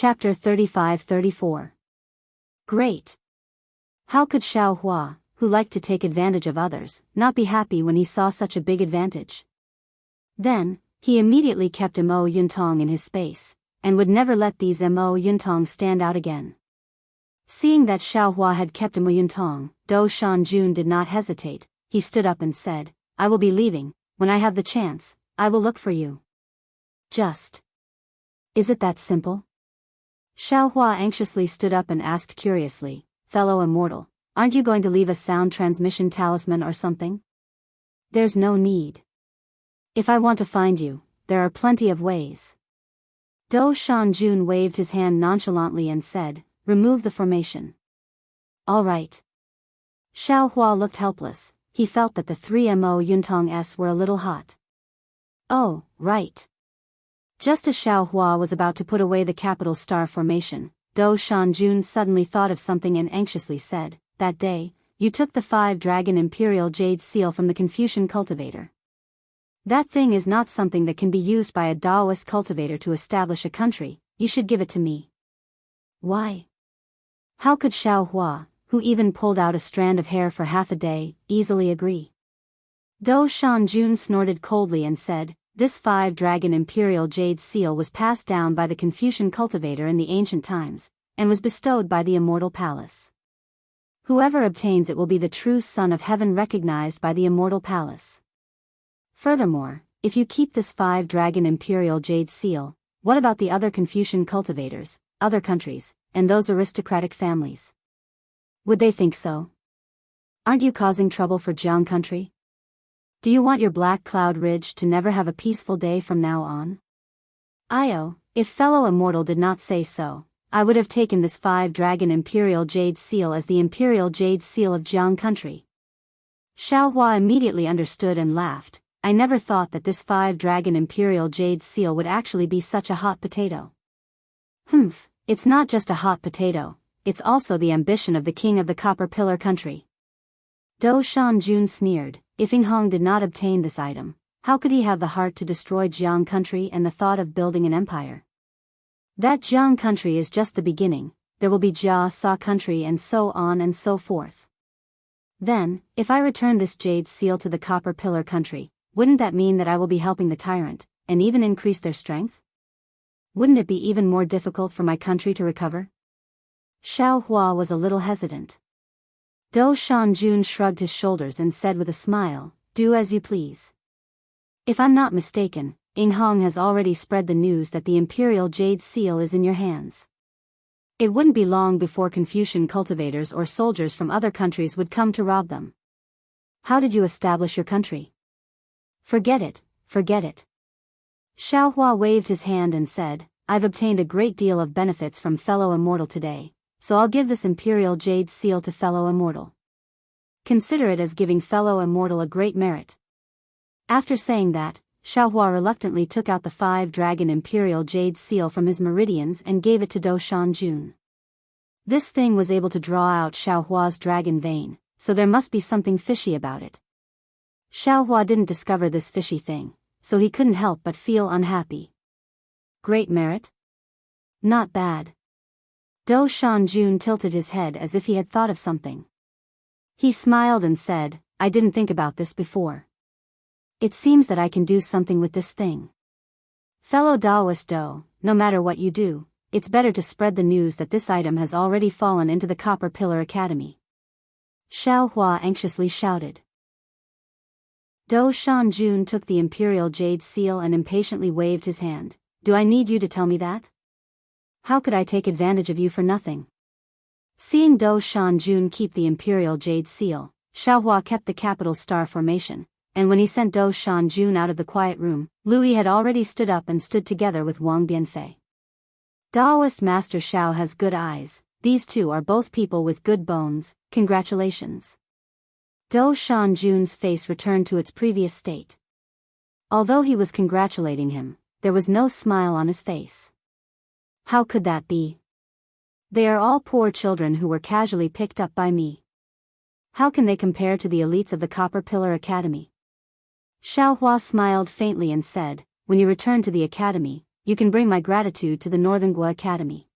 Chapter 35-34. Great! How could Xiao Hua, who liked to take advantage of others, not be happy when he saw such a big advantage? Then, he immediately kept Mo Yuntong in his space, and would never let these Mo Yuntong stand out again. Seeing that Xiao Hua had kept Mo Yuntong, Do Shanjun did not hesitate. He stood up and said, "I will be leaving. When I have the chance, I will look for you." Just. Is it that simple? Xiao Hua anxiously stood up and asked curiously, "Fellow immortal, aren't you going to leave a sound transmission talisman or something?" "There's no need. If I want to find you, there are plenty of ways." Do Shanjun waved his hand nonchalantly and said, "Remove the formation." "All right." Xiao Hua looked helpless. He felt that the three Mo Yuntong were a little hot. "Oh, right." Just as Xiao Hua was about to put away the capital star formation, Do Shanjun suddenly thought of something and anxiously said, "That day, you took the 5-dragon imperial jade seal from the Confucian cultivator. That thing is not something that can be used by a Daoist cultivator to establish a country. You should give it to me." "Why?" How could Xiao Hua, who even pulled out a strand of hair for half a day, easily agree? Do Shanjun snorted coldly and said, "This 5-dragon imperial jade seal was passed down by the Confucian cultivator in the ancient times, and was bestowed by the immortal palace. Whoever obtains it will be the true son of heaven recognized by the immortal palace. Furthermore, if you keep this 5-dragon imperial jade seal, what about the other Confucian cultivators, other countries, and those aristocratic families? Would they think so? Aren't you causing trouble for Jianghu country? Do you want your Black Cloud Ridge to never have a peaceful day from now on?" If fellow immortal did not say so, I would have taken this 5-dragon imperial jade seal as the imperial jade seal of Jianghu country. Xiao Hua immediately understood and laughed. "I never thought that this 5-dragon imperial jade seal would actually be such a hot potato." "Humph, it's not just a hot potato, it's also the ambition of the king of the Copper Pillar country." Do Shanjun sneered. If Yinghong did not obtain this item, how could he have the heart to destroy Jianghu country and the thought of building an empire? That Jianghu country is just the beginning. There will be Jia Sa country and so on and so forth. Then, if I return this jade seal to the Copper Pillar country, wouldn't that mean that I will be helping the tyrant, and even increase their strength? Wouldn't it be even more difficult for my country to recover? Xiao Hua was a little hesitant. Do Shanjun shrugged his shoulders and said with a smile, "Do as you please. If I'm not mistaken, Yinghong has already spread the news that the imperial jade seal is in your hands. It wouldn't be long before Confucian cultivators or soldiers from other countries would come to rob them. How did you establish your country?" Forget it, forget it." Xiao Hua waved his hand and said, "I've obtained a great deal of benefits from fellow immortal today, so I'll give this imperial jade seal to fellow immortal. Consider it as giving fellow immortal a great merit." After saying that, Xiao Hua reluctantly took out the 5-dragon imperial jade seal from his meridians and gave it to Do Shanjun. This thing was able to draw out Xiao Hua's dragon vein, so there must be something fishy about it. Xiao Hua didn't discover this fishy thing, so he couldn't help but feel unhappy. Great merit? Not bad. Do Shanjun tilted his head as if he had thought of something. He smiled and said, "I didn't think about this before. It seems that I can do something with this thing. Fellow Daoist Do, no matter what you do, it's better to spread the news that this item has already fallen into the Copper Pillar Academy." Xiao Hua anxiously shouted. Do Shanjun took the imperial jade seal and impatiently waved his hand. "Do I need you to tell me that? How could I take advantage of you for nothing?" Seeing Do Shanjun keep the imperial jade seal, Xiao Hua kept the capital star formation, and when he sent Do Shanjun out of the quiet room, Lui had already stood up and stood together with Wang Bianfei. Daoist Master Xiao has good eyes. These two are both people with good bones. Congratulations. Do Shanjun's face returned to its previous state. Although he was congratulating him, there was no smile on his face. How could that be? They are all poor children who were casually picked up by me. How can they compare to the elites of the Copper Pillar Academy? Xiao Hua smiled faintly and said, "When you return to the academy, you can bring my gratitude to the Northern Gua Academy."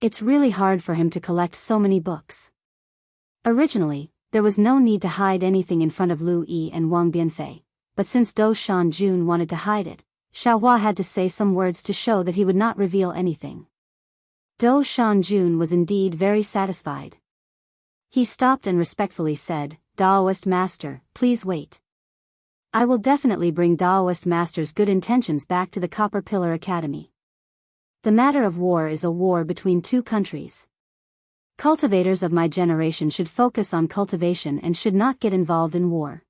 It's really hard for him to collect so many books. Originally, there was no need to hide anything in front of Lu Yi and Wang Bianfei, but since Dou Shanjun wanted to hide it, Xiaohua had to say some words to show that he would not reveal anything. Dou Shanjun was indeed very satisfied. He stopped and respectfully said, "Daoist master, please wait. I will definitely bring Daoist master's good intentions back to the Copper Pillar Academy. The matter of war is a war between two countries. Cultivators of my generation should focus on cultivation and should not get involved in war."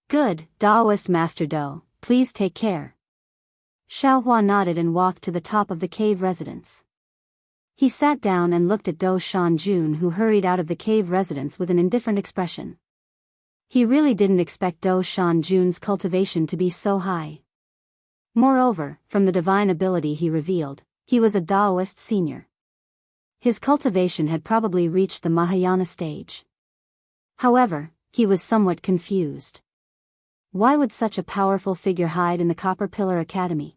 "Good, Daoist Master Dou, please take care." Xiaohua nodded and walked to the top of the cave residence. He sat down and looked at Dou Shanjun, who hurried out of the cave residence with an indifferent expression. He really didn't expect Dou Shanjun's cultivation to be so high. Moreover, from the divine ability he revealed, he was a Daoist senior. His cultivation had probably reached the Mahayana stage. However, he was somewhat confused. Why would such a powerful figure hide in the Copper Pillar Academy?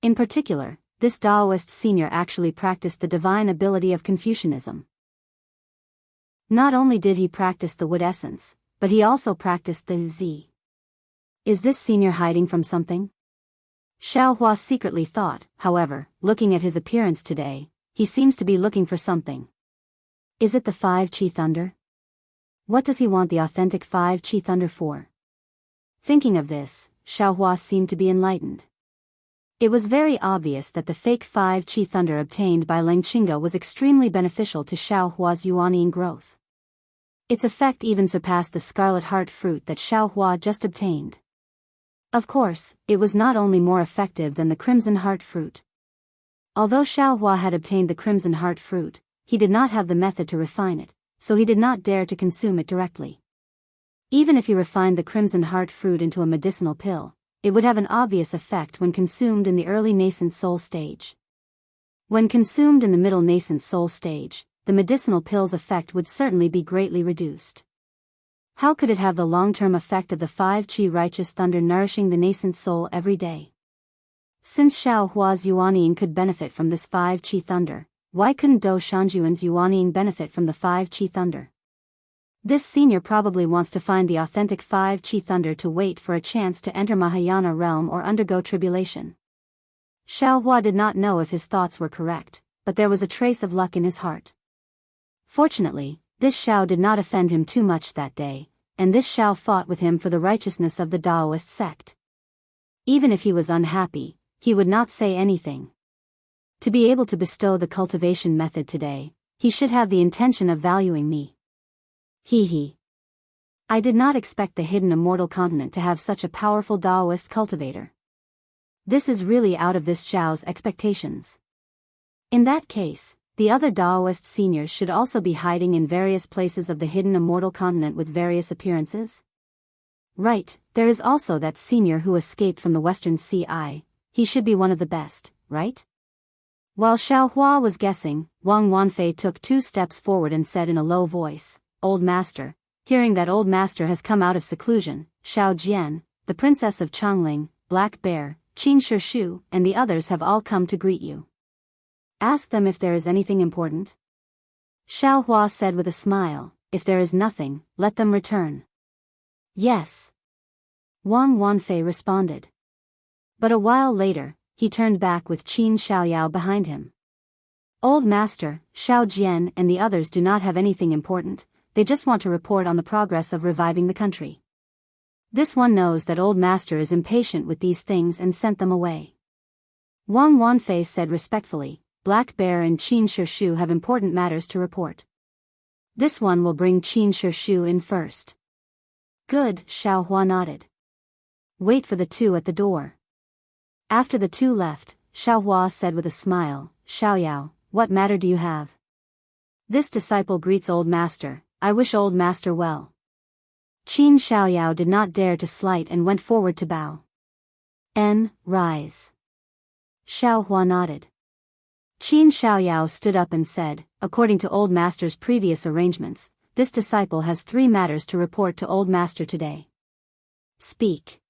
In particular, this Daoist senior actually practiced the divine ability of Confucianism. Not only did he practice the wood essence, but he also practiced the Zi. Is this senior hiding from something? Xiaohua secretly thought. However, looking at his appearance today, he seems to be looking for something. Is it the 5 Qi Thunder? What does he want the authentic 5 Qi Thunder for? Thinking of this, Xiaohua seemed to be enlightened. It was very obvious that the fake 5 Qi Thunder obtained by Leng Qingge was extremely beneficial to Xiaohua's Yuanying growth. Its effect even surpassed the Scarlet Heart fruit that Xiaohua just obtained. Of course, it was not only more effective than the Crimson Heart fruit. Although Xiaohua had obtained the Crimson Heart fruit, he did not have the method to refine it, so he did not dare to consume it directly. Even if he refined the Crimson Heart fruit into a medicinal pill, it would have an obvious effect when consumed in the early nascent soul stage. When consumed in the middle nascent soul stage, the medicinal pill's effect would certainly be greatly reduced. How could it have the long-term effect of the 5 Qi righteous thunder nourishing the nascent soul every day? Since Xiaohua's Yuanying could benefit from this 5 Qi thunder, why couldn't Dou Shanjuan's Yuanying benefit from the 5 Qi thunder? This senior probably wants to find the authentic 5 Qi thunder to wait for a chance to enter Mahayana realm or undergo tribulation. Xiaohua did not know if his thoughts were correct, but there was a trace of luck in his heart. Fortunately, this Xiao did not offend him too much that day, and this Xiao fought with him for the righteousness of the Daoist sect. Even if he was unhappy, he would not say anything. To be able to bestow the cultivation method today, he should have the intention of valuing me. He. I did not expect the hidden immortal continent to have such a powerful Daoist cultivator. This is really out of this Xiao's expectations. In that case, the other Daoist seniors should also be hiding in various places of the hidden immortal continent with various appearances. Right, there is also that senior who escaped from the Western Sea. He should be one of the best, right? While Xiaohua was guessing, Wang Wanfei took 2 steps forward and said in a low voice, "Old master." Hearing that old master has come out of seclusion, Xiao Jian, the princess of Changling, Black Bear, Qin Shishu, and the others have all come to greet you. Ask them if there is anything important. Xiaohua said with a smile, "If there is nothing, let them return." Yes. Wang Wanfei responded. But a while later, he turned back with Qin Xiaoyao behind him. Old master, Xiao Jian and the others do not have anything important, they just want to report on the progress of reviving the country. This one knows that old master is impatient with these things and sent them away. Wang Wanfei said respectfully, "Black Bear and Qin Shishu have important matters to report. This one will bring Qin Shishu in first." Good, Xiaohua nodded. Wait for the 2 at the door. After the 2 left, Xiaohua said with a smile, "Xiaoyao, what matter do you have?" This disciple greets old master, "I wish old master well." Qin Xiaoyao did not dare to slight and went forward to bow. Rise. Xiaohua nodded. Qin Xiaoyao stood up and said, "According to old master's previous arrangements, this disciple has 3 matters to report to old master today." Speak.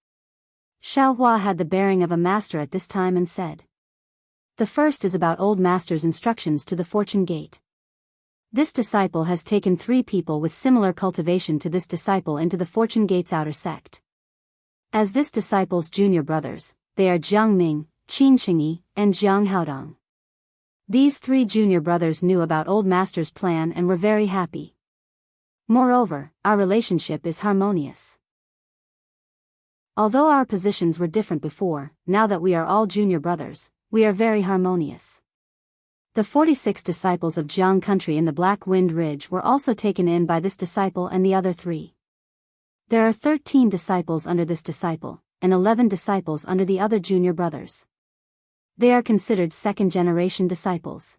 Xiaohua had the bearing of a master at this time and said. The first is about Old Master's instructions to the Fortune Gate. This disciple has taken 3 people with similar cultivation to this disciple into the Fortune Gate's outer sect. As this disciple's junior brothers, they are Jiang Ming, Qin Qingyi, and Jiang Haodong. These 3 junior brothers knew about Old Master's plan and were very happy. Moreover, our relationship is harmonious. Although our positions were different before, now that we are all junior brothers, we are very harmonious. The 46 disciples of Jiang country in the Black Wind Ridge were also taken in by this disciple and the other 3. There are 13 disciples under this disciple, and 11 disciples under the other junior brothers. They are considered second-generation disciples.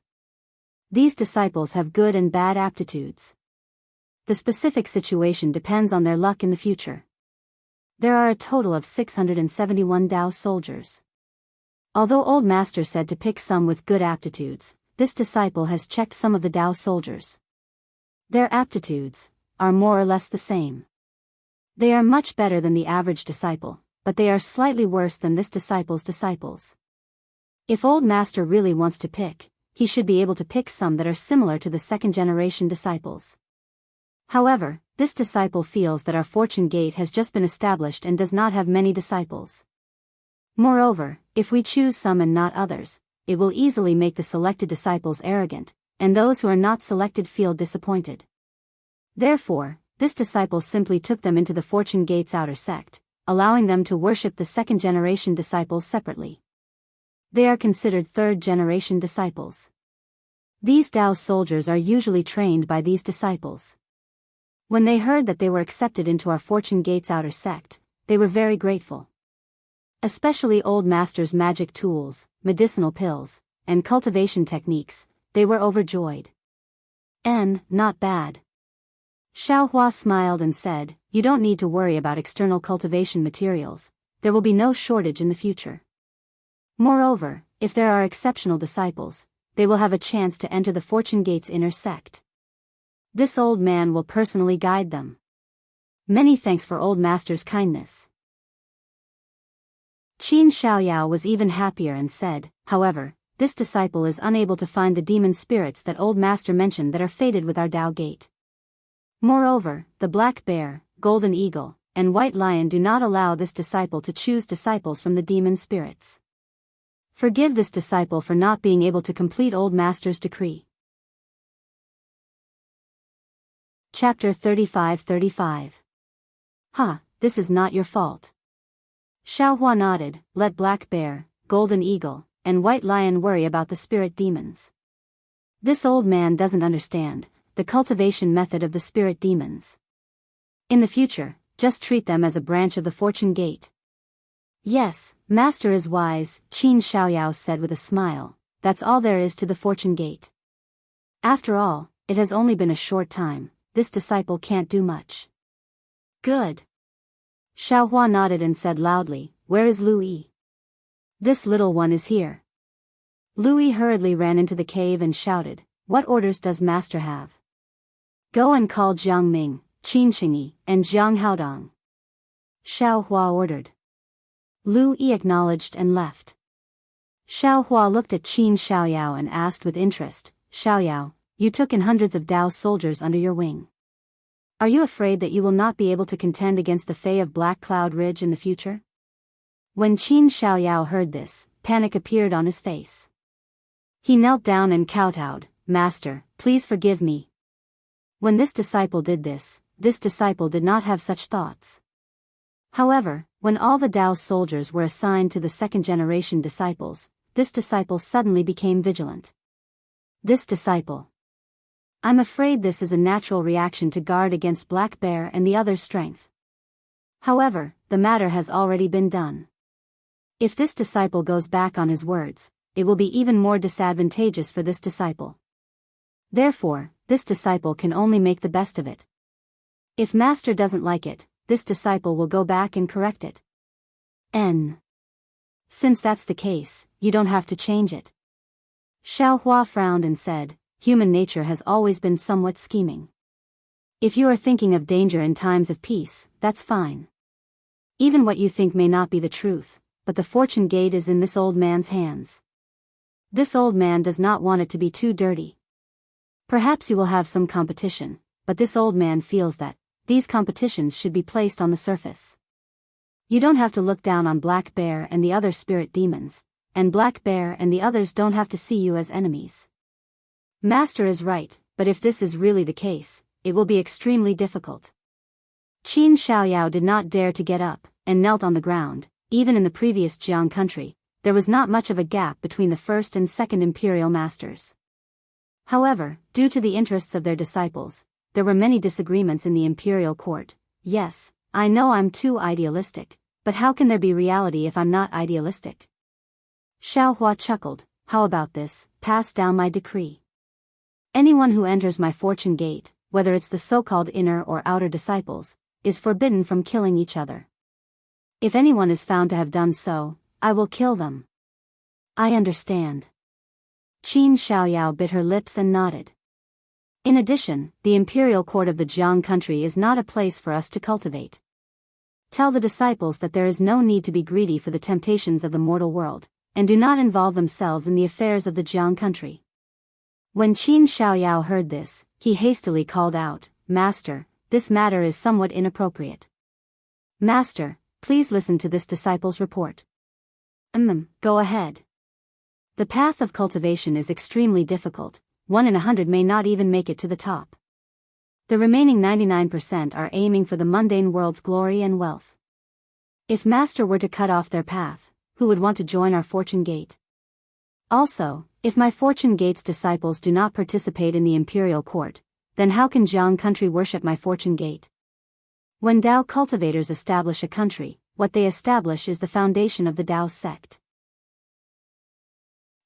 These disciples have good and bad aptitudes. The specific situation depends on their luck in the future. There are a total of 671 Dao soldiers. Although Old Master said to pick some with good aptitudes, this disciple has checked some of the Dao soldiers. Their aptitudes are more or less the same. They are much better than the average disciple, but they are slightly worse than this disciple's disciples. If Old Master really wants to pick, he should be able to pick some that are similar to the second-generation disciples. However, this disciple feels that our Fortune Gate has just been established and does not have many disciples. Moreover, if we choose some and not others, it will easily make the selected disciples arrogant, and those who are not selected feel disappointed. Therefore, this disciple simply took them into the Fortune Gate's outer sect, allowing them to worship the second-generation disciples separately. They are considered third-generation disciples. These Dao soldiers are usually trained by these disciples. When they heard that they were accepted into our Fortune Gate's outer sect, they were very grateful. Especially Old Master's magic tools, medicinal pills, and cultivation techniques, they were overjoyed. Not bad. Xiaohua smiled and said, "You don't need to worry about external cultivation materials, there will be no shortage in the future. Moreover, if there are exceptional disciples, they will have a chance to enter the Fortune Gate's inner sect. This old man will personally guide them. Many thanks for Old Master's kindness." Qin Xiaoyao was even happier and said, "However, this disciple is unable to find the demon spirits that Old Master mentioned that are fated with our Dao Gate. Moreover, the Black Bear, Golden Eagle, and White Lion do not allow this disciple to choose disciples from the demon spirits. Forgive this disciple for not being able to complete Old Master's decree." Chapter 35-35. This is not your fault. Xiaohua nodded, "Let Black Bear, Golden Eagle, and White Lion worry about the spirit demons. This old man doesn't understand the cultivation method of the spirit demons. In the future, just treat them as a branch of the Fortune Gate." "Yes, Master is wise," Qin Xiaoyao said with a smile. "That's all there is to the Fortune Gate. After all, it has only been a short time, this disciple can't do much." "Good." Xiaohua nodded and said loudly, "Where is Lu Yi?" "This little one is here." Lu Yi hurriedly ran into the cave and shouted, "What orders does Master have?" "Go and call Jiang Ming, Qin Qingyi, and Jiang Haodong." Xiaohua ordered. Lu Yi acknowledged and left. Xiaohua looked at Qin Xiaoyao and asked with interest, "Xiaoyao, you took in hundreds of Dao soldiers under your wing. Are you afraid that you will not be able to contend against the Fae of Black Cloud Ridge in the future?" When Qin Xiaoyao heard this, panic appeared on his face. He knelt down and kowtowed, "Master, please forgive me." When this disciple did this disciple did not have such thoughts. However, when all the Dao soldiers were assigned to the second-generation disciples, this disciple suddenly became vigilant. This disciple. I'm afraid this is a natural reaction to guard against Black Bear and the other's strength. However, the matter has already been done. If this disciple goes back on his words, it will be even more disadvantageous for this disciple. Therefore, this disciple can only make the best of it. If Master doesn't like it, this disciple will go back and correct it. Since that's the case, you don't have to change it. Xiaohua frowned and said, "Human nature has always been somewhat scheming. If you are thinking of danger in times of peace, that's fine. Even what you think may not be the truth, but the Fortune Gate is in this old man's hands. This old man does not want it to be too dirty. Perhaps you will have some competition, but this old man feels that these competitions should be placed on the surface. You don't have to look down on Black Bear and the other spirit demons, and Black Bear and the others don't have to see you as enemies. Master is right, but if this is really the case, it will be extremely difficult. Qin Xiaoyao did not dare to get up, and knelt on the ground. Even in the previous Jiang country, there was not much of a gap between the first and second imperial masters. However, due to the interests of their disciples, there were many disagreements in the imperial court. Yes, I know I'm too idealistic, but how can there be reality if I'm not idealistic? Xiaohua chuckled. How about this? Pass down my decree. Anyone who enters my fortune gate, whether it's the so-called inner or outer disciples, is forbidden from killing each other. If anyone is found to have done so, I will kill them. I understand. Qin Xiaoyao bit her lips and nodded. In addition, the imperial court of the Jiang country is not a place for us to cultivate. Tell the disciples that there is no need to be greedy for the temptations of the mortal world, and do not involve themselves in the affairs of the Jiang country. When Qin Xiaoyao heard this, he hastily called out, Master, this matter is somewhat inappropriate. Master, please listen to this disciple's report. Go ahead. The path of cultivation is extremely difficult. 1 in 100 may not even make it to the top. The remaining 99% are aiming for the mundane world's glory and wealth. If Master were to cut off their path, who would want to join our fortune gate? Also, if my fortune gate's disciples do not participate in the imperial court, then how can Jiang country worship my fortune gate? When Dao cultivators establish a country, what they establish is the foundation of the Dao sect.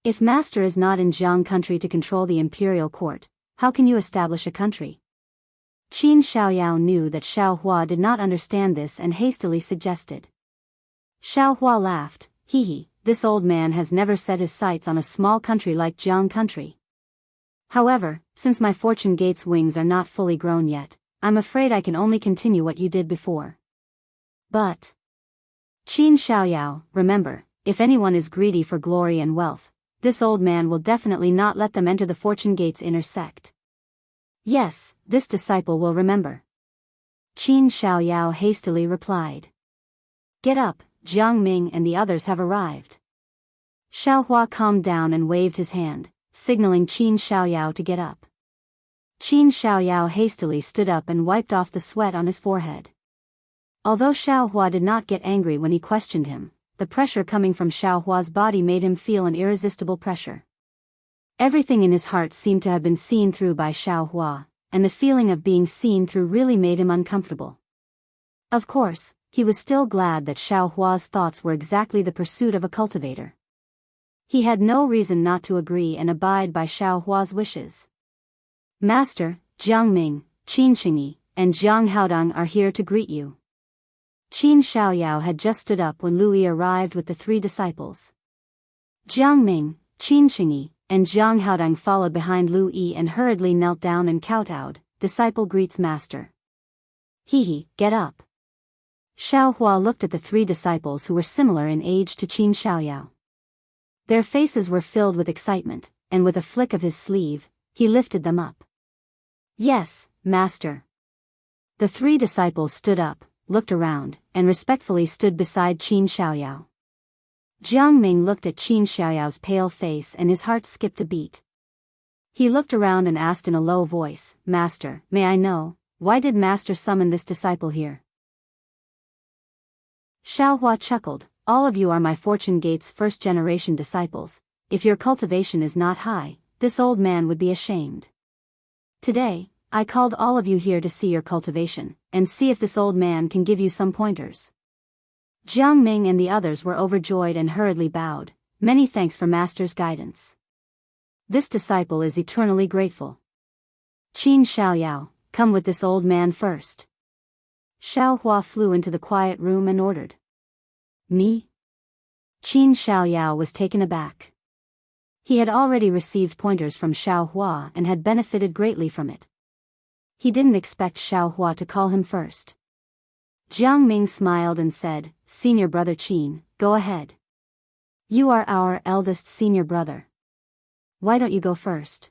If Master is not in Jiang country to control the imperial court, how can you establish a country? Qin Xiaoyao knew that Xiaohua did not understand this and hastily suggested. Xiaohua laughed. This old man has never set his sights on a small country like Jiang country. However, since my fortune gate's wings are not fully grown yet, I'm afraid I can only continue what you did before. But Qin Xiaoyao, remember, if anyone is greedy for glory and wealth, this old man will definitely not let them enter the fortune gate's inner sect. Yes, this disciple will remember. Qin Xiaoyao hastily replied. Get up, Jiang Ming and the others have arrived. Xiaohua calmed down and waved his hand, signaling Qin Xiaoyao to get up. Qin Xiaoyao hastily stood up and wiped off the sweat on his forehead. Although Xiaohua did not get angry when he questioned him, the pressure coming from Xiaohua's body made him feel an irresistible pressure. Everything in his heart seemed to have been seen through by Xiaohua, and the feeling of being seen through really made him uncomfortable. Of course, he was still glad that Xiaohua's thoughts were exactly the pursuit of a cultivator. He had no reason not to agree and abide by Xiaohua's wishes. Master, Jiang Ming, Qin Qingyi, and Jiang Haodong are here to greet you. Qin Xiaoyao had just stood up when Lu Yi arrived with the 3 disciples. Jiang Ming, Qin Qingyi, and Jiang Haodong followed behind Lu Yi and hurriedly knelt down and kowtowed. Disciple greets Master. Get up. Xiaohua looked at the 3 disciples who were similar in age to Qin Xiaoyao. Their faces were filled with excitement, and with a flick of his sleeve, he lifted them up. Yes, Master. The 3 disciples stood up, looked around, and respectfully stood beside Qin Xiaoyao. Jiang Ming looked at Qin Xiaoyao's pale face and his heart skipped a beat. He looked around and asked in a low voice, Master, may I know, why did Master summon this disciple here? Xiaohua chuckled. All of you are my fortune gate's first-generation disciples. If your cultivation is not high, this old man would be ashamed. Today, I called all of you here to see your cultivation, and see if this old man can give you some pointers. Jiang Ming and the others were overjoyed and hurriedly bowed. Many thanks for Master's guidance. This disciple is eternally grateful. Qin Xiaoyao, come with this old man first. Xiaohua flew into the quiet room and ordered. Me? Qin Xiaoyao was taken aback. He had already received pointers from Xiaohua and had benefited greatly from it. He didn't expect Xiaohua to call him first. Jiang Ming smiled and said, Senior brother Qin, go ahead. You are our eldest senior brother. why don't you go first?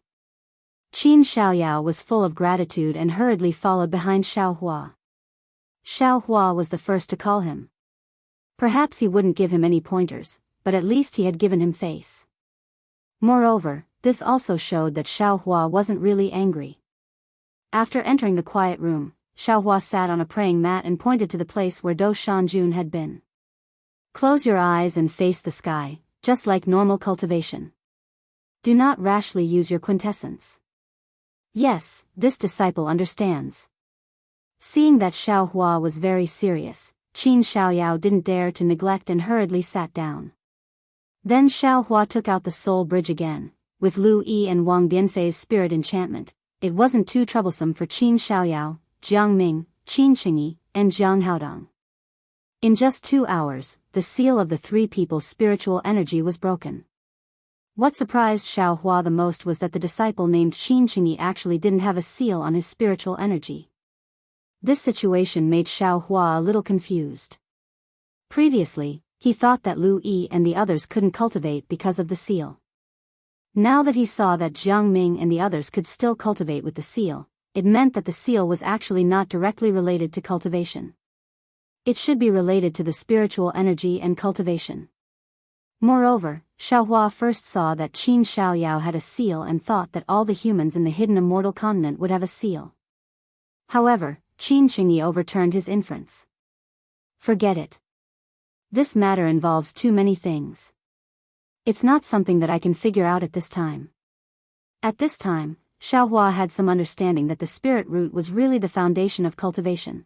Qin Xiaoyao was full of gratitude and hurriedly followed behind Xiaohua. Xiaohua was the first to call him. Perhaps he wouldn't give him any pointers, but at least he had given him face. Moreover, this also showed that Xiaohua wasn't really angry. After entering the quiet room, Xiaohua sat on a praying mat and pointed to the place where Do Shanjun had been. Close your eyes and face the sky, just like normal cultivation. Do not rashly use your quintessence. Yes, this disciple understands. Seeing that Xiaohua was very serious, Qin Xiaoyao didn't dare to neglect and hurriedly sat down. Then Xiaohua took out the soul bridge again. With Lu Yi and Wang Bianfei's spirit enchantment, it wasn't too troublesome for Qin Xiaoyao, Jiang Ming, Qin Qingyi, and Jiang Haodong. In just 2 hours, the seal of the three people's spiritual energy was broken. What surprised Xiaohua the most was that the disciple named Qin Qingyi actually didn't have a seal on his spiritual energy. This situation made Xiaohua a little confused. Previously, he thought that Lu Yi and the others couldn't cultivate because of the seal. Now that he saw that Jiang Ming and the others could still cultivate with the seal, it meant that the seal was actually not directly related to cultivation. It should be related to the spiritual energy and cultivation. Moreover, Xiaohua first saw that Qin Xiaoyao had a seal and thought that all the humans in the hidden immortal continent would have a seal. However, Qin Qingyi overturned his inference. Forget it. This matter involves too many things. It's not something that I can figure out at this time. At this time, Xiaohua had some understanding that the spirit root was really the foundation of cultivation.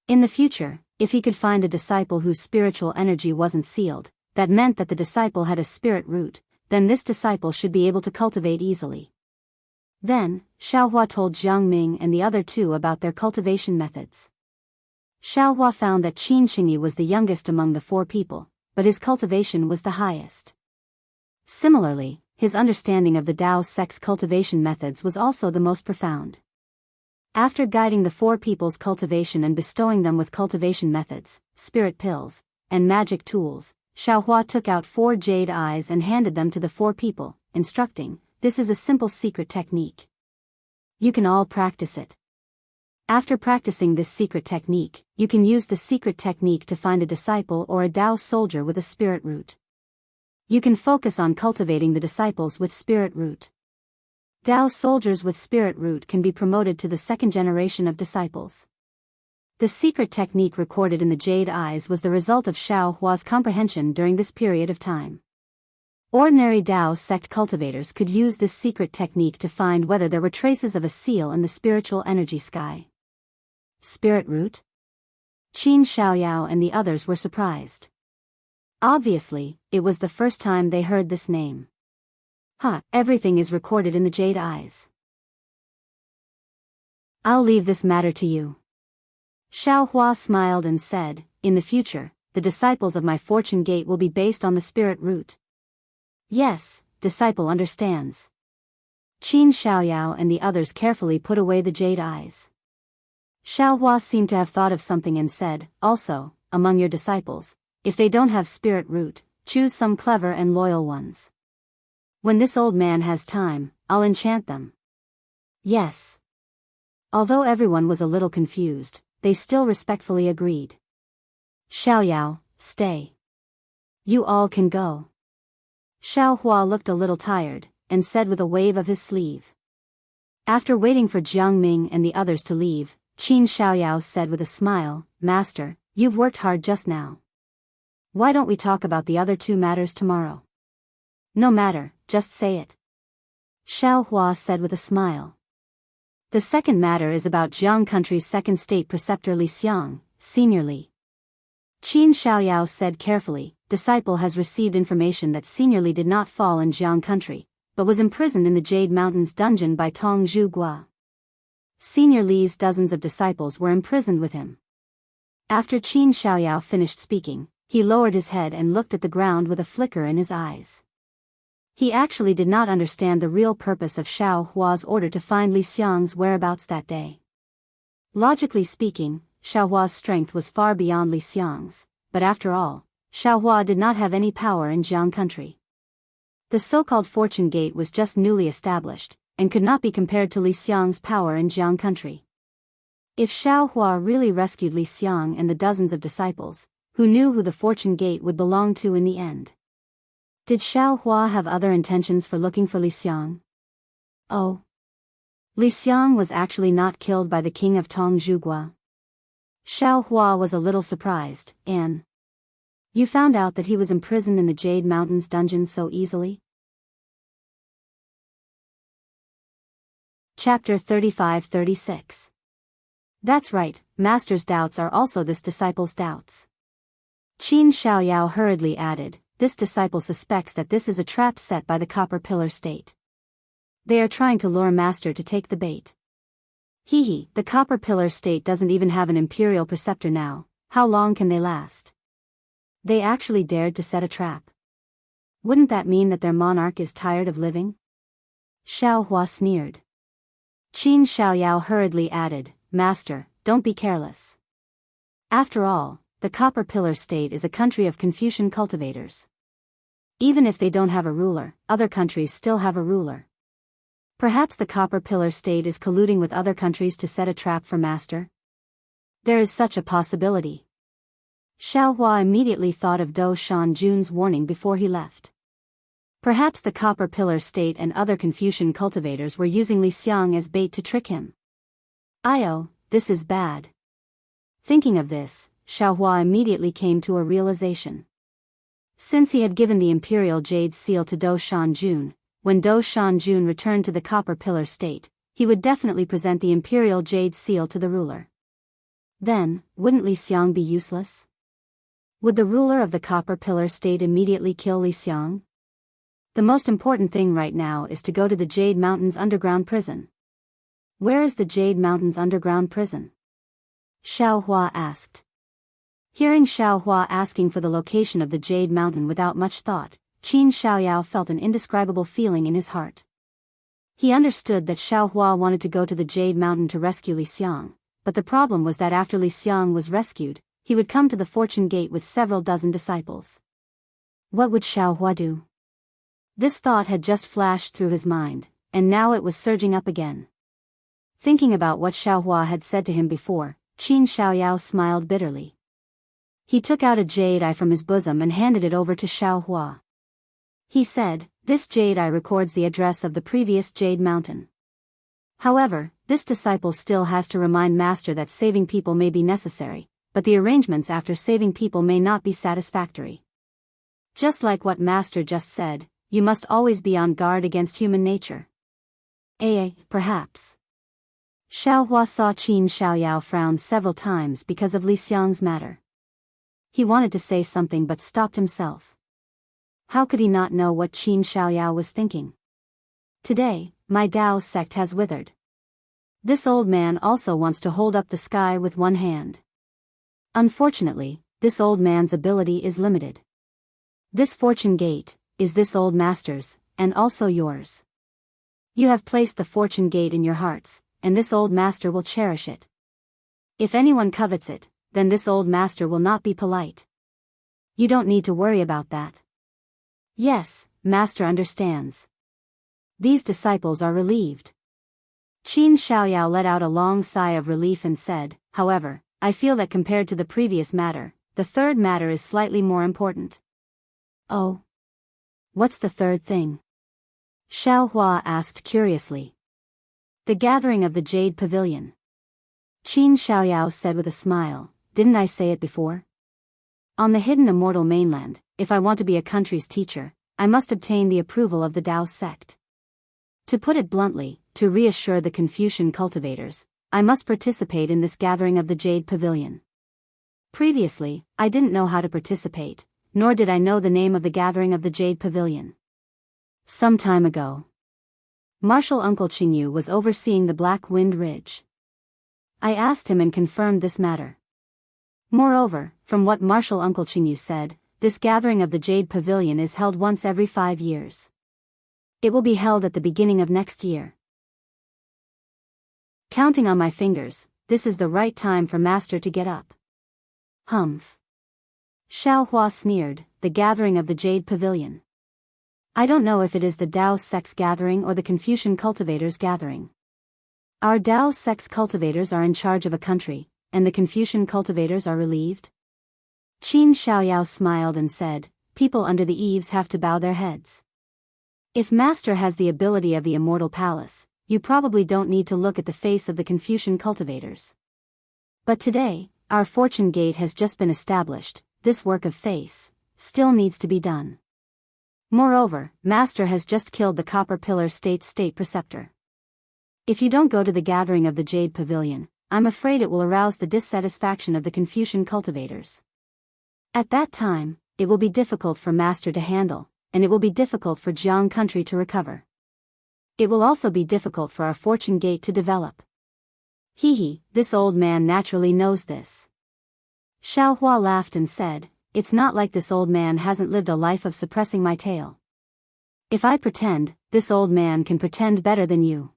In the future, if he could find a disciple whose spiritual energy wasn't sealed, that meant that the disciple had a spirit root, then this disciple should be able to cultivate easily. Then, Xiaohua told Jiang Ming and the other two about their cultivation methods. Xiaohua found that Qin Qingyi was the youngest among the 4 people, but his cultivation was the highest. Similarly, his understanding of the Dao sect's cultivation methods was also the most profound. After guiding the 4 people's cultivation and bestowing them with cultivation methods, spirit pills, and magic tools, Xiaohua took out 4 jade eyes and handed them to the 4 people, instructing, "This is a simple secret technique. You can all practice it. After practicing this secret technique, you can use the secret technique to find a disciple or a Dao soldier with a spirit root. You can focus on cultivating the disciples with spirit root. Dao soldiers with spirit root can be promoted to the 2nd generation of disciples." The secret technique recorded in the jade eyes was the result of Xiaohua's comprehension during this period of time. Ordinary Dao sect cultivators could use this secret technique to find whether there were traces of a seal in the spiritual energy sky. Spirit root? Qin Xiaoyao and the others were surprised. Obviously, it was the first time they heard this name. Everything is recorded in the jade eyes. I'll leave this matter to you. Xiaohua smiled and said, "In the future, the disciples of my fortune gate will be based on the spirit root." Yes, disciple understands. Qin Xiaoyao and the others carefully put away the jade eyes. Xiaohua seemed to have thought of something and said, "Also, among your disciples, if they don't have spirit root, choose some clever and loyal ones. When this old man has time, I'll enchant them." Yes. Although everyone was a little confused, they still respectfully agreed. Xiaoyao, stay. You all can go. Xiaohua looked a little tired, and said with a wave of his sleeve. After waiting for Jiang Ming and the others to leave, Qin Xiaoyao said with a smile, "Master, you've worked hard just now. Why don't we talk about the other 2 matters tomorrow?" "No matter, just say it." Xiaohua said with a smile. "The second matter is about Jiang country's 2nd state preceptor Li Xiang, Senior Li." Qin Xiaoyao said carefully, "Disciple has received information that Senior Li did not fall in Jiang country, but was imprisoned in the Jade Mountains dungeon by Tong Zhu Gua. Senior Li's dozens of disciples were imprisoned with him." After Qin Xiaoyao finished speaking, he lowered his head and looked at the ground with a flicker in his eyes. He actually did not understand the real purpose of Xiaohua's order to find Li Xiang's whereabouts that day. Logically speaking, Xiaohua's strength was far beyond Li Xiang's, but after all, Xiaohua did not have any power in Jiang country. The so-called Fortune Gate was just newly established, and could not be compared to Li Xiang's power in Jiang country. If Xiaohua really rescued Li Xiang and the dozens of disciples, who knew who the Fortune Gate would belong to in the end? Did Xiaohua have other intentions for looking for Li Xiang? Oh. Li Xiang was actually not killed by the king of Tongzhugua. Xiaohua was a little surprised. And you found out that he was imprisoned in the Jade Mountains dungeon so easily? Chapter 35-36. That's right, Master's doubts are also this disciple's doubts. Qin Xiaoyao hurriedly added, this disciple suspects that this is a trap set by the Copper Pillar State. They are trying to lure Master to take the bait. Hee, the Copper Pillar State doesn't even have an imperial preceptor now, how long can they last? They actually dared to set a trap. Wouldn't that mean that their monarch is tired of living? Xiaohua sneered. Qin Xiaoyao hurriedly added, Master, don't be careless. After all, the Copper Pillar State is a country of Confucian cultivators. Even if they don't have a ruler, other countries still have a ruler. Perhaps the Copper Pillar State is colluding with other countries to set a trap for Master? There is such a possibility. Xiaohua immediately thought of Dou Shanjun's warning before he left. Perhaps the Copper Pillar State and other Confucian cultivators were using Li Xiang as bait to trick him. This is bad. Thinking of this, Xiaohua immediately came to a realization. Since he had given the Imperial Jade Seal to Dou Shanjun, when Dou Shanjun returned to the Copper Pillar State, he would definitely present the Imperial Jade Seal to the ruler. Then, wouldn't Li Xiang be useless? Would the ruler of the Copper Pillar State immediately kill Li Xiang? The most important thing right now is to go to the Jade Mountains underground prison. Where is the Jade Mountains underground prison? Xiaohua asked. Hearing Xiaohua asking for the location of the Jade Mountain without much thought, Qin Xiaoyao felt an indescribable feeling in his heart. He understood that Xiaohua wanted to go to the Jade Mountain to rescue Li Xiang, but the problem was that after Li Xiang was rescued, he would come to the Fortune Gate with several dozen disciples. What would Xiaohua do? This thought had just flashed through his mind, and now it was surging up again. Thinking about what Xiaohua had said to him before, Qin Xiaoyao smiled bitterly. He took out a jade eye from his bosom and handed it over to Xiaohua. He said, this jade eye records the address of the previous Jade Mountain. However, this disciple still has to remind Master that saving people may be necessary, but the arrangements after saving people may not be satisfactory. Just like what Master just said, you must always be on guard against human nature. Perhaps. Xiaohua saw Qin Xiaoyao frown several times because of Li Xiang's matter. He wanted to say something but stopped himself. How could he not know what Qin Xiaoyao was thinking? Today, my Dao sect has withered. This old man also wants to hold up the sky with one hand. Unfortunately, this old man's ability is limited. This Fortune Gate is this old master's, and also yours. You have placed the Fortune Gate in your hearts, and this old master will cherish it. If anyone covets it, then this old master will not be polite. You don't need to worry about that. Yes, Master understands. These disciples are relieved. Qin Xiaoyao let out a long sigh of relief and said, however, I feel that compared to the previous matter, the third matter is slightly more important. Oh. What's the third thing? Xiaohua asked curiously. The gathering of the Jade Pavilion. Qin Xiaoyao said with a smile, didn't I say it before? On the hidden immortal mainland, if I want to be a country's teacher, I must obtain the approval of the Dao sect. To put it bluntly, to reassure the Confucian cultivators, I must participate in this gathering of the Jade Pavilion. Previously, I didn't know how to participate, nor did I know the name of the gathering of the Jade Pavilion. Some time ago, Marshal Uncle Qingyu was overseeing the Black Wind Ridge. I asked him and confirmed this matter. Moreover, from what Marshal Uncle Qingyu said, this gathering of the Jade Pavilion is held once every 5 years. It will be held at the beginning of next year. Counting on my fingers, this is the right time for Master to get up. Humph. Xiaohua sneered, the gathering of the Jade Pavilion. I don't know if it is the Daoist sect's gathering or the Confucian cultivators' gathering. Our Daoist sect's cultivators are in charge of a country, and the Confucian cultivators are relieved? Qin Xiaoyao smiled and said, people under the eaves have to bow their heads. If Master has the ability of the immortal palace, you probably don't need to look at the face of the Confucian cultivators. But today, our fortune gate has just been established, this work of face still needs to be done. Moreover, Master has just killed the Copper Pillar state preceptor. If you don't go to the gathering of the Jade Pavilion, I'm afraid it will arouse the dissatisfaction of the Confucian cultivators. At that time, it will be difficult for Master to handle, and it will be difficult for Jianghu country to recover. It will also be difficult for our fortune gate to develop. This old man naturally knows this. Xiaohua laughed and said, it's not like this old man hasn't lived a life of suppressing my tale. If I pretend, this old man can pretend better than you.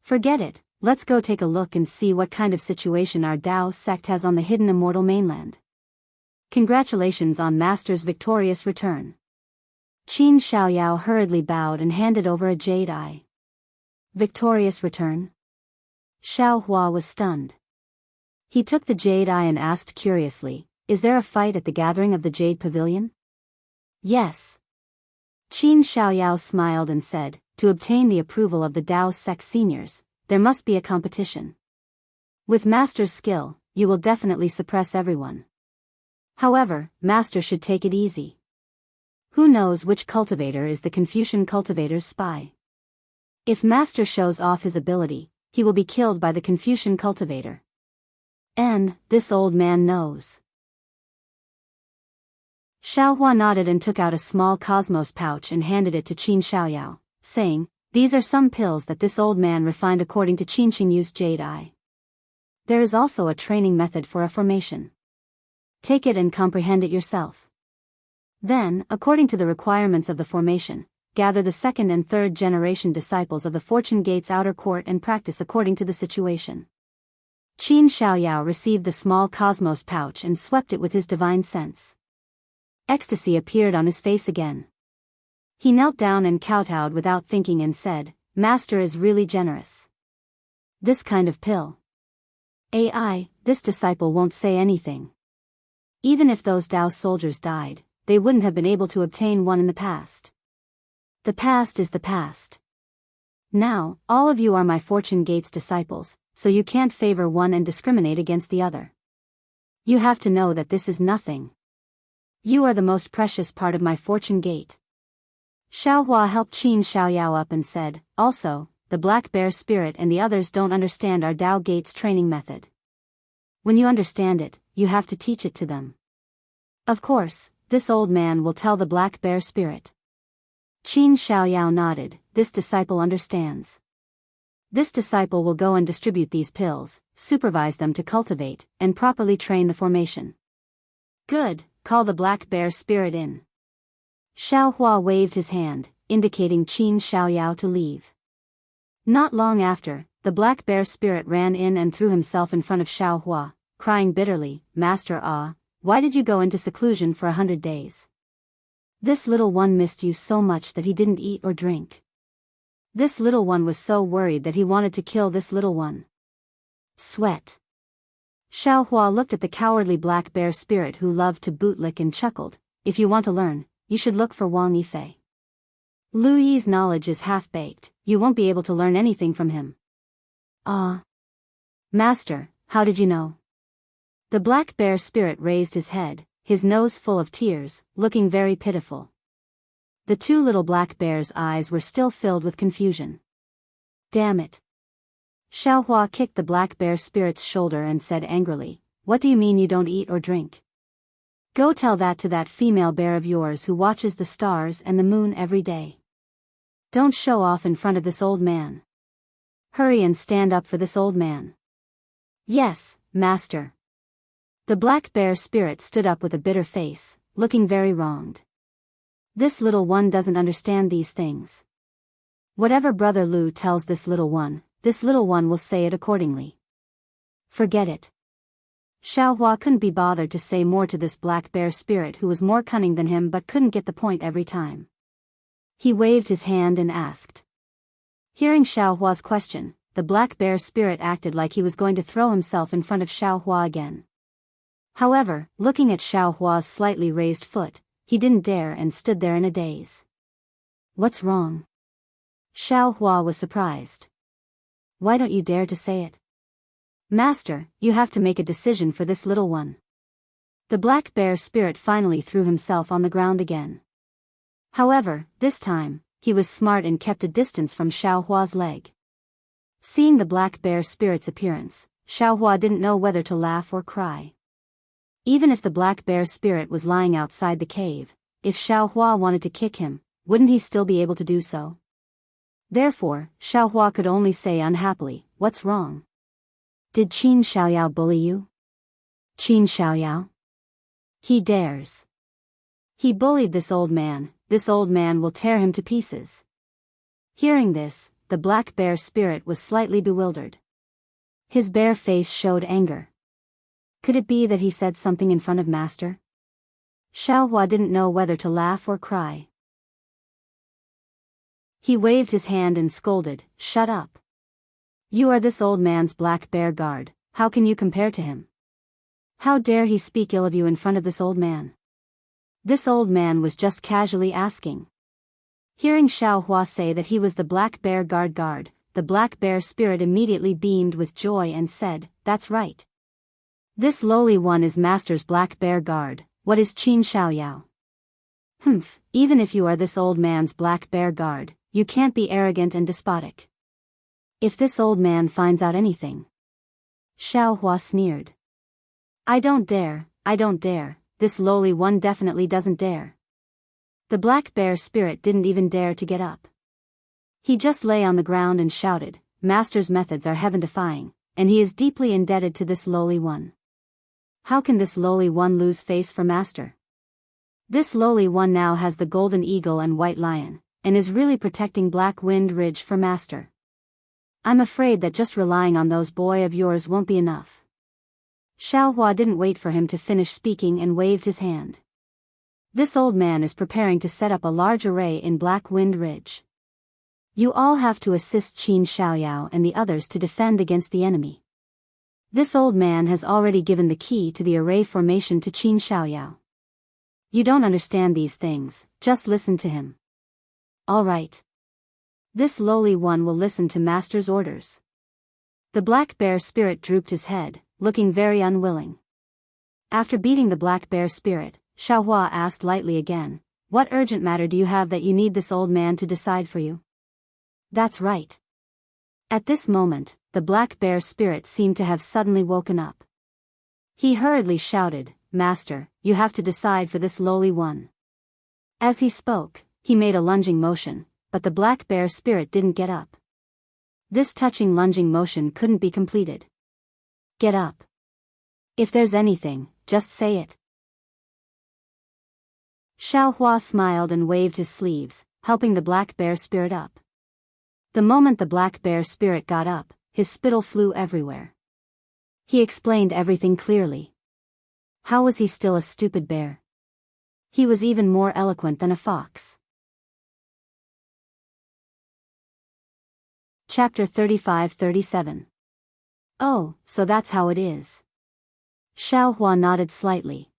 Forget it, let's go take a look and see what kind of situation our Daoist sect has on the hidden immortal mainland. Congratulations on Master's victorious return. Qin Xiaoyao hurriedly bowed and handed over a jade eye. Victorious return? Xiaohua was stunned. He took the jade eye and asked curiously, is there a fight at the gathering of the Jade Pavilion? Yes. Qin Xiaoyao smiled and said, to obtain the approval of the Daoist sect seniors, there must be a competition. With Master's skill, you will definitely suppress everyone. However, Master should take it easy. Who knows which cultivator is the Confucian cultivator's spy? If Master shows off his ability, he will be killed by the Confucian cultivator. And this old man knows. Xiaohua nodded and took out a small cosmos pouch and handed it to Qin Xiaoyao, saying, these are some pills that this old man refined according to Qin Xingyu's jade eye. There is also a training method for a formation. Take it and comprehend it yourself. Then, according to the requirements of the formation, gather the second and third generation disciples of the Fortune Gate's outer court and practice according to the situation. Qin Xiaoyao received the small cosmos pouch and swept it with his divine sense. Ecstasy appeared on his face again. He knelt down and kowtowed without thinking and said, Master is really generous. This kind of pill. This disciple won't say anything. Even if those Dao soldiers died, they wouldn't have been able to obtain one in the past. The past is the past. Now, all of you are my Fortune Gate's disciples, so you can't favor one and discriminate against the other. You have to know that this is nothing. You are the most precious part of my Fortune Gate. Xiaohua helped Qin Xiaoyao up and said, also, the Black Bear Spirit and the others don't understand our Dao Gate's training method. When you understand it, you have to teach it to them. Of course, this old man will tell the Black Bear Spirit. Qin Xiaoyao nodded, this disciple understands. This disciple will go and distribute these pills, supervise them to cultivate, and properly train the formation. Good, call the Black Bear Spirit in. Xiaohua waved his hand, indicating Qin Xiaoyao to leave. Not long after, the Black Bear Spirit ran in and threw himself in front of Xiaohua, crying bitterly, Master why did you go into seclusion for 100 days? This little one missed you so much that he didn't eat or drink. This little one was so worried that he wanted to kill this little one. Sweat. Xiaohua looked at the cowardly Black Bear Spirit who loved to bootlick and chuckled, if you want to learn, you should look for Wang Yifei. Lu Yi's knowledge is half-baked, you won't be able to learn anything from him. Master, how did you know? The Black Bear Spirit raised his head, his nose full of tears, looking very pitiful. The two little black bears' eyes were still filled with confusion. Damn it. Xiaohua kicked the Black Bear Spirit's shoulder and said angrily, what do you mean you don't eat or drink? Go tell that to that female bear of yours who watches the stars and the moon every day. Don't show off in front of this old man. Hurry and stand up for this old man. Yes, Master. The Black Bear Spirit stood up with a bitter face, looking very wronged. This little one doesn't understand these things. Whatever Brother Lu tells this little one will say it accordingly. Forget it. Xiaohua couldn't be bothered to say more to this Black Bear Spirit who was more cunning than him but couldn't get the point every time. He waved his hand and asked. Hearing Xiaohua's question, the black bear spirit acted like he was going to throw himself in front of Xiaohua again. However, looking at Xiaohua's slightly raised foot, he didn't dare and stood there in a daze. What's wrong? Xiaohua was surprised. Why don't you dare to say it? Master, you have to make a decision for this little one. The black bear spirit finally threw himself on the ground again. However, this time, he was smart and kept a distance from Xiaohua's leg. Seeing the black bear spirit's appearance, Xiaohua didn't know whether to laugh or cry. Even if the black bear spirit was lying outside the cave, if Xiaohua wanted to kick him, wouldn't he still be able to do so? Therefore, Xiaohua could only say unhappily, "What's wrong? Did Qin Xiaoyao bully you?" Qin Xiaoyao? He dares. He bullied this old man will tear him to pieces. Hearing this, the black bear spirit was slightly bewildered. His bare face showed anger. Could it be that he said something in front of Master? Xiaohua didn't know whether to laugh or cry. He waved his hand and scolded, "Shut up. You are this old man's black bear guard, how can you compare to him? How dare he speak ill of you in front of this old man?" This old man was just casually asking. Hearing Xiaohua say that he was the black bear guard, the black bear spirit immediately beamed with joy and said, "That's right. This lowly one is Master's black bear guard, what is Qin Xiaoyao? Humph, even if you are this old man's black bear guard, you can't be arrogant and despotic. If this old man finds out anything..." Xiaohua sneered. I don't dare, this lowly one definitely doesn't dare." The black bear spirit didn't even dare to get up. He just lay on the ground and shouted, "Master's methods are heaven-defying, and he is deeply indebted to this lowly one. How can this lowly one lose face for Master? This lowly one now has the golden eagle and white lion, and is really protecting Black Wind Ridge for Master. I'm afraid that just relying on those boy of yours won't be enough." Xiaohua didn't wait for him to finish speaking and waved his hand. "This old man is preparing to set up a large array in Black Wind Ridge. You all have to assist Qin Xiaoyao and the others to defend against the enemy. This old man has already given the key to the array formation to Qin Xiaoyao. You don't understand these things, just listen to him." "All right. This lowly one will listen to Master's orders." The black bear spirit drooped his head, looking very unwilling. After beating the black bear spirit, Xiaohua asked lightly again, "What urgent matter do you have that you need this old man to decide for you?" "That's right." At this moment, the black bear spirit seemed to have suddenly woken up. He hurriedly shouted, "Master, you have to decide for this lowly one." As he spoke, he made a lunging motion, but the black bear spirit didn't get up. This touching lunging motion couldn't be completed. "Get up. If there's anything, just say it." Xiaohua smiled and waved his sleeves, helping the black bear spirit up. The moment the black bear spirit got up, his spittle flew everywhere. He explained everything clearly. How was he still a stupid bear? He was even more eloquent than a fox. Chapter 35-37. Oh, so that's how it is. Xiaohua nodded slightly.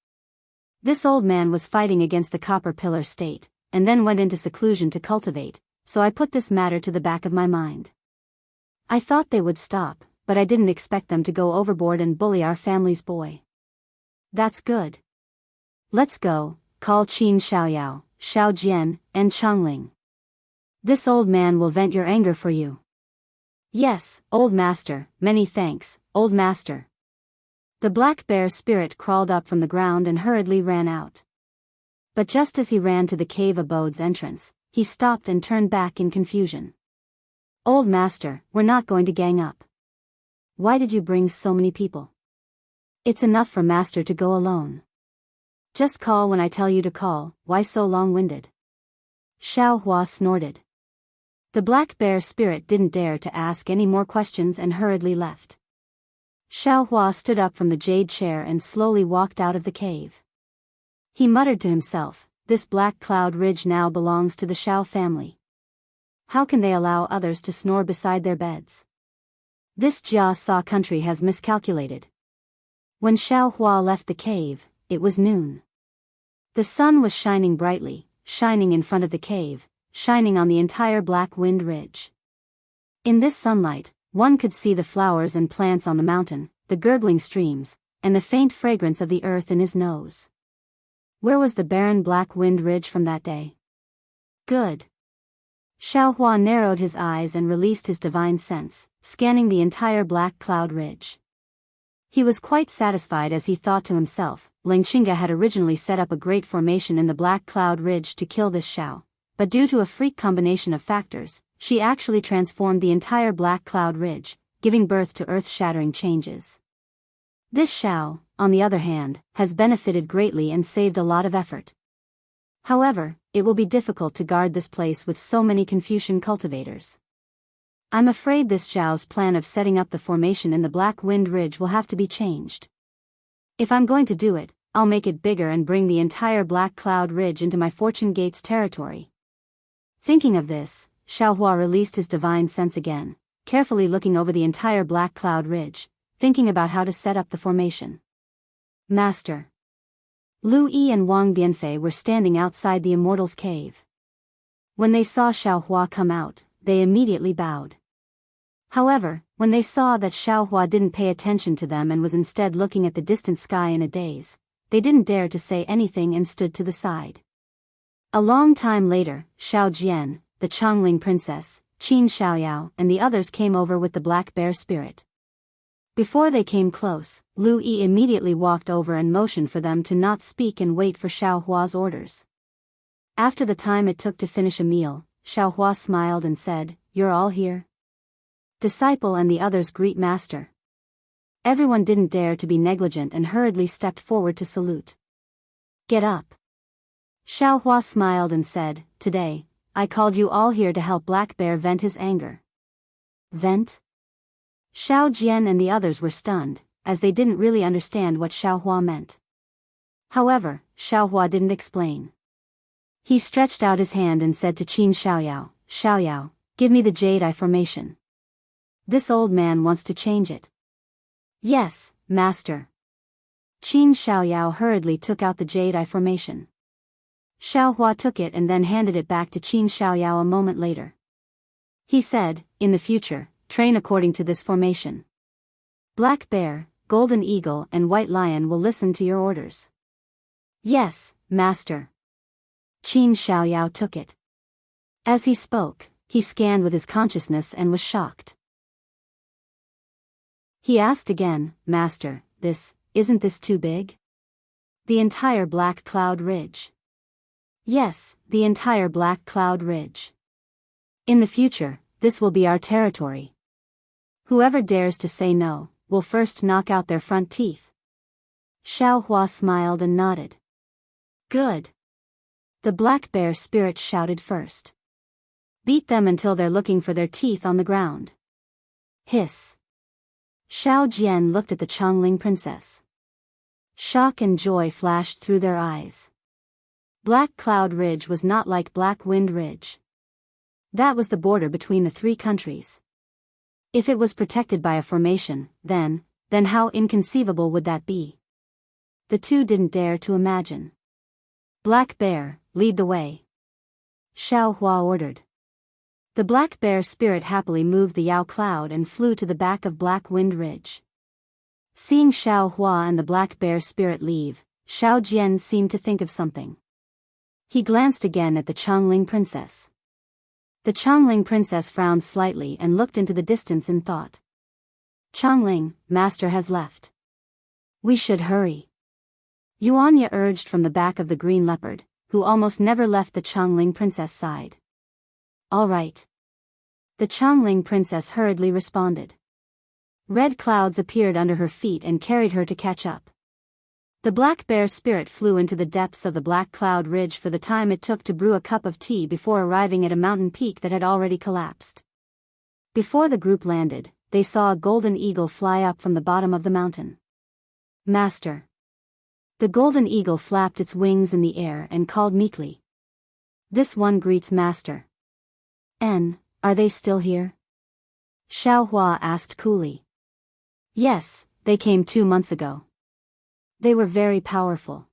This old man was fighting against the Copper Pillar State, and then went into seclusion to cultivate, so I put this matter to the back of my mind. I thought they would stop, but I didn't expect them to go overboard and bully our family's boy. That's good. Let's go, call Qin Xiaoyao, Xiao Jian, and Changling. This old man will vent your anger for you. Yes, old master, many thanks, old master. The black bear spirit crawled up from the ground and hurriedly ran out. But just as he ran to the cave abode's entrance, he stopped and turned back in confusion. "Old master, we're not going to gang up. Why did you bring so many people? It's enough for master to go alone. Just call when I tell you to call, why so long-winded?" Xiaohua snorted. The black bear spirit didn't dare to ask any more questions and hurriedly left. Xiaohua stood up from the jade chair and slowly walked out of the cave. He muttered to himself, this black cloud ridge now belongs to the Xiao family. How can they allow others to snore beside their beds? This Jia Sa country has miscalculated. When Xiao Hua left the cave, it was noon. The sun was shining brightly, shining in front of the cave, shining on the entire Black Wind Ridge. In this sunlight, one could see the flowers and plants on the mountain, the gurgling streams, and the faint fragrance of the earth in his nose. Where was the barren Black Wind Ridge from that day? Good. Xiao Hua narrowed his eyes and released his divine sense, scanning the entire Black Cloud Ridge. He was quite satisfied as he thought to himself, Lingxinga had originally set up a great formation in the Black Cloud Ridge to kill this Xiao, but due to a freak combination of factors, she actually transformed the entire Black Cloud Ridge, giving birth to earth-shattering changes. This Xiao, on the other hand, has benefited greatly and saved a lot of effort. However, it will be difficult to guard this place with so many Confucian cultivators. I'm afraid this Xiao's plan of setting up the formation in the Black Wind Ridge will have to be changed. If I'm going to do it, I'll make it bigger and bring the entire Black Cloud Ridge into my Fortune Gates territory. Thinking of this, Xiao Hua released his divine sense again, carefully looking over the entire Black Cloud Ridge, thinking about how to set up the formation. Master. Lu Yi and Wang Bianfei were standing outside the Immortal's cave. When they saw Xiao Hua come out, they immediately bowed. However, when they saw that Xiao Hua didn't pay attention to them and was instead looking at the distant sky in a daze, they didn't dare to say anything and stood to the side. A long time later, Xiao Jian, the Chongling princess, Qin Xiaoyao and the others came over with the black bear spirit. Before they came close, Lu Yi immediately walked over and motioned for them to not speak and wait for Xiao Hua's orders. After the time it took to finish a meal, Xiao Hua smiled and said, "You're all here?" Disciple and the others greet master. Everyone didn't dare to be negligent and hurriedly stepped forward to salute. Get up. Xiao Hua smiled and said, "Today, I called you all here to help Black Bear vent his anger." Vent? Xiao Jian and the others were stunned, as they didn't really understand what Xiao Hua meant. However, Xiao Hua didn't explain. He stretched out his hand and said to Qin Xiaoyao, "Xiaoyao, give me the Jade Eye formation. This old man wants to change it." "Yes, master." Qin Xiaoyao hurriedly took out the Jade Eye formation. Xiao Hua took it and then handed it back to Qin Xiaoyao a moment later. He said, "In the future, train according to this formation. Black Bear, Golden Eagle and White Lion will listen to your orders." "Yes, master." Qin Xiaoyao took it. As he spoke, he scanned with his consciousness and was shocked. He asked again, "Master, isn't this too big?" "The entire Black Cloud Ridge." "Yes, the entire Black Cloud Ridge. In the future, this will be our territory. Whoever dares to say no, will first knock out their front teeth." Xiao Hua smiled and nodded. "Good." The Black Bear spirit shouted first. "Beat them until they're looking for their teeth on the ground." Hiss. Xiao Jian looked at the Chongling princess. Shock and joy flashed through their eyes. Black Cloud Ridge was not like Black Wind Ridge. That was the border between the three countries. If it was protected by a formation, then how inconceivable would that be? The two didn't dare to imagine. "Black Bear, lead the way," Xiao Hua ordered. The Black Bear spirit happily moved the Yao Cloud and flew to the back of Black Wind Ridge. Seeing Xiao Hua and the Black Bear spirit leave, Xiao Jian seemed to think of something. He glanced again at the Chongling princess. The Chongling princess frowned slightly and looked into the distance in thought. "Chongling, master has left. We should hurry," Yuanya urged from the back of the green leopard, who almost never left the Chongling princess' side. "All right." The Chongling princess hurriedly responded. Red clouds appeared under her feet and carried her to catch up. The Black Bear spirit flew into the depths of the Black Cloud Ridge for the time it took to brew a cup of tea before arriving at a mountain peak that had already collapsed. Before the group landed, they saw a golden eagle fly up from the bottom of the mountain. "Master." The golden eagle flapped its wings in the air and called meekly. This one greets master. Are they still here? Xiaohua asked coolly. Yes, they came 2 months ago. They were very powerful.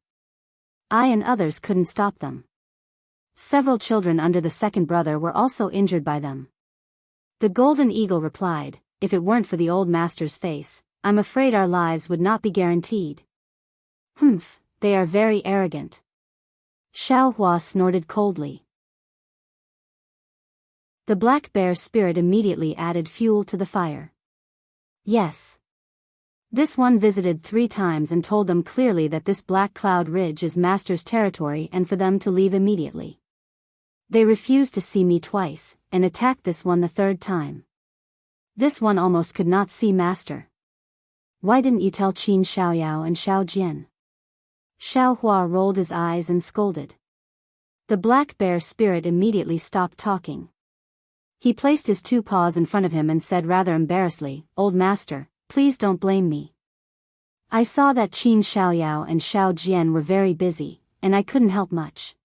I and others couldn't stop them. Several children under the second brother were also injured by them. The golden eagle replied, if it weren't for the old master's face, I'm afraid our lives would not be guaranteed. Humph, they are very arrogant. Xiaohua snorted coldly. The black bear spirit immediately added fuel to the fire. Yes. This one visited 3 times and told them clearly that this Black Cloud Ridge is master's territory and for them to leave immediately. They refused to see me twice, and attacked this one the 3rd time. This one almost could not see master. Why didn't you tell Qin Xiaoyao and Xiao Jian? Xiaohua rolled his eyes and scolded. The black bear spirit immediately stopped talking. He placed his 2 paws in front of him and said rather embarrassedly, Old master, please don't blame me. I saw that Qin Xiaoyao and Xiao Jian were very busy, and I couldn't help much.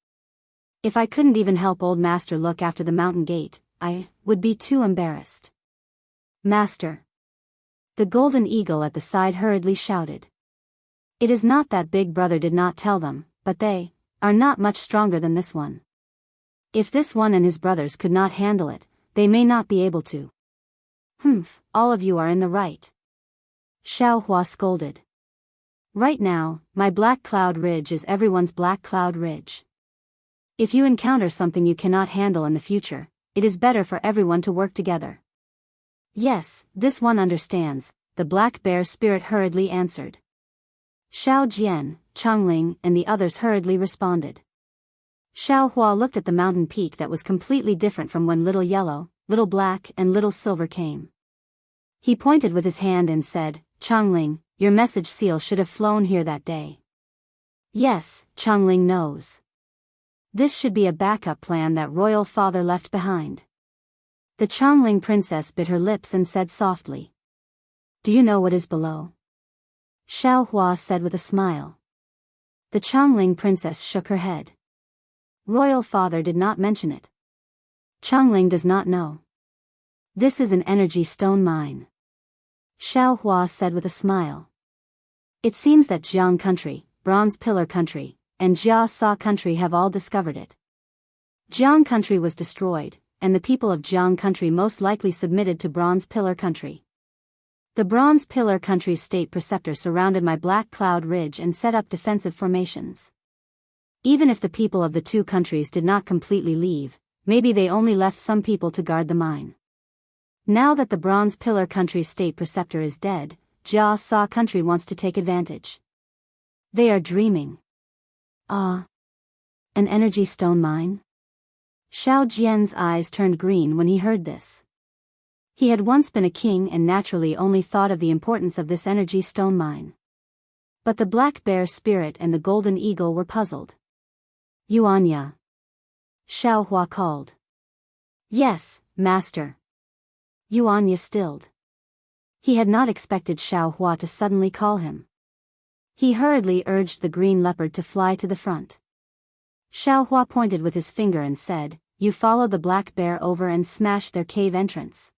If I couldn't even help old master look after the mountain gate, I would be too embarrassed. Master. The golden eagle at the side hurriedly shouted. It is not that big brother did not tell them, but they are not much stronger than this one. If this one and his brothers could not handle it, they may not be able to. Humph, all of you are in the right. Xiaohua scolded. Right now, my Black Cloud Ridge is everyone's Black Cloud Ridge. If you encounter something you cannot handle in the future, it is better for everyone to work together. Yes, this one understands, the black bear spirit hurriedly answered. Xiao Jian, Changling, and the others hurriedly responded. Xiaohua looked at the mountain peak that was completely different from when Little Yellow, Little Black, and Little Silver came. He pointed with his hand and said, Changling, your message seal should have flown here that day. Yes, Changling knows. This should be a backup plan that royal father left behind. The Changling princess bit her lips and said softly. Do you know what is below? Xiaohua said with a smile. The Changling princess shook her head. Royal father did not mention it. Changling does not know. This is an energy stone mine. Xiaohua said with a smile. It seems that Jiang country, Bronze Pillar country, and Jia Sa country have all discovered it. Jiang country was destroyed, and the people of Jiang country most likely submitted to Bronze Pillar country. The Bronze Pillar country's state preceptor surrounded my Black Cloud Ridge and set up defensive formations. Even if the people of the 2 countries did not completely leave, maybe they only left some people to guard the mine. Now that the Bronze Pillar country's state preceptor is dead, Jia Sa country wants to take advantage. They are dreaming. Ah. An energy stone mine? Xiao Jian's eyes turned green when he heard this. He had once been a king and naturally only thought of the importance of this energy stone mine. But the black bear spirit and the golden eagle were puzzled. Yuanya. Xiaohua called. Yes, master. Yuanya stilled. He had not expected Xiaohua to suddenly call him. He hurriedly urged the green leopard to fly to the front. Xiaohua pointed with his finger and said, You follow the black bear over and smash their cave entrance.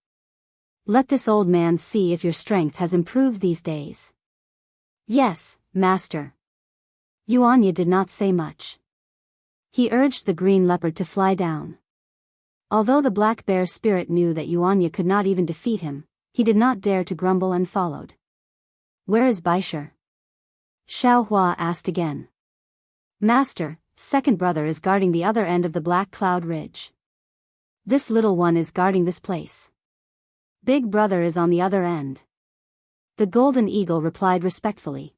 Let this old man see if your strength has improved these days. Yes, master. Yuanya did not say much. He urged the green leopard to fly down. Although the black bear spirit knew that Yuanya could not even defeat him, he did not dare to grumble and followed. Where is Baisher? Xiaohua asked again. Master, second brother is guarding the other end of the Black Cloud Ridge. This little one is guarding this place. Big brother is on the other end. The golden eagle replied respectfully.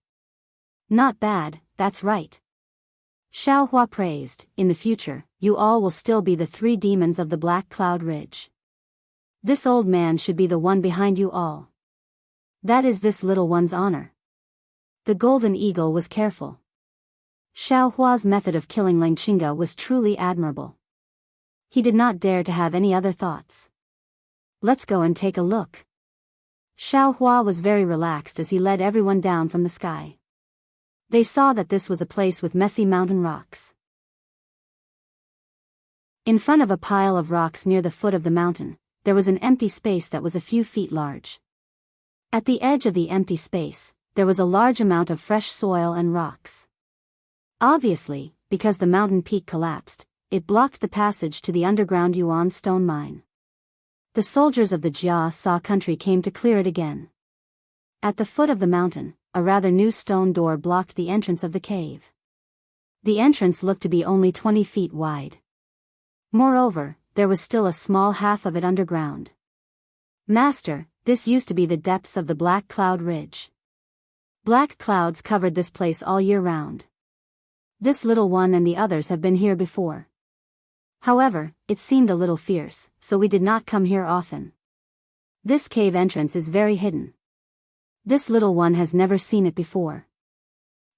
Not bad, that's right. Xiaohua praised, in the future, you all will still be the 3 demons of the Black Cloud Ridge. This old man should be the one behind you all. That is this little one's honor. The golden eagle was careful. Xiaohua's method of killing Langqinga was truly admirable. He did not dare to have any other thoughts. Let's go and take a look. Xiaohua was very relaxed as he led everyone down from the sky. They saw that this was a place with messy mountain rocks. In front of a pile of rocks near the foot of the mountain, there was an empty space that was a few feet large. At the edge of the empty space, there was a large amount of fresh soil and rocks. Obviously, because the mountain peak collapsed, it blocked the passage to the underground Yuan stone mine. The soldiers of the Jianghu country came to clear it again. At the foot of the mountain, a rather new stone door blocked the entrance of the cave. The entrance looked to be only 20 feet wide. Moreover, there was still a small half of it underground. Master, this used to be the depths of the Black Cloud Ridge. Black clouds covered this place all year round. This little one and the others have been here before. However, it seemed a little fierce, so we did not come here often. This cave entrance is very hidden. This little one has never seen it before.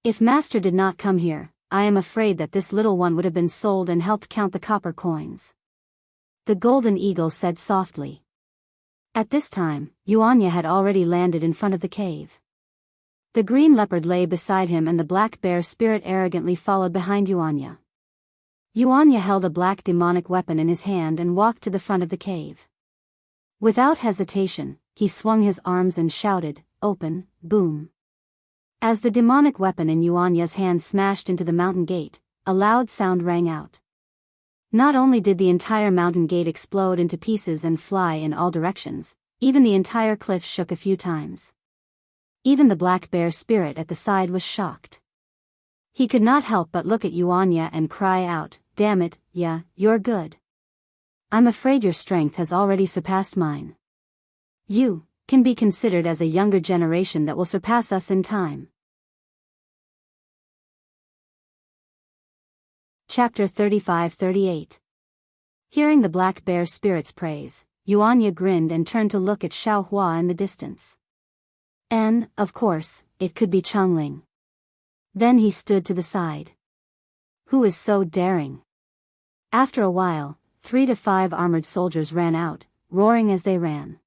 If Master did not come here, I am afraid that this little one would have been sold and helped count the copper coins. The golden eagle said softly. At this time, Yuanya had already landed in front of the cave. The green leopard lay beside him and the black bear spirit arrogantly followed behind Yuanya. Yuanya held a black demonic weapon in his hand and walked to the front of the cave. Without hesitation, he swung his arms and shouted, "Open, boom." As the demonic weapon in Yuanya's hand smashed into the mountain gate, a loud sound rang out. Not only did the entire mountain gate explode into pieces and fly in all directions, even the entire cliff shook a few times. Even the black bear spirit at the side was shocked. He could not help but look at Yuanya and cry out, "Damn it, yeah, you're good. I'm afraid your strength has already surpassed mine. You can be considered as a younger generation that will surpass us in time." Chapter 35-38. Hearing the black bear spirit's praise, Yuanya grinned and turned to look at Xiaohua in the distance. And, of course, it could be Changling. Then he stood to the side. Who is so daring? After a while, 3 to 5 armored soldiers ran out, roaring as they ran.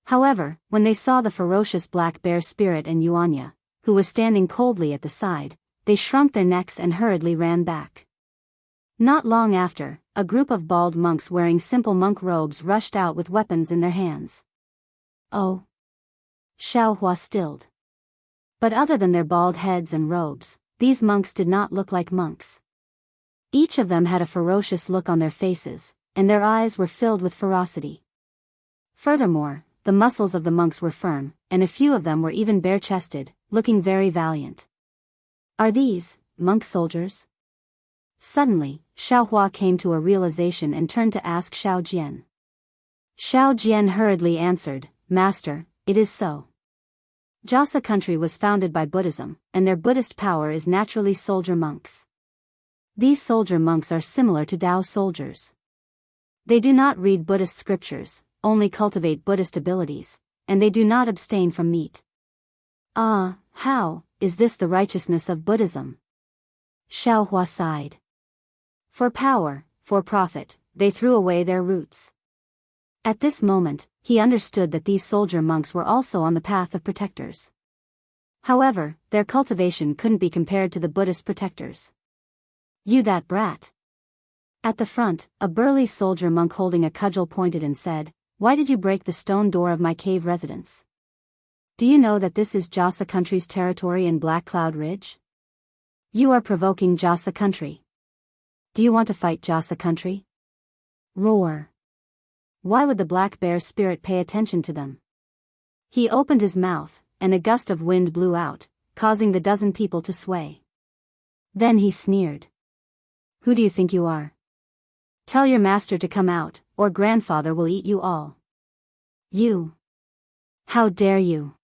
However, when they saw the ferocious black bear spirit and Yuanya, who was standing coldly at the side, they shrunk their necks and hurriedly ran back. Not long after, a group of bald monks wearing simple monk robes rushed out with weapons in their hands. Oh! Xiaohua stilled. But other than their bald heads and robes, these monks did not look like monks. Each of them had a ferocious look on their faces, and their eyes were filled with ferocity. Furthermore, the muscles of the monks were firm, and a few of them were even bare-chested, looking very valiant. Are these monk soldiers? Suddenly, Xiaohua came to a realization and turned to ask Xiao Jian. Xiao Jian hurriedly answered, "Master, it is so. Jianghu country was founded by Buddhism, and their Buddhist power is naturally soldier monks. These soldier monks are similar to Dao soldiers. They do not read Buddhist scriptures, only cultivate Buddhist abilities, and they do not abstain from meat." "Ah, how is this the righteousness of Buddhism?" Xiaohua sighed. For power, for profit, they threw away their roots. At this moment, he understood that these soldier monks were also on the path of protectors. However, their cultivation couldn't be compared to the Buddhist protectors. "You that brat." At the front, a burly soldier monk holding a cudgel pointed and said, "Why did you break the stone door of my cave residence? Do you know that this is Jianghu country's territory in Black Cloud Ridge? You are provoking Jianghu country. Do you want to fight Jianghu country?" Roar. Why would the black bear spirit pay attention to them? He opened his mouth, and a gust of wind blew out, causing the dozen people to sway. Then he sneered. "Who do you think you are? Tell your master to come out, or grandfather will eat you all." "You! How dare you!"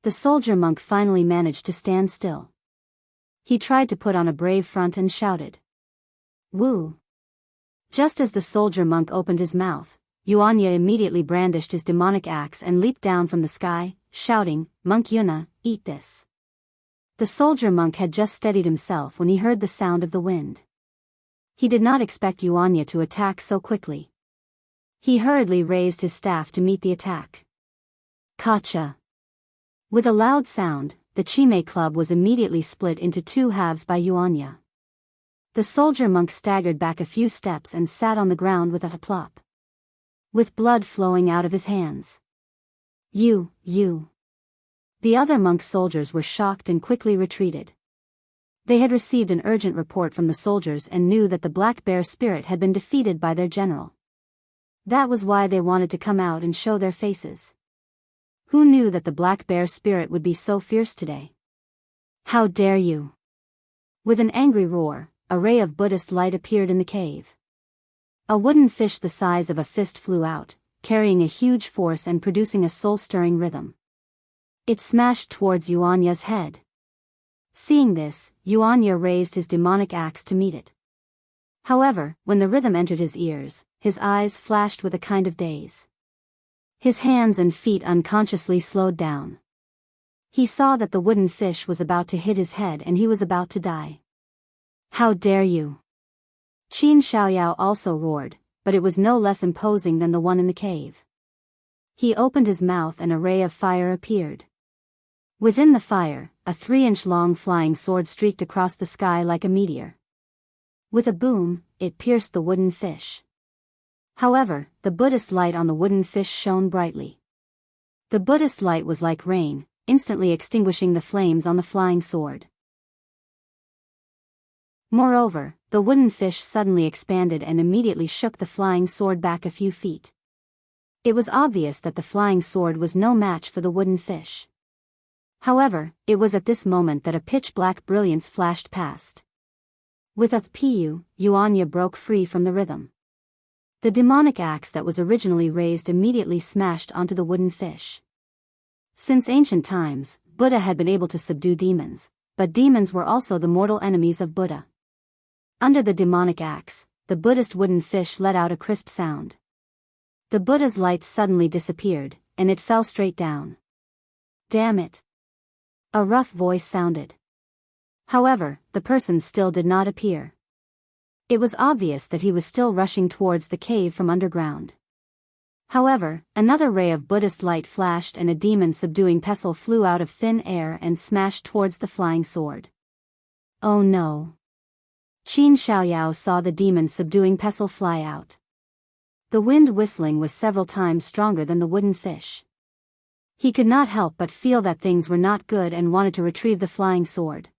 The soldier monk finally managed to stand still. He tried to put on a brave front and shouted, "Woo!" Just as the soldier monk opened his mouth, Yuanya immediately brandished his demonic axe and leaped down from the sky, shouting, "Monk Yuna, eat this." The soldier monk had just steadied himself when he heard the sound of the wind. He did not expect Yuanya to attack so quickly. He hurriedly raised his staff to meet the attack. Kacha! With a loud sound, the Chime club was immediately split into two halves by Yuanya. The soldier monk staggered back a few steps and sat on the ground with a plop, with blood flowing out of his hands. You. The other monk soldiers were shocked and quickly retreated. They had received an urgent report from the soldiers and knew that the Black Bear spirit had been defeated by their general. That was why they wanted to come out and show their faces. Who knew that the Black Bear spirit would be so fierce today? How dare you! With an angry roar, a ray of Buddhist light appeared in the cave. A wooden fish the size of a fist flew out, carrying a huge force and producing a soul-stirring rhythm. It smashed towards Yuanya's head. Seeing this, Yuanya raised his demonic axe to meet it. However, when the rhythm entered his ears, his eyes flashed with a kind of daze. His hands and feet unconsciously slowed down. He saw that the wooden fish was about to hit his head and he was about to die. How dare you! Qin Xiaoyao also roared, but it was no less imposing than the one in the cave. He opened his mouth and a ray of fire appeared. Within the fire, a 3-inch-long flying sword streaked across the sky like a meteor. With a boom, it pierced the wooden fish. However, the Buddhist light on the wooden fish shone brightly. The Buddhist light was like rain, instantly extinguishing the flames on the flying sword. Moreover, the wooden fish suddenly expanded and immediately shook the flying sword back a few feet. It was obvious that the flying sword was no match for the wooden fish. However, it was at this moment that a pitch-black brilliance flashed past. With a pu, Yuanya broke free from the rhythm. The demonic axe that was originally raised immediately smashed onto the wooden fish. Since ancient times, Buddha had been able to subdue demons, but demons were also the mortal enemies of Buddha. Under the demonic axe, the Buddhist wooden fish let out a crisp sound. The Buddha's light suddenly disappeared, and it fell straight down. Damn it! A rough voice sounded. However, the person still did not appear. It was obvious that he was still rushing towards the cave from underground. However, another ray of Buddhist light flashed and a demon-subduing pestle flew out of thin air and smashed towards the flying sword. Oh no! Qin Xiaoyao saw the demon-subduing pestle fly out. The wind whistling was several times stronger than the wooden fish. He could not help but feel that things were not good and wanted to retrieve the flying sword.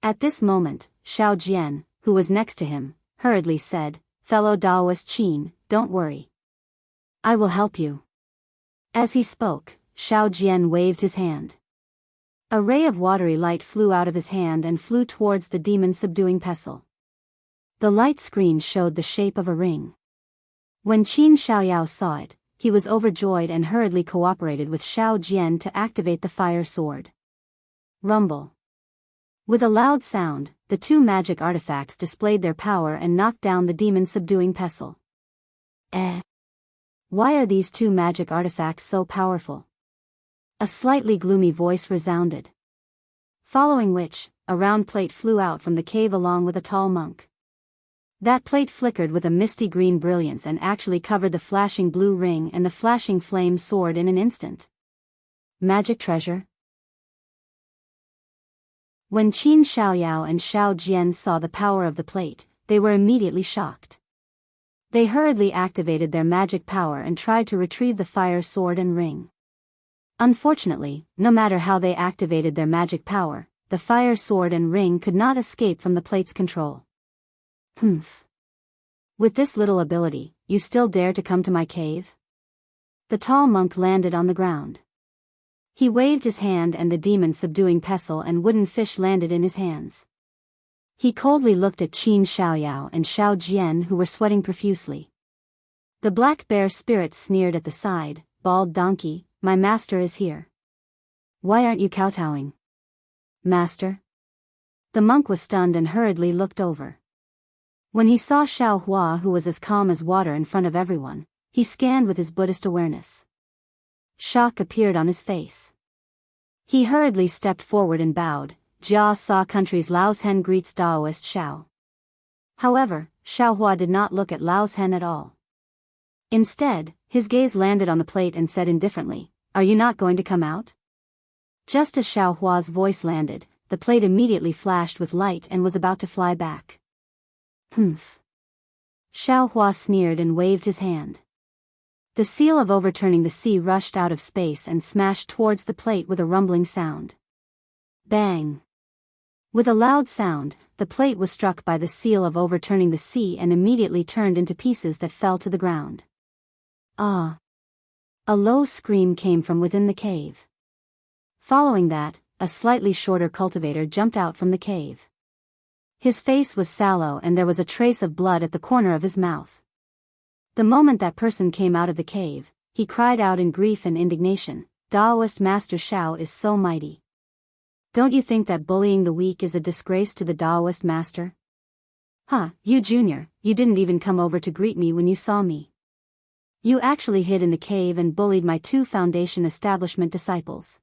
At this moment, Xiao Jian, who was next to him, hurriedly said, "Fellow Daoist Qin, don't worry. I will help you." As he spoke, Xiao Jian waved his hand. A ray of watery light flew out of his hand and flew towards the demon-subduing pestle. The light screen showed the shape of a ring. When Qin Xiaoyao saw it, he was overjoyed and hurriedly cooperated with Xiao Jian to activate the fire sword. Rumble. With a loud sound, the two magic artifacts displayed their power and knocked down the demon-subduing pestle. Why are these two magic artifacts so powerful? A slightly gloomy voice resounded. Following which, a round plate flew out from the cave along with a tall monk. That plate flickered with a misty green brilliance and actually covered the flashing blue ring and the flashing flame sword in an instant. Magic treasure? When Qin Xiaoyao and Xiao Jian saw the power of the plate, they were immediately shocked. They hurriedly activated their magic power and tried to retrieve the fire sword and ring. Unfortunately, no matter how they activated their magic power, the fire sword and ring could not escape from the plate's control. Humph. With this little ability, you still dare to come to my cave? The tall monk landed on the ground. He waved his hand and the demon-subduing pestle and wooden fish landed in his hands. He coldly looked at Qin Xiaoyao and Xiao Jian who were sweating profusely. The black bear spirit sneered at the side, "Bald donkey, my master is here. Why aren't you kowtowing?" "Master?" The monk was stunned and hurriedly looked over. When he saw Xiao Hua who was as calm as water in front of everyone, he scanned with his Buddhist awareness. Shock appeared on his face. He hurriedly stepped forward and bowed. Jia Sa country's Lao's Hen greets Daoist Xiao. However, Xiao Hua did not look at Lao's Hen at all. Instead, his gaze landed on the plate and said indifferently, "Are you not going to come out?" Just as Xiao Hua's voice landed, the plate immediately flashed with light and was about to fly back. Humph. Xiao Hua sneered and waved his hand. The seal of overturning the sea rushed out of space and smashed towards the plate with a rumbling sound. Bang! With a loud sound, the plate was struck by the seal of overturning the sea and immediately turned into pieces that fell to the ground. Ah! A low scream came from within the cave. Following that, a slightly shorter cultivator jumped out from the cave. His face was sallow and there was a trace of blood at the corner of his mouth. The moment that person came out of the cave, he cried out in grief and indignation, "Daoist Master Xiao is so mighty. Don't you think that bullying the weak is a disgrace to the Daoist master? Huh, you junior, you didn't even come over to greet me when you saw me. You actually hid in the cave and bullied my 2 foundation establishment disciples.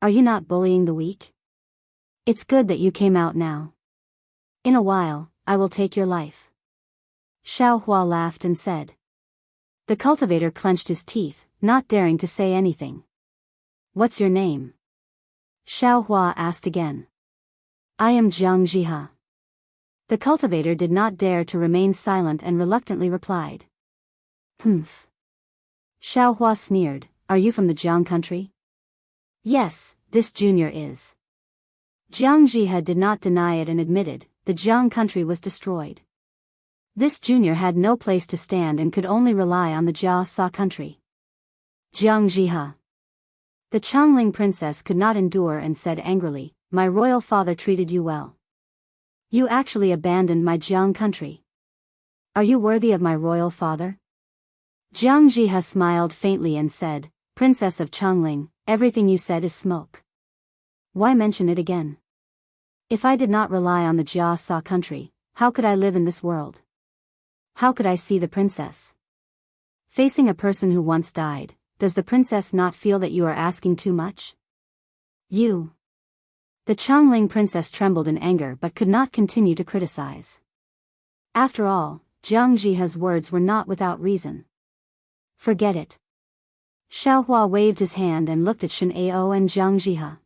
Are you not bullying the weak? It's good that you came out now. In a while, I will take your life." Xiao Hua laughed and said. The cultivator clenched his teeth, not daring to say anything. "What's your name?" Xiao Hua asked again. "I am Jianghu." The cultivator did not dare to remain silent and reluctantly replied. "Humph." Xiao Hua sneered, "Are you from the Jiang country?" "Yes, this junior is." Jianghu did not deny it and admitted, the Jiang country was destroyed. This junior had no place to stand and could only rely on the Jia country. Jianghu. The Changling princess could not endure and said angrily, "My royal father treated you well. You actually abandoned my Jiang country. Are you worthy of my royal father?" Jianghu smiled faintly and said, "Princess of Changling, everything you said is smoke. Why mention it again? If I did not rely on the Jia country, how could I live in this world? How could I see the princess? Facing a person who once died, does the princess not feel that you are asking too much? You." The Changling princess trembled in anger but could not continue to criticize. After all, Jianghu's words were not without reason. "Forget it." Xiao Hua waved his hand and looked at Shen Ao and Jianghu.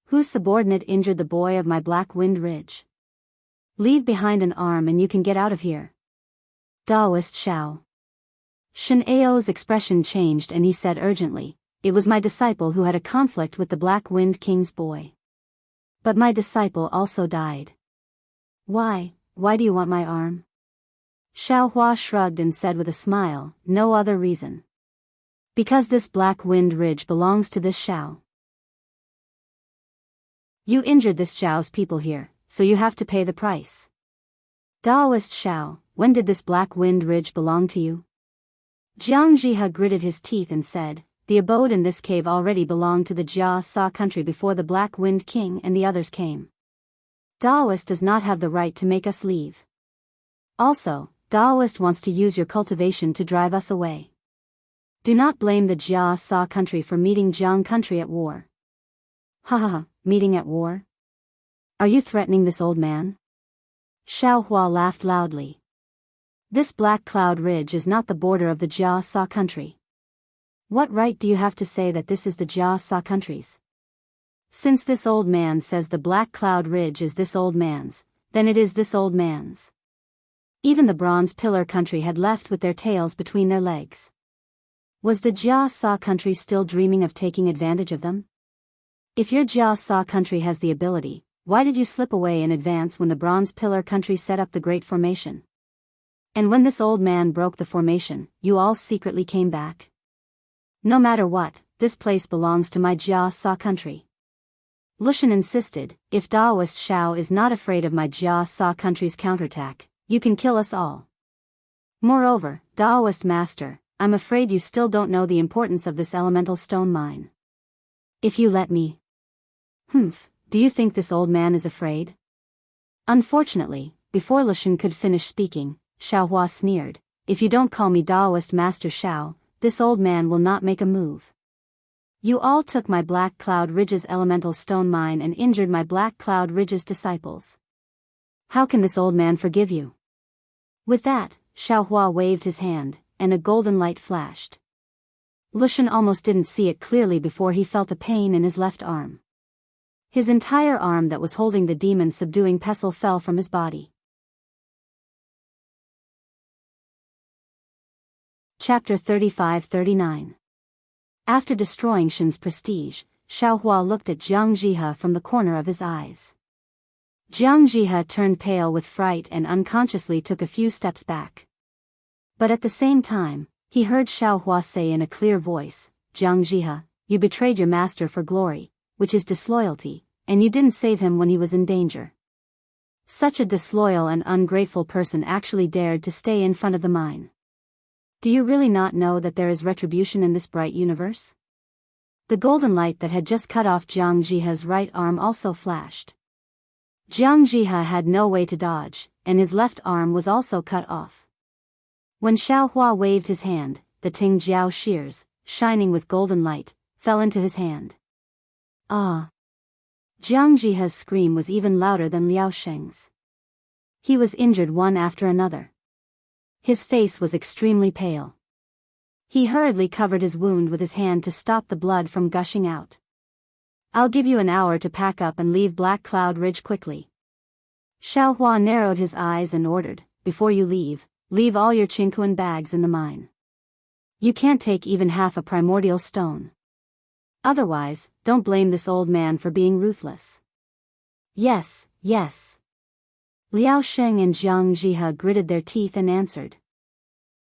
"Whose subordinate injured the boy of my Black Wind Ridge? Leave behind an arm and you can get out of here." "Daoist Xiao." Shen Ao's expression changed and he said urgently, "It was my disciple who had a conflict with the Black Wind King's boy. But my disciple also died." Why do you want my arm?" Xiao Hua shrugged and said with a smile, "No other reason. Because this Black Wind Ridge belongs to this Xiao. You injured this Xiao's people here, so you have to pay the price." "Daoist Xiao, when did this Black Wind Ridge belong to you?" Jianghu gritted his teeth and said, "The abode in this cave already belonged to the Jia country before the Black Wind King and the others came. Daoist does not have the right to make us leave. Also, Daoist wants to use your cultivation to drive us away. Do not blame the Jia country for meeting Jiang country at war." "Ha ha ha, meeting at war? Are you threatening this old man?" Xiao Hua laughed loudly. "This Black Cloud Ridge is not the border of the Jia country. What right do you have to say that this is the Jia country's? Since this old man says the Black Cloud Ridge is this old man's, then it is this old man's." Even the Bronze Pillar country had left with their tails between their legs. Was the Jia country still dreaming of taking advantage of them? If your Jia country has the ability, why did you slip away in advance when the Bronze Pillar country set up the Great Formation? And when this old man broke the formation, you all secretly came back? No matter what, this place belongs to my Jia country. Lushan insisted, "If Daoist Xiao is not afraid of my Jia country's counterattack, you can kill us all. Moreover, Daoist master, I'm afraid you still don't know the importance of this elemental stone mine. If you let me." "Humph, do you think this old man is afraid?" Unfortunately, before Lushan could finish speaking, Xiao Hua sneered, "If you don't call me Daoist Master Xiao, this old man will not make a move. You all took my Black Cloud Ridge's elemental stone mine and injured my Black Cloud Ridge's disciples. How can this old man forgive you?" With that, Xiao Hua waved his hand, and a golden light flashed. Lushan almost didn't see it clearly before he felt a pain in his left arm. His entire arm that was holding the demon-subduing pestle fell from his body. Chapter 35-39. After destroying Shen's prestige, Xiaohua looked at Jiang Zhihe from the corner of his eyes. Jiang Zhihe turned pale with fright and unconsciously took a few steps back. But at the same time, he heard Xiaohua say in a clear voice, "Jiang Zhihe, you betrayed your master for glory, which is disloyalty, and you didn't save him when he was in danger." Such a disloyal and ungrateful person actually dared to stay in front of the mine. Do you really not know that there is retribution in this bright universe? The golden light that had just cut off Jiang Zhihe's right arm also flashed. Jiang Zhihe had no way to dodge, and his left arm was also cut off. When Xiaohua waved his hand, the Ting Jiao shears, shining with golden light, fell into his hand. Ah! Jiang Zhihe's scream was even louder than Liao Sheng's. He was injured one after another. His face was extremely pale. He hurriedly covered his wound with his hand to stop the blood from gushing out. "I'll give you an hour to pack up and leave Black Cloud Ridge quickly." Xiaohua narrowed his eyes and ordered, "Before you leave all your Qingquan bags in the mine. You can't take even half a primordial stone. Otherwise, don't blame this old man for being ruthless." "Yes, yes." Liao Sheng and Jiang Zhihe gritted their teeth and answered.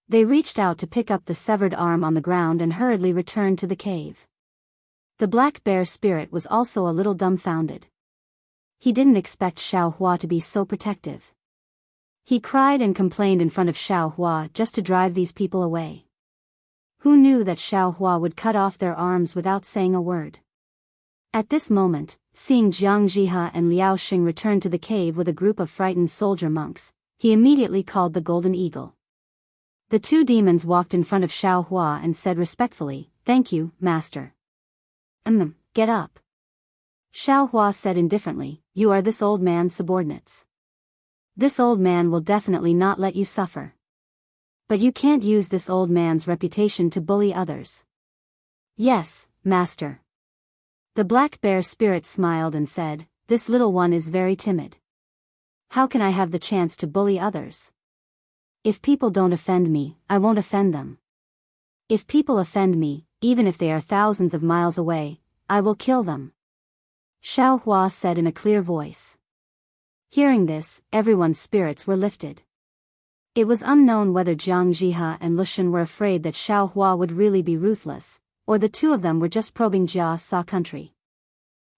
They reached out to pick up the severed arm on the ground and hurriedly returned to the cave. The black bear spirit was also a little dumbfounded. He didn't expect Xiaohua to be so protective. He cried and complained in front of Xiaohua just to drive these people away. Who knew that Xiaohua would cut off their arms without saying a word? At this moment, seeing Jiang Zhihe and Liao Sheng return to the cave with a group of frightened soldier monks, he immediately called the Golden Eagle. The two demons walked in front of Xiaohua and said respectfully, "Thank you, master." Get up." Xiaohua said indifferently, "You are this old man's subordinates. This old man will definitely not let you suffer. But you can't use this old man's reputation to bully others." "Yes, master." The black bear spirit smiled and said, "This little one is very timid. How can I have the chance to bully others? If people don't offend me, I won't offend them. If people offend me, even if they are thousands of miles away, I will kill them." Xiaohua said in a clear voice. Hearing this, everyone's spirits were lifted. It was unknown whether Jiang Zhihe and Lushan were afraid that Xiaohua would really be ruthless, or the two of them were just probing Jia country.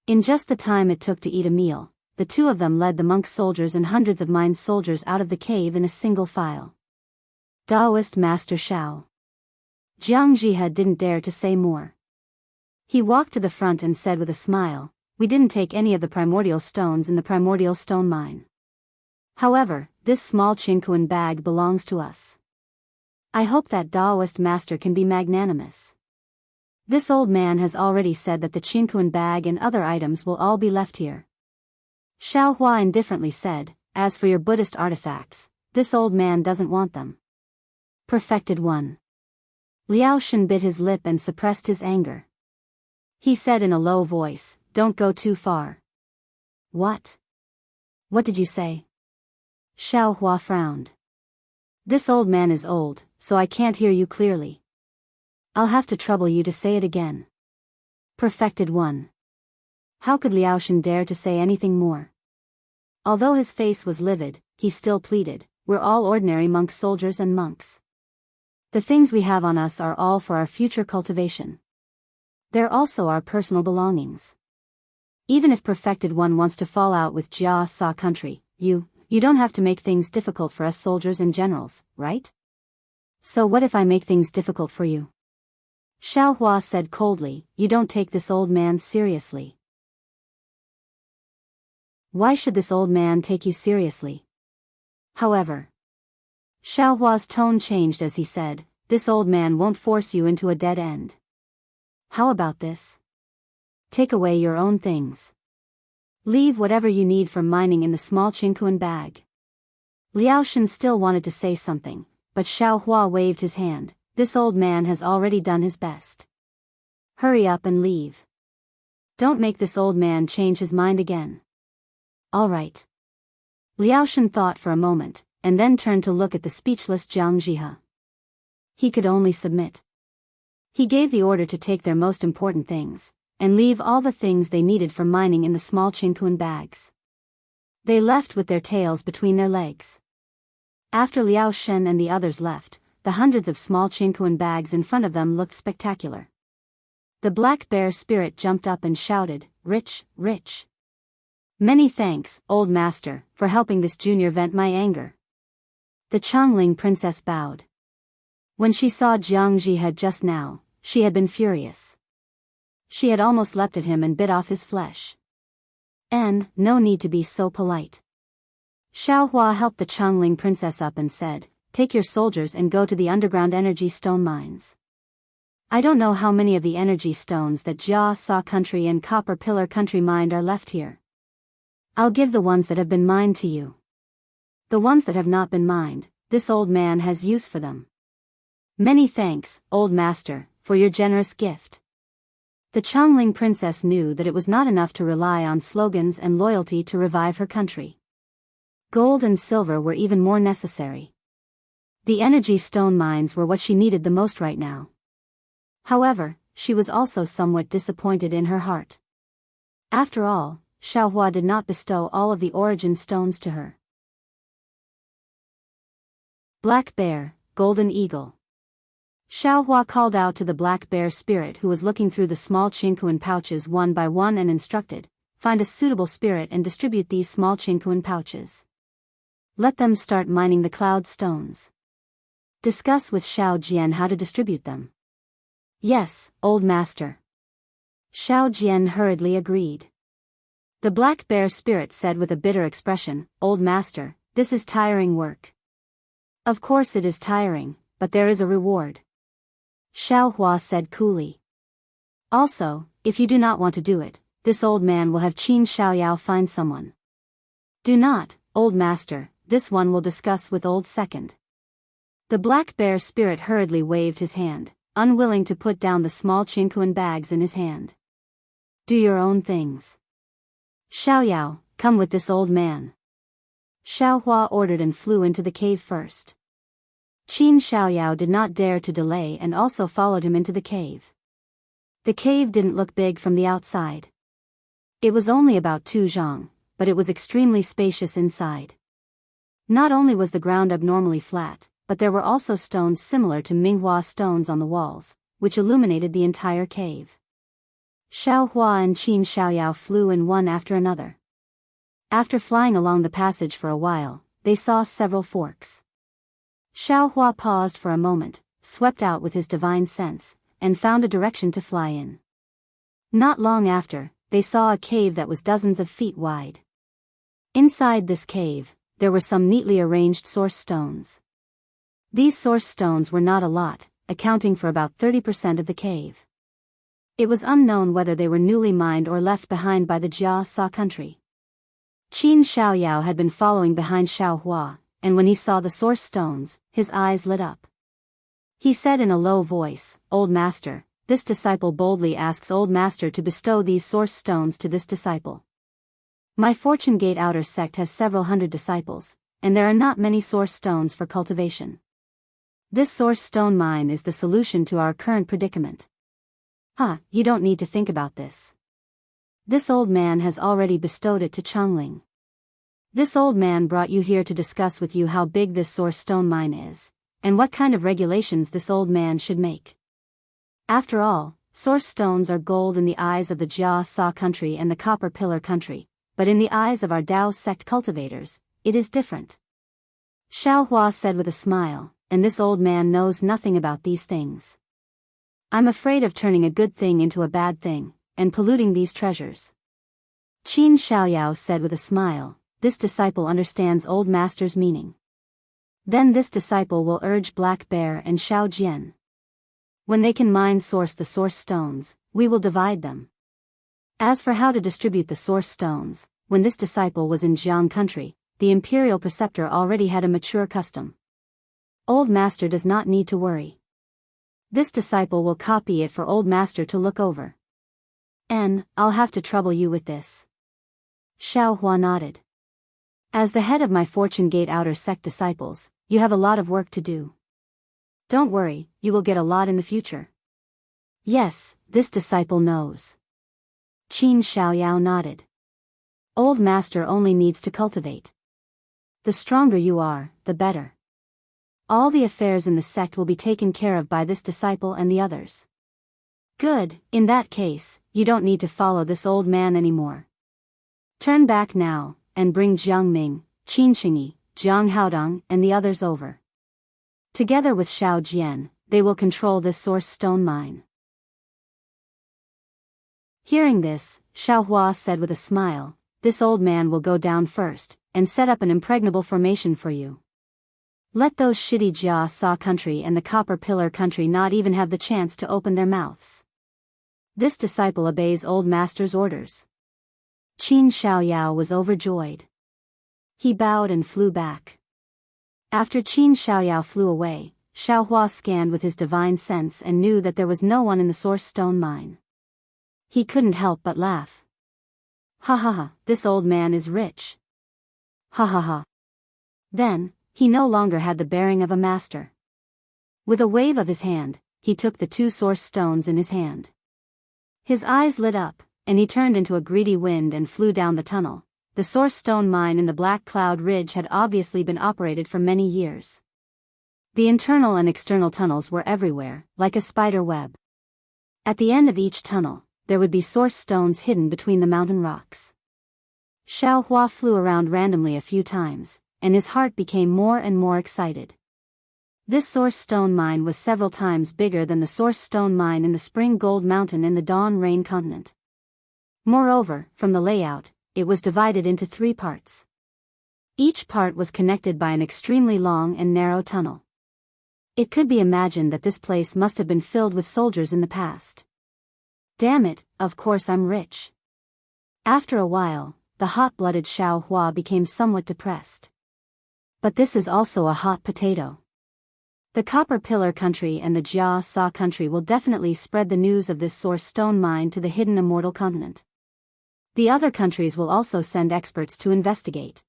In just the time it took to eat a meal, the two of them led the monk soldiers and hundreds of mine soldiers out of the cave in a single file. Daoist Master Xiao. Jiang Zhihe didn't dare to say more. He walked to the front and said with a smile, "We didn't take any of the primordial stones in the primordial stone mine. However, this small Qingquan bag belongs to us. I hope that Daoist master can be magnanimous. This old man has already said that the Qingquan bag and other items will all be left here." Xiaohua indifferently said, "As for your Buddhist artifacts, this old man doesn't want them." Perfected one. Liao Shen bit his lip and suppressed his anger. He said in a low voice, "Don't go too far." "What? What did you say?" Xiaohua frowned. "This old man is old, so I can't hear you clearly. I'll have to trouble you to say it again." Perfected one. How could Liao Shen dare to say anything more? Although his face was livid, he still pleaded, "We're all ordinary monk soldiers and monks. The things we have on us are all for our future cultivation. They're also our personal belongings. Even if Perfected One wants to fall out with Jia country, you don't have to make things difficult for us soldiers and generals, right? So what if I make things difficult for you?" Xiaohua said coldly, "You don't take this old man seriously." "Why should this old man take you seriously?" However, Xiaohua's tone changed as he said, "This old man won't force you into a dead end. How about this? Take away your own things. Leave whatever you need for mining in the small Qingquan bag." Liao Shen still wanted to say something, but Xiaohua waved his hand, "This old man has already done his best. Hurry up and leave. Don't make this old man change his mind again. All right. Liao Shen thought for a moment, and then turned to look at the speechless Jianghu. He could only submit. He gave the order to take their most important things, and leave all the things they needed for mining in the small Qingquan bags. They left with their tails between their legs. After Liao Shen and the others left, the hundreds of small Qingquan bags in front of them looked spectacular. The black bear spirit jumped up and shouted, "Rich, rich! Many thanks, old master, for helping this junior vent my anger." The Chongling princess bowed. When she saw Jianghu had just now, she had been furious. She had almost leapt at him and bit off his flesh. No need to be so polite. Xiaohua helped the Chongling princess up and said, "Take your soldiers and go to the underground energy stone mines. I don't know how many of the energy stones that Jianghu country and Copper Pillar country mined are left here. I'll give the ones that have been mined to you. The ones that have not been mined, this old man has use for them. Many thanks, old master, for your generous gift." The Chongling princess knew that it was not enough to rely on slogans and loyalty to revive her country. Gold and silver were even more necessary. The energy stone mines were what she needed the most right now. However, she was also somewhat disappointed in her heart. After all, Xiaohua did not bestow all of the origin stones to her. Black Bear, Golden Eagle. Xiaohua called out to the black bear spirit who was looking through the small Qingquan pouches one by one and instructed, "Find a suitable spirit and distribute these small Qingquan pouches. Let them start mining the cloud stones. Discuss with Xiao Jian how to distribute them." "Yes, old master." Xiao Jian hurriedly agreed. The black bear spirit said with a bitter expression, "Old master, this is tiring work." "Of course it is tiring, but there is a reward," Xiaohua said coolly. "Also, if you do not want to do it, this old man will have Qin Xiaoyao find someone." "Do not, old master, this one will discuss with old second." The black bear spirit hurriedly waved his hand, unwilling to put down the small Qingquan bags in his hand. "Do your own things. Xiaoyao, come with this old man." Xiaohua ordered and flew into the cave first. Qin Xiaoyao did not dare to delay and also followed him into the cave. The cave didn't look big from the outside. It was only about 2 zhang, but it was extremely spacious inside. Not only was the ground abnormally flat, but there were also stones similar to Minghua stones on the walls, which illuminated the entire cave. Xiaohua and Qin Xiaoyao flew in one after another. After flying along the passage for a while, they saw several forks. Xiaohua paused for a moment, swept out with his divine sense, and found a direction to fly in. Not long after, they saw a cave that was dozens of feet wide. Inside this cave, there were some neatly arranged source stones. These source stones were not a lot, accounting for about 30% of the cave. It was unknown whether they were newly mined or left behind by the Jianghu country. Qin Xiaoyao had been following behind Xiaohua, and when he saw the source stones, his eyes lit up. He said in a low voice, "Old master, this disciple boldly asks old master to bestow these source stones to this disciple. My Fortune Gate outer sect has several hundred disciples, and there are not many source stones for cultivation. This source stone mine is the solution to our current predicament." You don't need to think about this. This old man has already bestowed it to Chongling. This old man brought you here to discuss with you how big this source stone mine is, and what kind of regulations this old man should make. After all, source stones are gold in the eyes of the Jianghu country and the Copper Pillar country, but in the eyes of our Daoist sect cultivators, it is different. Xiaohua said with a smile, "And this old man knows nothing about these things. I'm afraid of turning a good thing into a bad thing, and polluting these treasures." Qin Xiaoyao said with a smile, "This disciple understands old master's meaning. Then this disciple will urge Black Bear and Xiao Jian. When they can source the source stones, we will divide them. As for how to distribute the source stones, when this disciple was in Jianghu country, the imperial preceptor already had a mature custom. Old master does not need to worry. This disciple will copy it for old master to look over. I'll have to trouble you with this. Xiaohua nodded. As the head of my Fortune Gate Outer Sect disciples, you have a lot of work to do. Don't worry, you will get a lot in the future. Yes, this disciple knows. Qin Xiaoyao nodded. Old master only needs to cultivate. The stronger you are, the better. All the affairs in the sect will be taken care of by this disciple and the others. Good, in that case, you don't need to follow this old man anymore. Turn back now, and bring Jiang Ming, Qin Xingyi, Jiang Haodong and the others over. Together with Xiao Jian, they will control this source stone mine. Hearing this, Xiaohua said with a smile, this old man will go down first, and set up an impregnable formation for you. Let those shitty Jia Sa country and the Copper Pillar country not even have the chance to open their mouths. This disciple obeys old master's orders. Qin Xiaoyao was overjoyed. He bowed and flew back. After Qin Xiaoyao flew away, Xiaohua scanned with his divine sense and knew that there was no one in the source stone mine. He couldn't help but laugh. Ha ha ha, this old man is rich. Ha ha ha. Then, he no longer had the bearing of a master. With a wave of his hand, he took the 2 source stones in his hand. His eyes lit up, and he turned into a greedy wind and flew down the tunnel. The source stone mine in the Black Cloud Ridge had obviously been operated for many years. The internal and external tunnels were everywhere, like a spider web. At the end of each tunnel, there would be source stones hidden between the mountain rocks. Xiaohua flew around randomly a few times, and his heart became more and more excited. This source stone mine was several times bigger than the source stone mine in the Spring Gold Mountain in the Dawn Rain continent. Moreover, from the layout, it was divided into 3 parts. Each part was connected by an extremely long and narrow tunnel. It could be imagined that this place must have been filled with soldiers in the past. Damn it, of course I'm rich. After a while, the hot-blooded Xiaohua became somewhat depressed. But this is also a hot potato. The Copper Pillar country and the Jia Sa country will definitely spread the news of this source stone mine to the hidden immortal continent. The other countries will also send experts to investigate.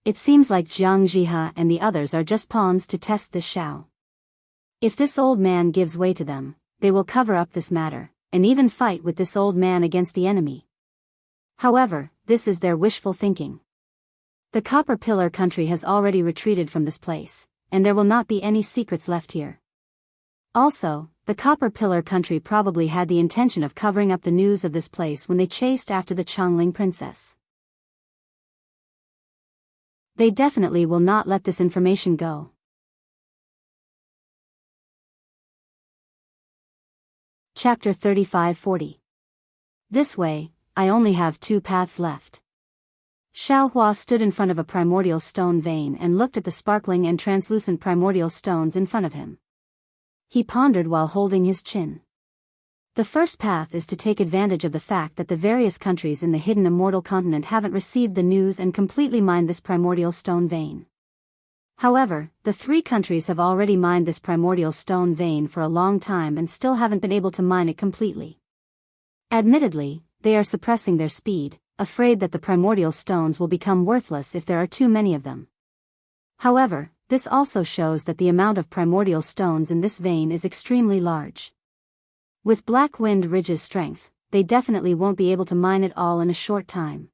It seems like Jiang Jiha and the others are just pawns to test this Xiao. If this old man gives way to them, they will cover up this matter, and even fight with this old man against the enemy. However, this is their wishful thinking. The Copper Pillar country has already retreated from this place, and there will not be any secrets left here. Also, the Copper Pillar country probably had the intention of covering up the news of this place when they chased after the Chongling princess. They definitely will not let this information go. Chapter 35-40. This way, I only have 2 paths left. Xiaohua stood in front of a primordial stone vein and looked at the sparkling and translucent primordial stones in front of him. He pondered while holding his chin. The first path is to take advantage of the fact that the various countries in the hidden immortal continent haven't received the news and completely mined this primordial stone vein. However, the 3 countries have already mined this primordial stone vein for a long time and still haven't been able to mine it completely. Admittedly, they are suppressing their speed, afraid that the primordial stones will become worthless if there are too many of them. However, this also shows that the amount of primordial stones in this vein is extremely large. With Black Wind Ridge's strength, they definitely won't be able to mine it all in a short time.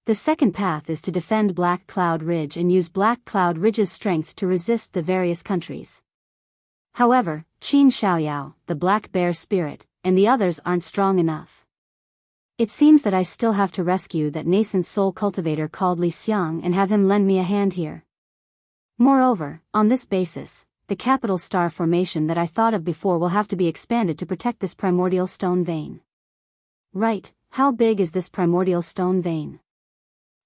The second path is to defend Black Cloud Ridge and use Black Cloud Ridge's strength to resist the various countries. However, Qin Xiaoyao, the Black Bear Spirit, and the others aren't strong enough. It seems that I still have to rescue that nascent soul cultivator called Li Xiang and have him lend me a hand here. Moreover, on this basis, the capital star formation that I thought of before will have to be expanded to protect this primordial stone vein. Right, how big is this primordial stone vein?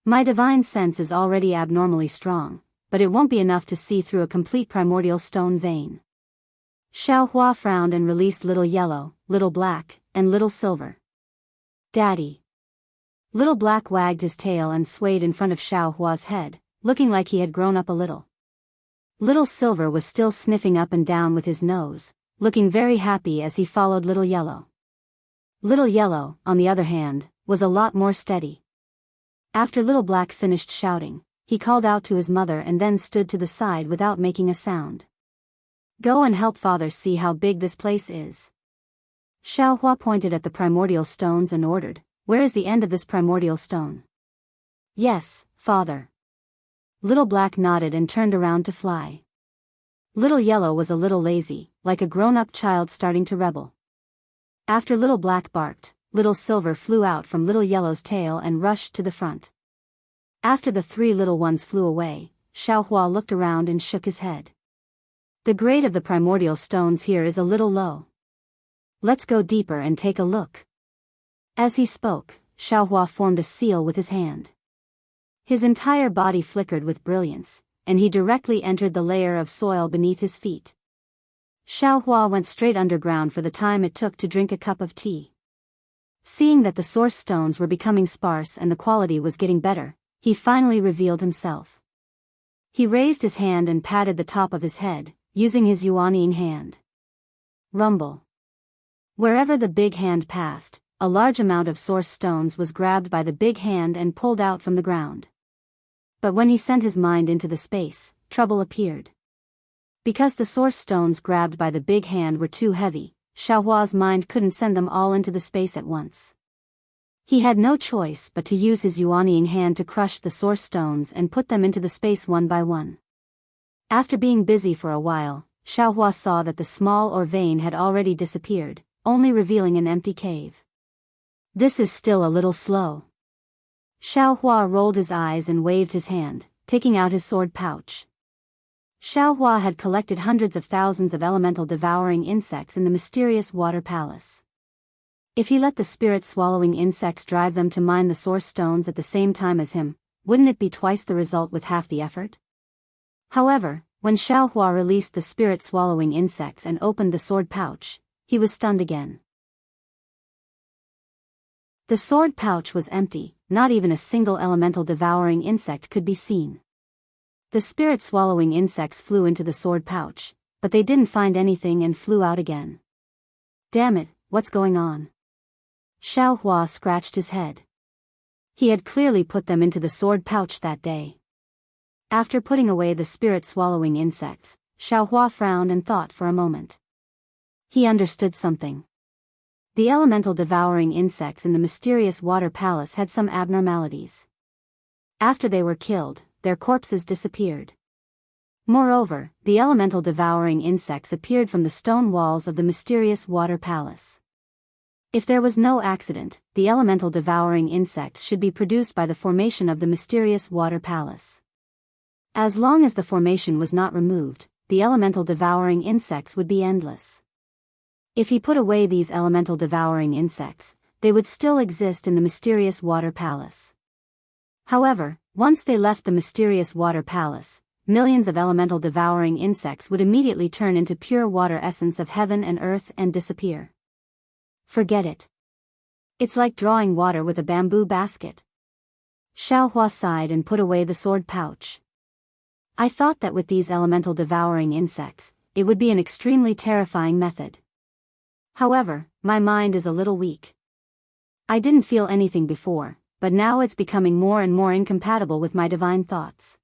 My divine sense is already abnormally strong, but it won't be enough to see through a complete primordial stone vein. Xiaohua frowned and released Little Yellow, Little Black, and Little Silver. Daddy. Little Black wagged his tail and swayed in front of Xiaohua's head, looking like he had grown up a little. Little Silver was still sniffing up and down with his nose, looking very happy as he followed Little Yellow. Little Yellow, on the other hand, was a lot more steady. After Little Black finished shouting, he called out to his mother and then stood to the side without making a sound. "Go and help father see how big this place is." Xiaohua pointed at the primordial stones and ordered, "Where is the end of this primordial stone?" "Yes, father." Little Black nodded and turned around to fly. Little Yellow was a little lazy, like a grown-up child starting to rebel. After Little Black barked, Little Silver flew out from Little Yellow's tail and rushed to the front. After the three little ones flew away, Xiaohua looked around and shook his head. "The grade of the primordial stones here is a little low. Let's go deeper and take a look." As he spoke, Xiaohua formed a seal with his hand. His entire body flickered with brilliance, and he directly entered the layer of soil beneath his feet. Xiaohua went straight underground for the time it took to drink a cup of tea. Seeing that the source stones were becoming sparse and the quality was getting better, he finally revealed himself. He raised his hand and patted the top of his head, using his yuanying hand. Rumble. Wherever the big hand passed, a large amount of source stones was grabbed by the big hand and pulled out from the ground. But when he sent his mind into the space, trouble appeared. Because the source stones grabbed by the big hand were too heavy, Xiaohua's mind couldn't send them all into the space at once. He had no choice but to use his yuanying hand to crush the source stones and put them into the space one by one. After being busy for a while, Xiaohua saw that the small or vein had already disappeared, only revealing an empty cave. "This is still a little slow." Xiaohua rolled his eyes and waved his hand, taking out his sword pouch. Xiaohua had collected hundreds of thousands of elemental devouring insects in the mysterious water palace. If he let the spirit-swallowing insects drive them to mine the source stones at the same time as him, wouldn't it be twice the result with half the effort? However, when Xiaohua released the spirit-swallowing insects and opened the sword pouch, he was stunned again. The sword pouch was empty, not even a single elemental devouring insect could be seen. The spirit-swallowing insects flew into the sword pouch, but they didn't find anything and flew out again. "Damn it, what's going on?" Xiaohua scratched his head. He had clearly put them into the sword pouch that day. After putting away the spirit-swallowing insects, Xiaohua frowned and thought for a moment. He understood something. The elemental devouring insects in the mysterious water palace had some abnormalities. After they were killed, their corpses disappeared. Moreover, the elemental devouring insects appeared from the stone walls of the mysterious water palace. If there was no accident, the elemental devouring insects should be produced by the formation of the mysterious water palace. As long as the formation was not removed, the elemental devouring insects would be endless. If he put away these elemental devouring insects, they would still exist in the mysterious water palace. However, once they left the mysterious water palace, millions of elemental devouring insects would immediately turn into pure water essence of heaven and earth and disappear. Forget it. It's like drawing water with a bamboo basket. Xiaohua sighed and put away the sword pouch. I thought that with these elemental devouring insects, it would be an extremely terrifying method. However, my mind is a little weak. I didn't feel anything before, but now it's becoming more and more incompatible with my divine thoughts.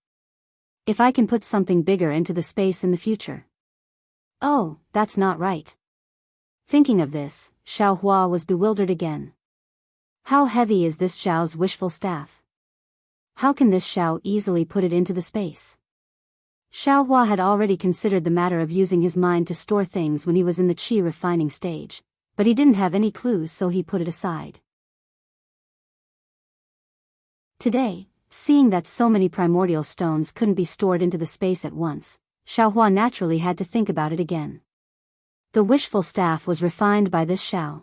If I can put something bigger into the space in the future. Oh, that's not right. Thinking of this, Xiaohua was bewildered again. How heavy is this Xiao's wishful staff? How can this Xiao easily put it into the space? Xiaohua had already considered the matter of using his mind to store things when he was in the qi refining stage, but he didn't have any clues, so he put it aside. Today, seeing that so many primordial stones couldn't be stored into the space at once, Xiaohua naturally had to think about it again. The wishful staff was refined by this Xiao.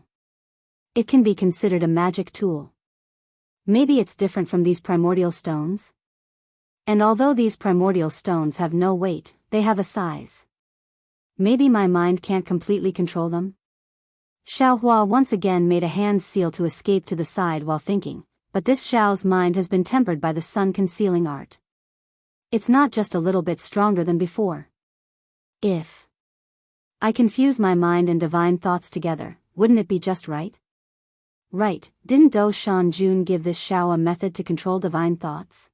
It can be considered a magic tool. Maybe it's different from these primordial stones? And although these primordial stones have no weight, they have a size. Maybe my mind can't completely control them? Xiaohua once again made a hand seal to escape to the side while thinking, but this Xiao's mind has been tempered by the sun concealing art. It's not just a little bit stronger than before. If I confuse my mind and divine thoughts together, wouldn't it be just right? Right, didn't Dou Shanjun give this Xiao a method to control divine thoughts?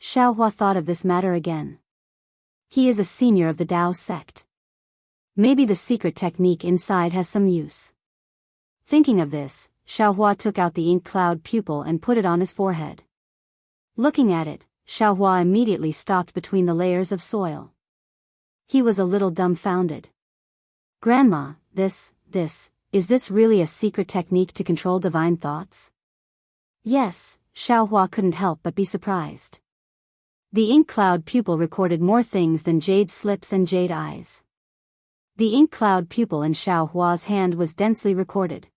Xiaohua thought of this matter again. He is a senior of the Dao sect. Maybe the secret technique inside has some use. Thinking of this, Xiaohua took out the ink cloud pupil and put it on his forehead. Looking at it, Xiaohua immediately stopped between the layers of soil. He was a little dumbfounded. Grandma, is this really a secret technique to control divine thoughts? Yes, Xiaohua couldn't help but be surprised. The ink cloud pupil recorded more things than jade slips and jade eyes. The ink cloud pupil in Xiaohua's hand was densely recorded.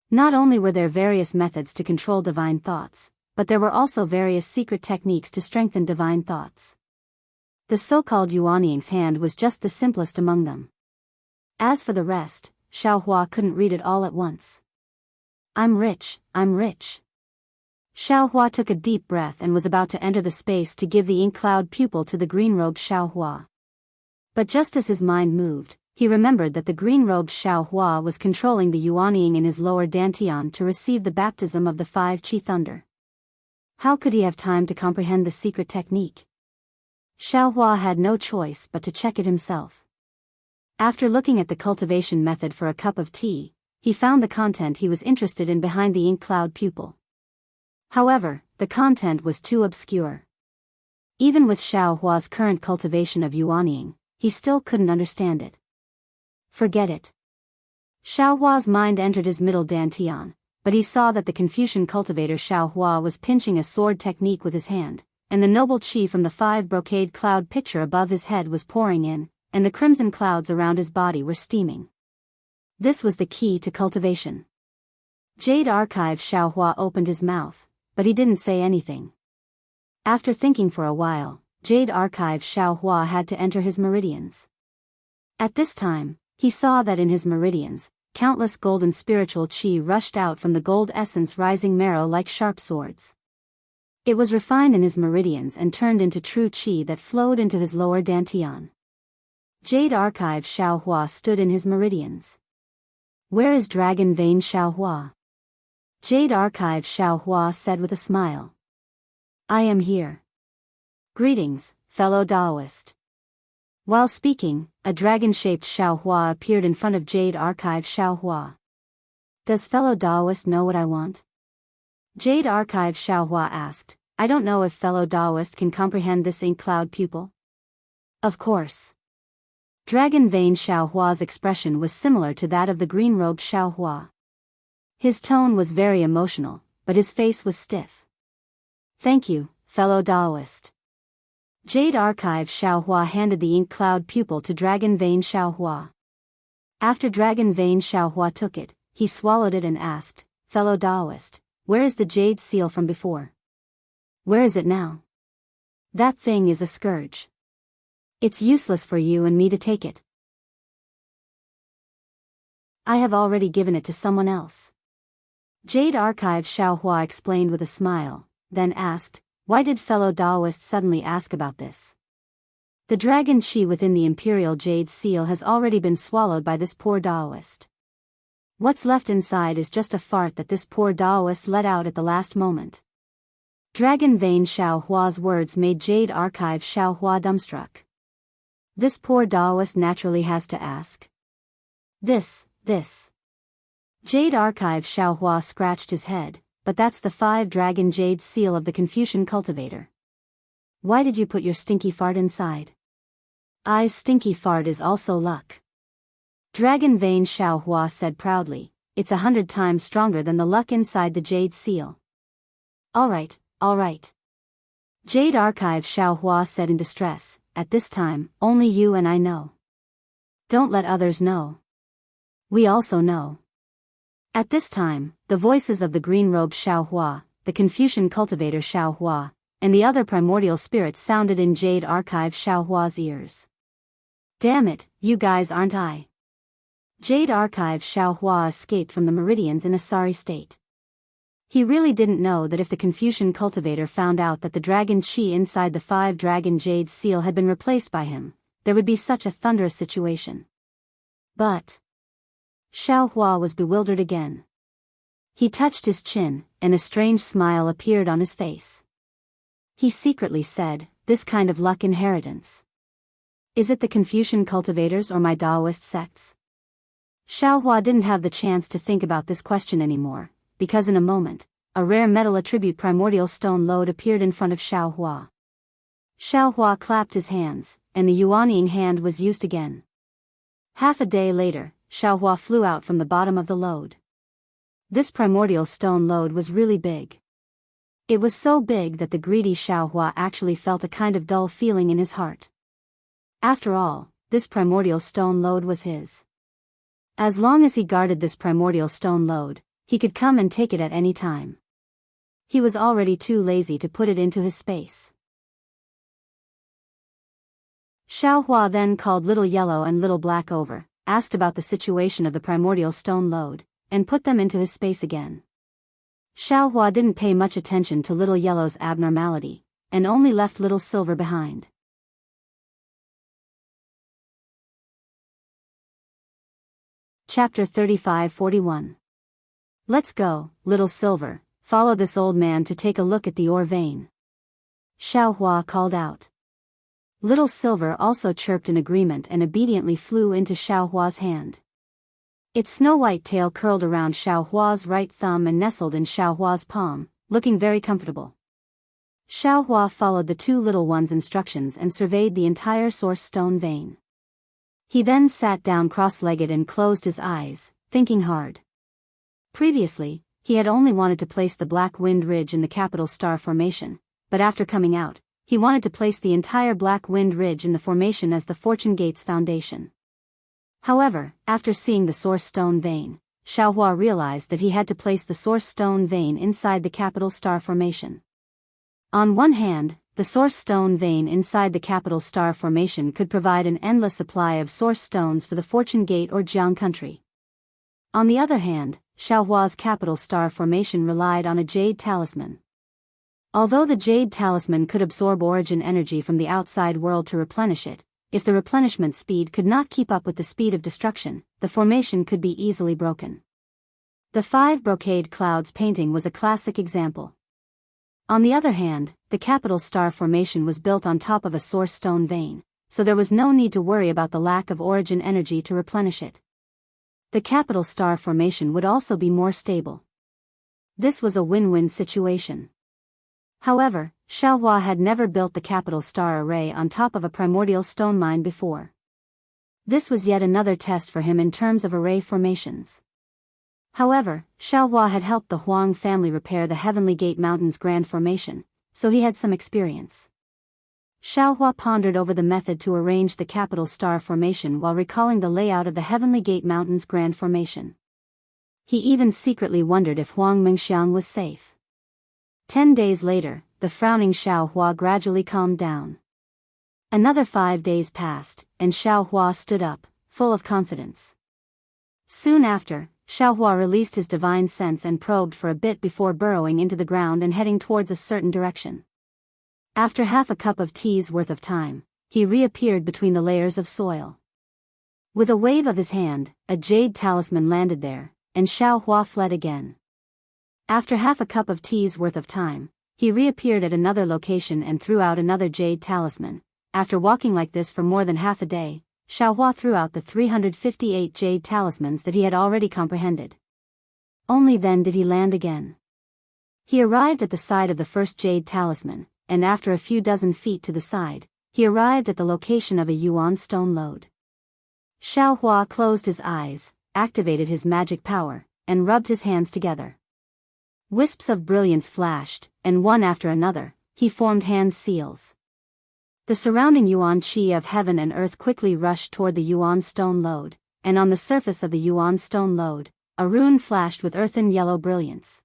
Not only were there various methods to control divine thoughts, but there were also various secret techniques to strengthen divine thoughts. The so-called Yuanying's hand was just the simplest among them. As for the rest, Xiaohua couldn't read it all at once. I'm rich. Xiaohua took a deep breath and was about to enter the space to give the ink cloud pupil to the green-robed Xiaohua. But just as his mind moved, he remembered that the green-robed Xiaohua was controlling the Yuanying in his lower dantian to receive the baptism of the 5 Qi Thunder. How could he have time to comprehend the secret technique? Xiaohua had no choice but to check it himself. After looking at the cultivation method for a cup of tea, he found the content he was interested in behind the ink cloud pupil. However, the content was too obscure. Even with Xiaohua's current cultivation of Yuanying, he still couldn't understand it. Forget it. Xiaohua's mind entered his middle dantian, but he saw that the Confucian cultivator Xiaohua was pinching a sword technique with his hand, and the noble qi from the 5 brocade cloud picture above his head was pouring in, and the crimson clouds around his body were steaming. This was the key to cultivation. Jade Archive Xiaohua opened his mouth, but he didn't say anything. After thinking for a while, Jade Archive Xiaohua had to enter his meridians. At this time, he saw that in his meridians, countless golden spiritual qi rushed out from the gold essence rising marrow like sharp swords. It was refined in his meridians and turned into true qi that flowed into his lower dantian. Jade Archive Xiaohua stood in his meridians. Where is Dragon Vein Xiaohua? Jade Archive Xiaohua said with a smile. I am here. Greetings, fellow Daoist. While speaking, a dragon-shaped Xiaohua appeared in front of Jade Archive Xiaohua. Does fellow Daoist know what I want? Jade Archive Xiaohua asked. I don't know if fellow Daoist can comprehend this ink cloud pupil. Of course. Dragon Vein Xiaohua's expression was similar to that of the green-robed Xiaohua. His tone was very emotional, but his face was stiff. Thank you, fellow Daoist. Jade Archive Xiaohua handed the ink cloud pupil to Dragon Vein Xiaohua. After Dragon Vein Xiaohua took it, he swallowed it and asked, fellow Daoist, where is the jade seal from before? Where is it now? That thing is a scourge. It's useless for you and me to take it. I have already given it to someone else. Jade Archive Xiaohua explained with a smile, then asked, why did fellow Daoist suddenly ask about this? The dragon qi within the imperial jade seal has already been swallowed by this poor Daoist. What's left inside is just a fart that this poor Daoist let out at the last moment. Dragon Vein Xiaohua's words made Jade Archive Xiaohua dumbstruck. This poor Daoist naturally has to ask. This. Jade Archive Xiaohua scratched his head, but that's the 5 dragon jade seal of the Confucian cultivator. Why did you put your stinky fart inside? I's stinky fart is also luck. Dragon Vein Xiaohua said proudly, it's 100 times stronger than the luck inside the jade seal. Alright. Jade Archive Xiaohua said in distress, at this time, only you and I know. Don't let others know. We also know. At this time, the voices of the green-robed Xiaohua, the Confucian cultivator Xiaohua, and the other primordial spirits sounded in Jade Archive Xiaohua's ears. Damn it, you guys aren't I. Jade Archive Xiaohua escaped from the meridians in a sorry state. He really didn't know that if the Confucian cultivator found out that the dragon chi inside the 5-dragon jade seal had been replaced by him, there would be such a thunderous situation. But Xiaohua was bewildered again. He touched his chin, and a strange smile appeared on his face. He secretly said, "This kind of luck inheritance. Is it the Confucian cultivators or my Daoist sects?" Xiaohua didn't have the chance to think about this question anymore, because in a moment, a rare metal attribute primordial stone lode appeared in front of Xiaohua. Xiaohua clapped his hands, and the yuanying hand was used again. Half a day later, Xiaohua flew out from the bottom of the lode. This primordial stone lode was really big. It was so big that the greedy Xiaohua actually felt a kind of dull feeling in his heart. After all, this primordial stone lode was his. As long as he guarded this primordial stone lode, he could come and take it at any time. He was already too lazy to put it into his space. Xiaohua then called Little Yellow and Little Black over, asked about the situation of the primordial stone lode, and put them into his space again. Xiaohua didn't pay much attention to Little Yellow's abnormality, and only left Little Silver behind. Chapter 35-41. Let's go, Little Silver, follow this old man to take a look at the ore vein. Xiaohua called out. Little Silver also chirped in agreement and obediently flew into Xiaohua's hand. Its snow-white tail curled around Xiaohua's right thumb and nestled in Xiaohua's palm, looking very comfortable. Xiaohua followed the two little ones' instructions and surveyed the entire source stone vein. He then sat down cross-legged and closed his eyes, thinking hard. Previously, he had only wanted to place the Black Wind Ridge in the capital star formation, but after coming out, he wanted to place the entire Black Wind Ridge in the formation as the Fortune Gate's foundation. However, after seeing the source stone vein, Xiaohua realized that he had to place the source stone vein inside the capital star formation. On one hand, the source stone vein inside the capital star formation could provide an endless supply of source stones for the Fortune Gate or Jianghu country. On the other hand, Xiaohua's capital star formation relied on a jade talisman. Although the jade talisman could absorb origin energy from the outside world to replenish it, if the replenishment speed could not keep up with the speed of destruction, the formation could be easily broken. The 5 brocade clouds painting was a classic example. On the other hand, the capital star formation was built on top of a source stone vein, so there was no need to worry about the lack of origin energy to replenish it. The capital star formation would also be more stable. This was a win-win situation. However, Xiaohua had never built the capital star array on top of a primordial stone mine before. This was yet another test for him in terms of array formations. However, Xiaohua had helped the Huang family repair the Heavenly Gate Mountain's Grand Formation, so he had some experience. Xiaohua pondered over the method to arrange the capital star formation while recalling the layout of the Heavenly Gate Mountain's Grand Formation. He even secretly wondered if Huang Mengxiang was safe. 10 days later, the frowning Xiaohua gradually calmed down. Another 5 days passed, and Xiaohua stood up, full of confidence. Soon after, Xiaohua released his divine sense and probed for a bit before burrowing into the ground and heading towards a certain direction. After half a cup of tea's worth of time, he reappeared between the layers of soil. With a wave of his hand, a jade talisman landed there, and Xiaohua fled again. After half a cup of tea's worth of time, he reappeared at another location and threw out another jade talisman. After walking like this for more than half a day, Xiaohua threw out the 358 jade talismans that he had already comprehended. Only then did he land again. He arrived at the side of the first jade talisman, and after a few dozen feet to the side, he arrived at the location of a yuan stone lode. Xiaohua closed his eyes, activated his magic power, and rubbed his hands together. Wisps of brilliance flashed, and one after another, he formed hand seals. The surrounding yuan qi of heaven and earth quickly rushed toward the yuan stone lode, and on the surface of the yuan stone lode, a rune flashed with earthen yellow brilliance.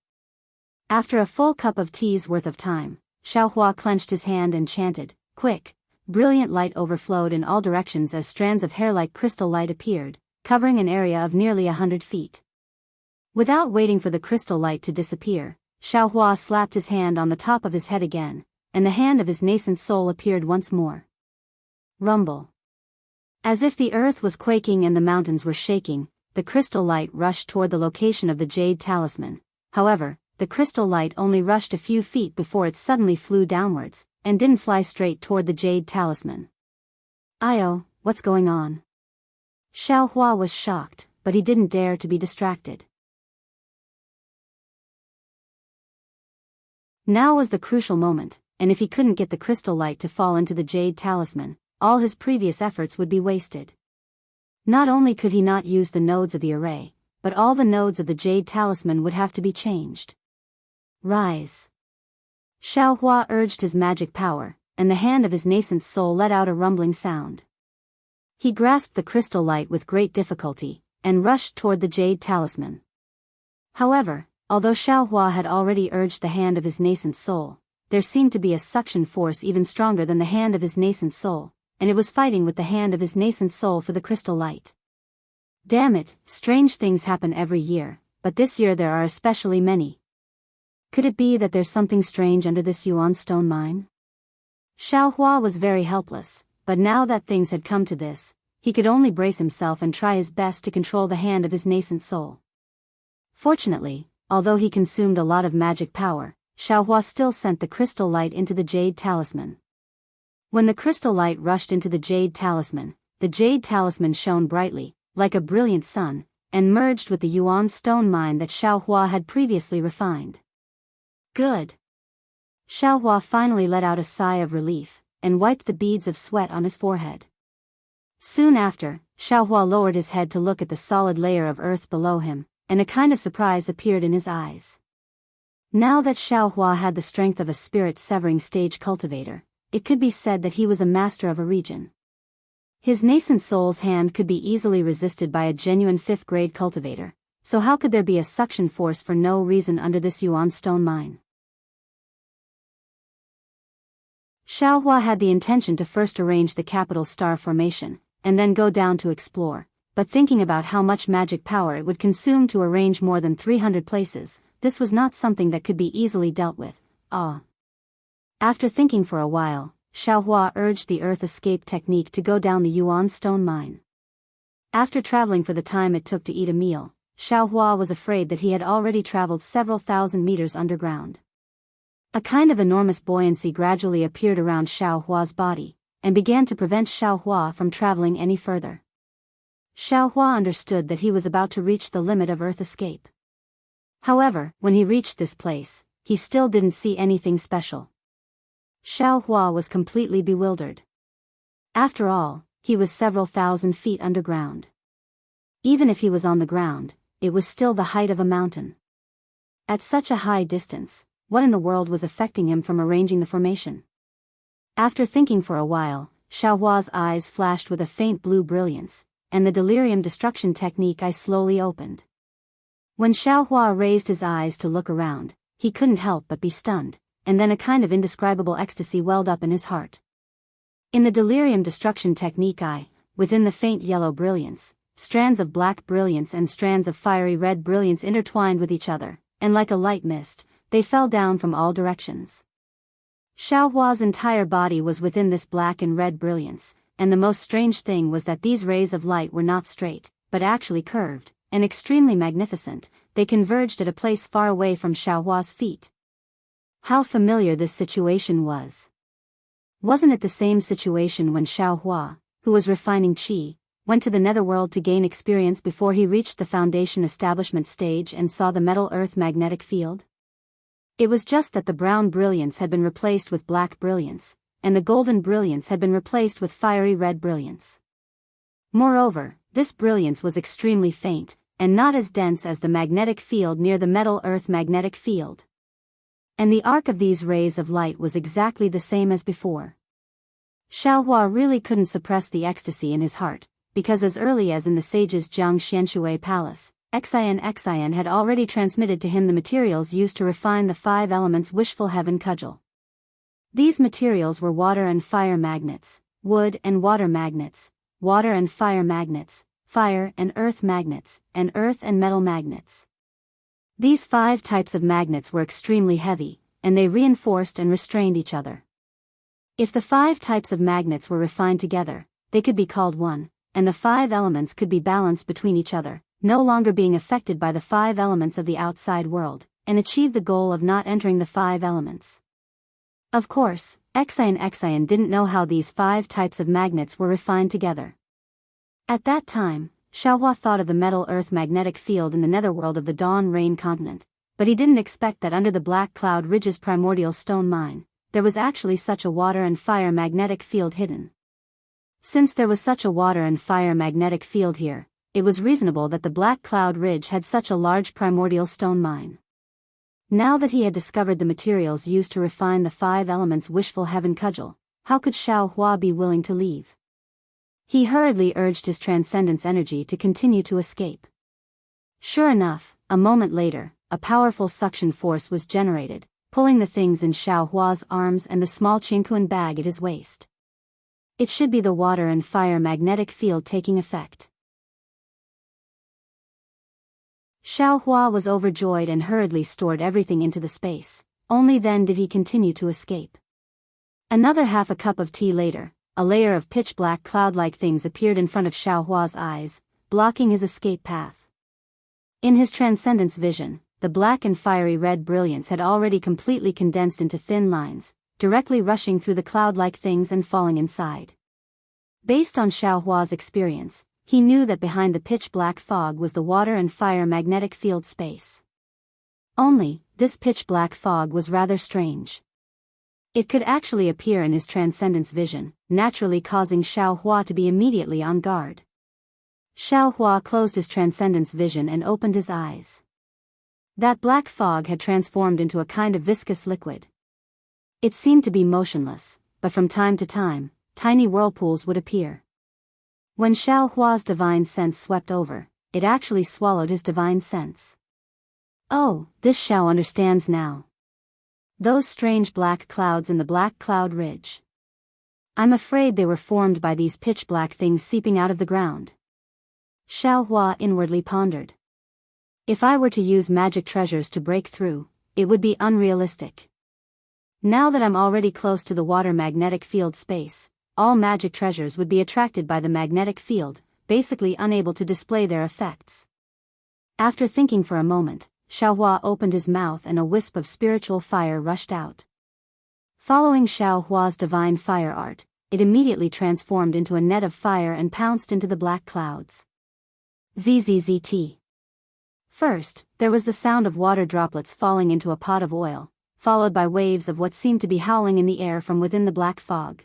After a full cup of tea's worth of time, Xiaohua clenched his hand and chanted, "Quick!" Brilliant light overflowed in all directions as strands of hair-like crystal light appeared, covering an area of nearly 100 feet. Without waiting for the crystal light to disappear, Xiaohua slapped his hand on the top of his head again, and the hand of his nascent soul appeared once more. Rumble. As if the earth was quaking and the mountains were shaking, the crystal light rushed toward the location of the jade talisman. However, the crystal light only rushed a few feet before it suddenly flew downwards, and didn't fly straight toward the jade talisman. "Io, what's going on?" Xiaohua was shocked, but he didn't dare to be distracted. Now was the crucial moment, and if he couldn't get the crystal light to fall into the jade talisman, all his previous efforts would be wasted. Not only could he not use the nodes of the array, but all the nodes of the jade talisman would have to be changed. Rise. Xiaohua urged his magic power, and the hand of his nascent soul let out a rumbling sound. He grasped the crystal light with great difficulty, and rushed toward the jade talisman. However, although Xiaohua had already urged the hand of his nascent soul, there seemed to be a suction force even stronger than the hand of his nascent soul, and it was fighting with the hand of his nascent soul for the crystal light. Damn it, strange things happen every year, but this year there are especially many. Could it be that there's something strange under this Yuan stone mine? Xiaohua was very helpless, but now that things had come to this, he could only brace himself and try his best to control the hand of his nascent soul. Fortunately, although he consumed a lot of magic power, Xiaohua still sent the crystal light into the jade talisman. When the crystal light rushed into the jade talisman shone brightly, like a brilliant sun, and merged with the Yuan stone mine that Xiaohua had previously refined. Good. Xiaohua finally let out a sigh of relief, and wiped the beads of sweat on his forehead. Soon after, Xiaohua lowered his head to look at the solid layer of earth below him, and a kind of surprise appeared in his eyes. Now that Xiaohua had the strength of a spirit-severing stage cultivator, it could be said that he was a master of a region. His nascent soul's hand could be easily resisted by a genuine 5th-grade cultivator, so how could there be a suction force for no reason under this Yuan stone mine? Xiaohua had the intention to first arrange the capital star formation, and then go down to explore, but thinking about how much magic power it would consume to arrange more than 300 places, this was not something that could be easily dealt with. After thinking for a while, Xiaohua urged the earth escape technique to go down the Yuan stone mine. After traveling for the time it took to eat a meal, Xiaohua was afraid that he had already traveled several thousand meters underground. A kind of enormous buoyancy gradually appeared around Xiaohua's body, and began to prevent Xiaohua from traveling any further. Xiaohua understood that he was about to reach the limit of earth escape. However, when he reached this place, he still didn't see anything special. Xiaohua was completely bewildered. After all, he was several thousand feet underground. Even if he was on the ground, it was still the height of a mountain. At such a high distance, what in the world was affecting him from arranging the formation? After thinking for a while, Xiaohua's eyes flashed with a faint blue brilliance, and the delirium destruction technique eye slowly opened. When Xiaohua raised his eyes to look around, he couldn't help but be stunned, and then a kind of indescribable ecstasy welled up in his heart. In the delirium destruction technique eye, within the faint yellow brilliance, strands of black brilliance and strands of fiery red brilliance intertwined with each other, and like a light mist, they fell down from all directions. Xiaohua's entire body was within this black and red brilliance, and the most strange thing was that these rays of light were not straight, but actually curved, and extremely magnificent. They converged at a place far away from Xiaohua's feet. How familiar this situation was. Wasn't it the same situation when Xiaohua, who was refining qi, went to the netherworld to gain experience before he reached the foundation establishment stage and saw the metal earth magnetic field? It was just that the brown brilliance had been replaced with black brilliance, and the golden brilliance had been replaced with fiery red brilliance. Moreover, this brilliance was extremely faint, and not as dense as the magnetic field near the metal earth magnetic field. And the arc of these rays of light was exactly the same as before. Xiaohua really couldn't suppress the ecstasy in his heart, because as early as in the sage's Jianghu Xianshui palace, Xian had already transmitted to him the materials used to refine the 5 elements wishful heaven cudgel. These materials were water and fire magnets, wood and water magnets, water and fire magnets, fire and earth magnets, and earth and metal magnets. These 5 types of magnets were extremely heavy, and they reinforced and restrained each other. If the 5 types of magnets were refined together, they could be called one, and the 5 elements could be balanced between each other, no longer being affected by the 5 elements of the outside world, and achieve the goal of not entering the 5 elements. Of course, Xian didn't know how these 5 types of magnets were refined together. At that time, Xiaohua thought of the metal earth magnetic field in the netherworld of the Dawn Rain continent, but he didn't expect that under the Black Cloud Ridge's primordial stone mine, there was actually such a water and fire magnetic field hidden. Since there was such a water and fire magnetic field here, it was reasonable that the Black Cloud Ridge had such a large primordial stone mine. Now that he had discovered the materials used to refine the 5 elements wishful heaven cudgel, how could Xiaohua be willing to leave? He hurriedly urged his transcendence energy to continue to escape. Sure enough, a moment later, a powerful suction force was generated, pulling the things in Xiaohua's arms and the small Qingquan bag at his waist. It should be the water and fire magnetic field taking effect. Xiaohua was overjoyed and hurriedly stored everything into the space. Only then did he continue to escape. Another half a cup of tea later, a layer of pitch-black cloud-like things appeared in front of Xiaohua's eyes, blocking his escape path. In his transcendence vision, the black and fiery red brilliance had already completely condensed into thin lines, directly rushing through the cloud-like things and falling inside. Based on Xiaohua's experience, he knew that behind the pitch-black fog was the water and fire magnetic field space. Only, this pitch-black fog was rather strange. It could actually appear in his transcendence vision, naturally causing Xiaohua to be immediately on guard. Xiaohua closed his transcendence vision and opened his eyes. That black fog had transformed into a kind of viscous liquid. It seemed to be motionless, but from time to time, tiny whirlpools would appear. When Xiaohua's divine sense swept over, it actually swallowed his divine sense. Oh, this Xiao understands now. Those strange black clouds in the Black Cloud Ridge. I'm afraid they were formed by these pitch-black things seeping out of the ground. Xiaohua inwardly pondered. If I were to use magic treasures to break through, it would be unrealistic. Now that I'm already close to the water magnetic field space, all magic treasures would be attracted by the magnetic field, basically unable to display their effects. After thinking for a moment, Xiaohua opened his mouth and a wisp of spiritual fire rushed out. Following Xiaohua's divine fire art, it immediately transformed into a net of fire and pounced into the black clouds. ZZZT. First, there was the sound of water droplets falling into a pot of oil, followed by waves of what seemed to be howling in the air from within the black fog.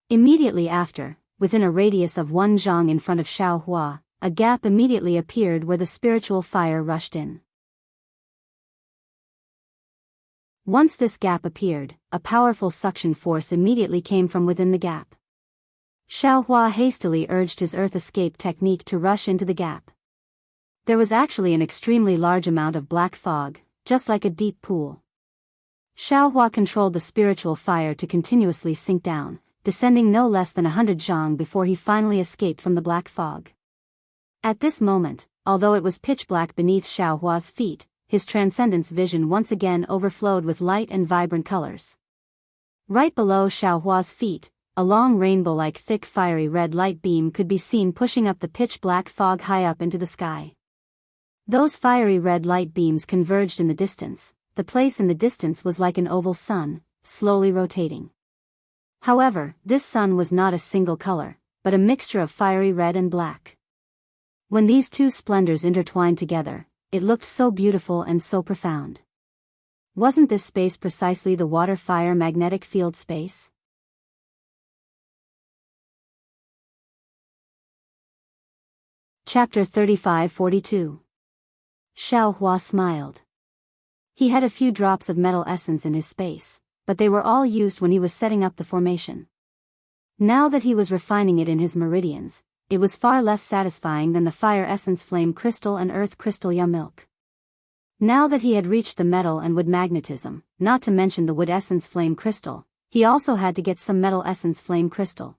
Immediately after, within a radius of 1 zhang in front of Xiaohua, a gap immediately appeared where the spiritual fire rushed in. Once this gap appeared, a powerful suction force immediately came from within the gap. Xiaohua hastily urged his earth escape technique to rush into the gap. There was actually an extremely large amount of black fog, just like a deep pool. Xiaohua controlled the spiritual fire to continuously sink down, descending no less than 100 zhang before he finally escaped from the black fog. At this moment, although it was pitch black beneath Xiaohua's feet, his transcendence vision once again overflowed with light and vibrant colors. Right below Xiaohua's feet, a long rainbow-like thick fiery red light beam could be seen pushing up the pitch-black fog high up into the sky. Those fiery red light beams converged in the distance. The place in the distance was like an oval sun, slowly rotating. However, this sun was not a single color, but a mixture of fiery red and black. When these two splendors intertwined together, it looked so beautiful and so profound. Wasn't this space precisely the water-fire magnetic field space? Chapter 35-42. Xiaohua smiled. He had a few drops of metal essence in his space, but they were all used when he was setting up the formation. Now that he was refining it in his meridians, it was far less satisfying than the fire essence flame crystal and earth crystal ya milk. Now that he had reached the metal and wood magnetism, not to mention the wood essence flame crystal, he also had to get some metal essence flame crystal.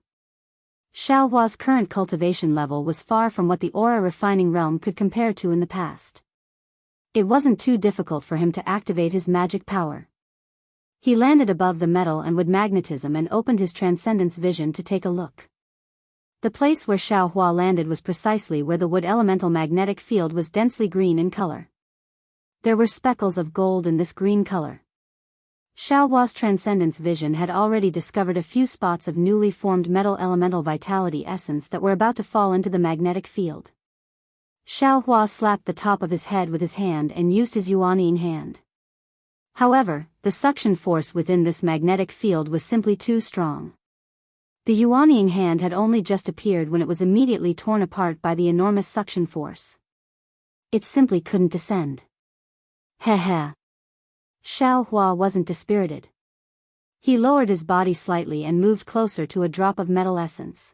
Xiaohua's current cultivation level was far from what the aura refining realm could compare to in the past. It wasn't too difficult for him to activate his magic power. He landed above the metal and wood magnetism and opened his transcendence vision to take a look. The place where Xiaohua landed was precisely where the wood elemental magnetic field was densely green in color. There were speckles of gold in this green color. Xiaohua's transcendence vision had already discovered a few spots of newly formed metal elemental vitality essence that were about to fall into the magnetic field. Xiaohua slapped the top of his head with his hand and used his yuanying hand. However, the suction force within this magnetic field was simply too strong. The yuanying hand had only just appeared when it was immediately torn apart by the enormous suction force. It simply couldn't descend. Heh. Xiaohua wasn't dispirited. He lowered his body slightly and moved closer to a drop of metal essence.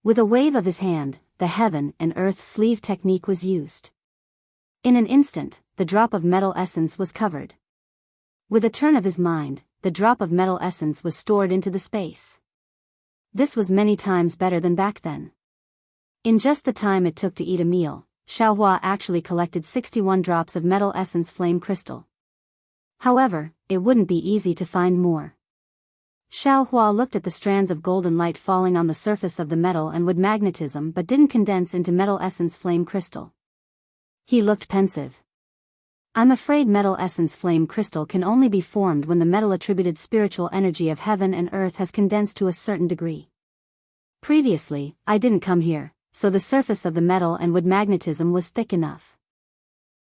With a wave of his hand, the heaven and earth sleeve technique was used. In an instant, the drop of metal essence was covered. With a turn of his mind, the drop of metal essence was stored into the space. This was many times better than back then. In just the time it took to eat a meal, Xiaohua actually collected 61 drops of metal essence flame crystal. However, it wouldn't be easy to find more. Xiaohua looked at the strands of golden light falling on the surface of the metal and wood magnetism but didn't condense into metal essence flame crystal. He looked pensive. I'm afraid metal essence flame crystal can only be formed when the metal-attributed spiritual energy of heaven and earth has condensed to a certain degree. Previously, I didn't come here, so the surface of the metal and wood magnetism was thick enough.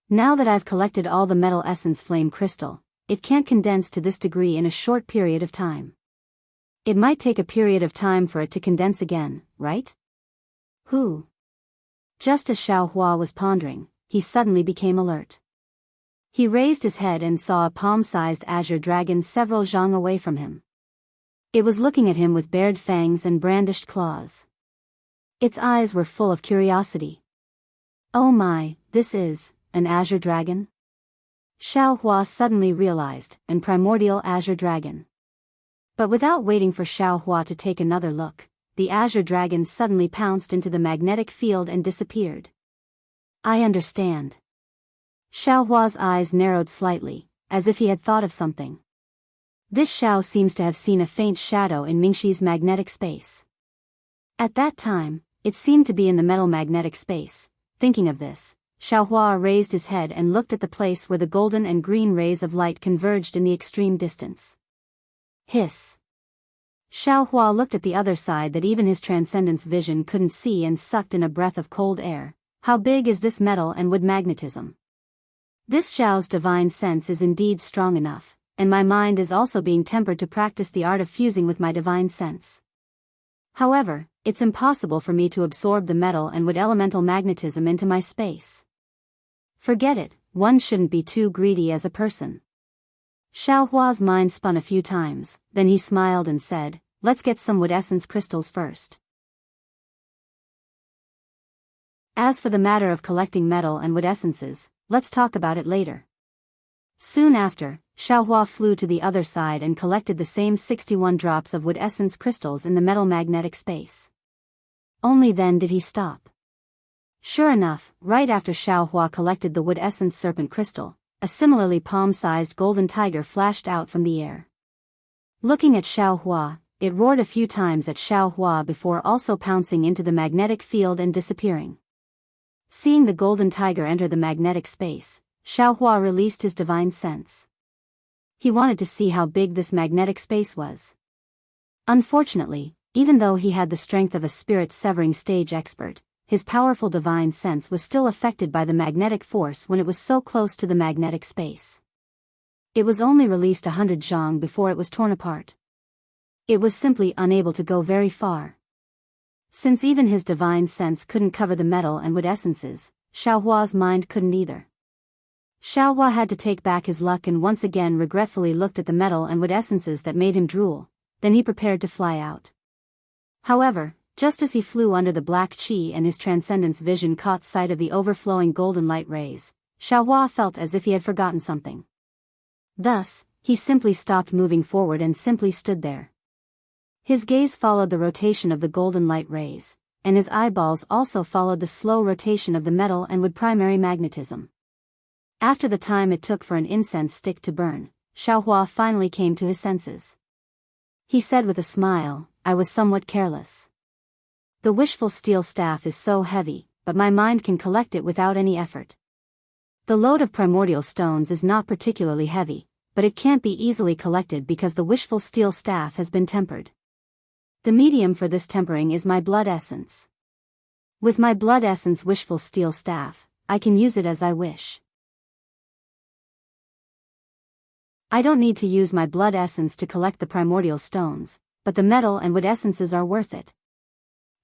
Now that I've collected all the metal essence flame crystal, it can't condense to this degree in a short period of time. It might take a period of time for it to condense again, right? Who? Just as Xiaohua was pondering, he suddenly became alert. He raised his head and saw a palm-sized azure dragon several zhang away from him. It was looking at him with bared fangs and brandished claws. Its eyes were full of curiosity. Oh my, this is an azure dragon? Xiaohua suddenly realized, an primordial azure dragon. But without waiting for Xiaohua to take another look, the azure dragon suddenly pounced into the magnetic field and disappeared. I understand. Xiaohua's eyes narrowed slightly, as if he had thought of something. This Xiao seems to have seen a faint shadow in Mingxi's magnetic space. At that time, it seemed to be in the metal magnetic space. Thinking of this, Xiaohua raised his head and looked at the place where the golden and green rays of light converged in the extreme distance. Hiss. Xiaohua looked at the other side that even his transcendence vision couldn't see and sucked in a breath of cold air. How big is this metal and wood magnetism? This Xiao's divine sense is indeed strong enough, and my mind is also being tempered to practice the art of fusing with my divine sense. However, it's impossible for me to absorb the metal and wood elemental magnetism into my space. Forget it, one shouldn't be too greedy as a person. Xiaohua's mind spun a few times, then he smiled and said, let's get some wood essence crystals first. As for the matter of collecting metal and wood essences, let's talk about it later. Soon after, Xiaohua flew to the other side and collected the same 61 drops of wood essence crystals in the metal magnetic space. Only then did he stop. Sure enough, right after Xiaohua collected the wood essence serpent crystal, a similarly palm-sized golden tiger flashed out from the air. Looking at Xiaohua, it roared a few times at Xiaohua before also pouncing into the magnetic field and disappearing. Seeing the golden tiger enter the magnetic space, Xiaohua released his divine sense. He wanted to see how big this magnetic space was. Unfortunately, even though he had the strength of a spirit-severing stage expert, his powerful divine sense was still affected by the magnetic force when it was so close to the magnetic space. It was only released 100 zhang before it was torn apart. It was simply unable to go very far. Since even his divine sense couldn't cover the metal and wood essences, Xiaohua's mind couldn't either. Xiaohua had to take back his luck and once again regretfully looked at the metal and wood essences that made him drool, then he prepared to fly out. However, just as he flew under the black qi and his transcendence vision caught sight of the overflowing golden light rays, Xiaohua felt as if he had forgotten something. Thus, he simply stopped moving forward and simply stood there. His gaze followed the rotation of the golden light rays, and his eyeballs also followed the slow rotation of the metal and wood primary magnetism. After the time it took for an incense stick to burn, Xiaohua finally came to his senses. He said with a smile, "I was somewhat careless. The wishful steel staff is so heavy, but my mind can collect it without any effort. The load of primordial stones is not particularly heavy, but it can't be easily collected because the wishful steel staff has been tempered. The medium for this tempering is my blood essence. With my blood essence wishful steel staff, I can use it as I wish. I don't need to use my blood essence to collect the primordial stones, but the metal and wood essences are worth it.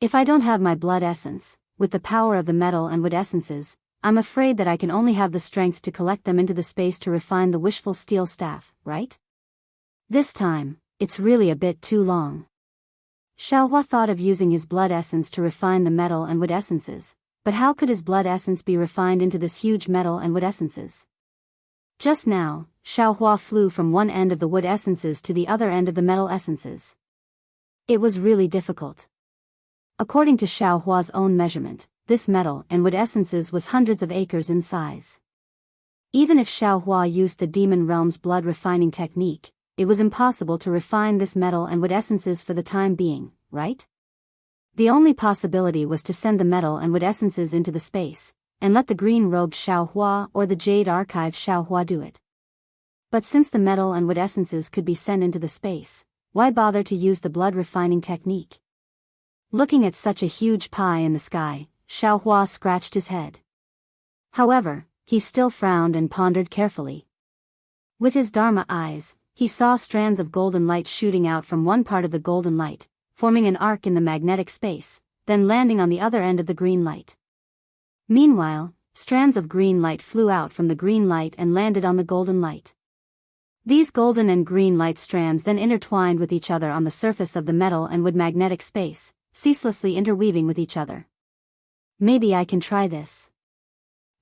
If I don't have my blood essence, with the power of the metal and wood essences, I'm afraid that I can only have the strength to collect them into the space to refine the wishful steel staff, right? This time, it's really a bit too long." Xiaohua thought of using his blood essence to refine the metal and wood essences, but how could his blood essence be refined into this huge metal and wood essences? Just now, Xiaohua flew from one end of the wood essences to the other end of the metal essences. It was really difficult. According to Xiaohua's own measurement, this metal and wood essences was hundreds of acres in size. Even if Xiaohua used the demon realm's blood refining technique, it was impossible to refine this metal and wood essences for the time being, right? The only possibility was to send the metal and wood essences into the space, and let the green-robed Xiaohua or the jade archive Xiaohua do it. But since the metal and wood essences could be sent into the space, why bother to use the blood refining technique? Looking at such a huge pie in the sky, Xiaohua scratched his head. However, he still frowned and pondered carefully. With his Dharma eyes, he saw strands of golden light shooting out from one part of the golden light, forming an arc in the magnetic space, then landing on the other end of the green light. Meanwhile, strands of green light flew out from the green light and landed on the golden light. These golden and green light strands then intertwined with each other on the surface of the metal and wood magnetic space, ceaselessly interweaving with each other. Maybe I can try this.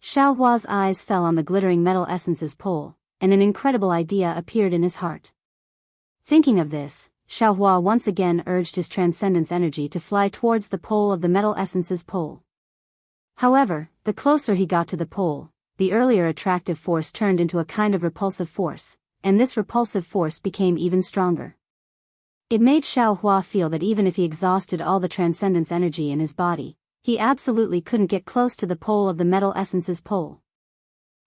Xiaohua's eyes fell on the glittering metal essences pole, and an incredible idea appeared in his heart. Thinking of this, Xiaohua once again urged his transcendence energy to fly towards the pole of the metal essences pole. However, the closer he got to the pole, the earlier attractive force turned into a kind of repulsive force, and this repulsive force became even stronger. It made Xiaohua feel that even if he exhausted all the transcendence energy in his body, he absolutely couldn't get close to the pole of the metal essence's pole.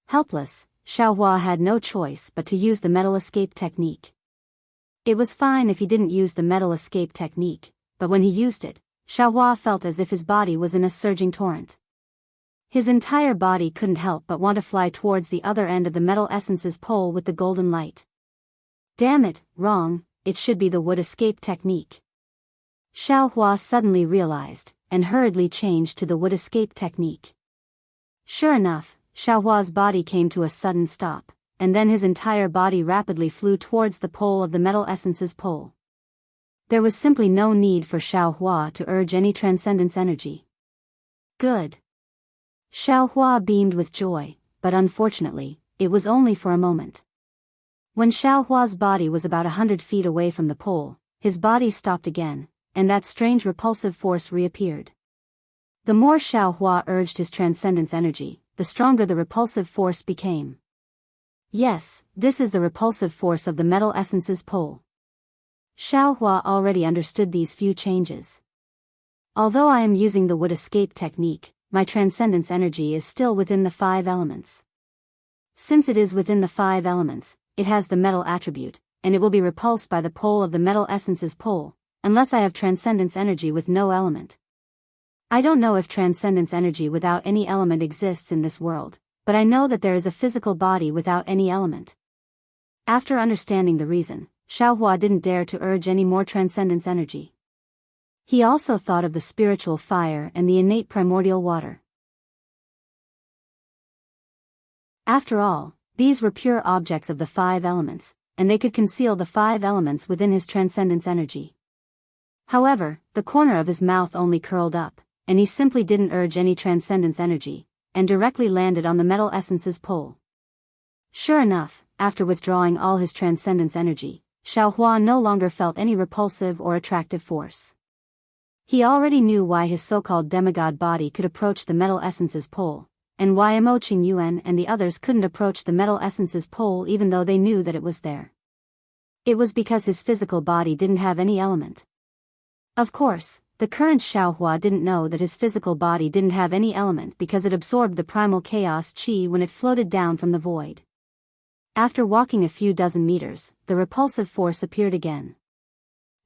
Helpless, Xiaohua had no choice but to use the metal escape technique. It was fine if he didn't use the metal escape technique, but when he used it, Xiaohua felt as if his body was in a surging torrent. His entire body couldn't help but want to fly towards the other end of the metal essence's pole with the golden light. Damn it, wrong, it should be the wood escape technique. Xiaohua suddenly realized, and hurriedly changed to the wood escape technique. Sure enough, Xiaohua's body came to a sudden stop, and then his entire body rapidly flew towards the pole of the metal essence's pole. There was simply no need for Xiaohua to urge any transcendence energy. Good. Xiaohua beamed with joy, but unfortunately, it was only for a moment. When Xiaohua's body was about 100 feet away from the pole, his body stopped again, and that strange repulsive force reappeared. The more Xiaohua urged his transcendence energy, the stronger the repulsive force became. Yes, this is the repulsive force of the metal essence's pole. Xiaohua already understood these few changes. Although I am using the wood escape technique, my transcendence energy is still within the 5 elements. Since it is within the 5 elements, it has the metal attribute, and it will be repulsed by the pole of the metal essence's pole, unless I have transcendence energy with no element. I don't know if transcendence energy without any element exists in this world, but I know that there is a physical body without any element. After understanding the reason, Xiaohua didn't dare to urge any more transcendence energy. He also thought of the spiritual fire and the innate primordial water. After all, these were pure objects of the 5 elements, and they could conceal the 5 elements within his transcendence energy. However, the corner of his mouth only curled up, and he simply didn't urge any transcendence energy, and directly landed on the metal essence's pole. Sure enough, after withdrawing all his transcendence energy, Xiaohua no longer felt any repulsive or attractive force. He already knew why his so-called demigod body could approach the metal essence's pole, and why Mo Qingyuan and the others couldn't approach the metal essence's pole even though they knew that it was there. It was because his physical body didn't have any element. Of course, the current Xiaohua didn't know that his physical body didn't have any element because it absorbed the primal chaos qi when it floated down from the void. After walking a few dozen meters, the repulsive force appeared again.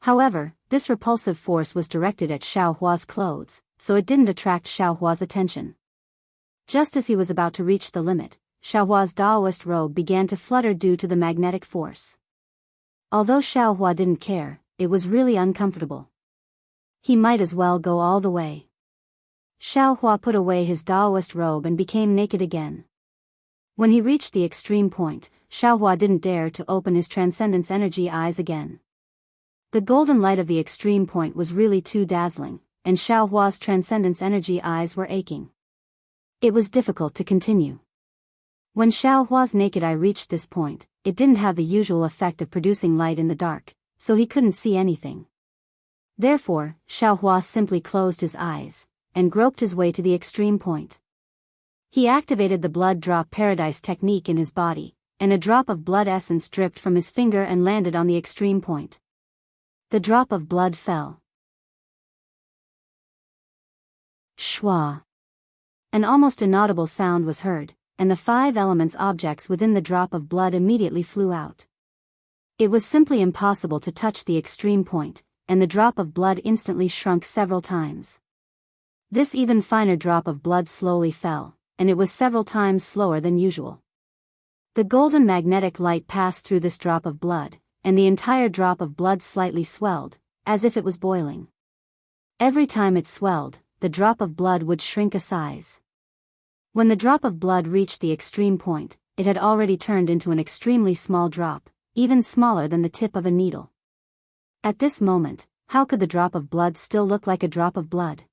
However, this repulsive force was directed at Xiaohua's clothes, so it didn't attract Xiaohua's attention. Just as he was about to reach the limit, Xiaohua's Daoist robe began to flutter due to the magnetic force. Although Xiaohua didn't care, it was really uncomfortable. He might as well go all the way. Xiaohua put away his Daoist robe and became naked again. When he reached the extreme point, Xiaohua didn't dare to open his transcendence energy eyes again. The golden light of the extreme point was really too dazzling, and Xiaohua's transcendence energy eyes were aching. It was difficult to continue. When Xiaohua's naked eye reached this point, it didn't have the usual effect of producing light in the dark, so he couldn't see anything. Therefore, Xiaohua simply closed his eyes, and groped his way to the extreme point. He activated the blood drop paradise technique in his body, and a drop of blood essence dripped from his finger and landed on the extreme point. The drop of blood fell. Shwa. An almost inaudible sound was heard, and the 5 elements objects within the drop of blood immediately flew out. It was simply impossible to touch the extreme point, and the drop of blood instantly shrunk several times. This even finer drop of blood slowly fell, and it was several times slower than usual. The golden magnetic light passed through this drop of blood, and the entire drop of blood slightly swelled, as if it was boiling. Every time it swelled, the drop of blood would shrink a size. When the drop of blood reached the extreme point, it had already turned into an extremely small drop, even smaller than the tip of a needle. At this moment, how could the drop of blood still look like a drop of blood?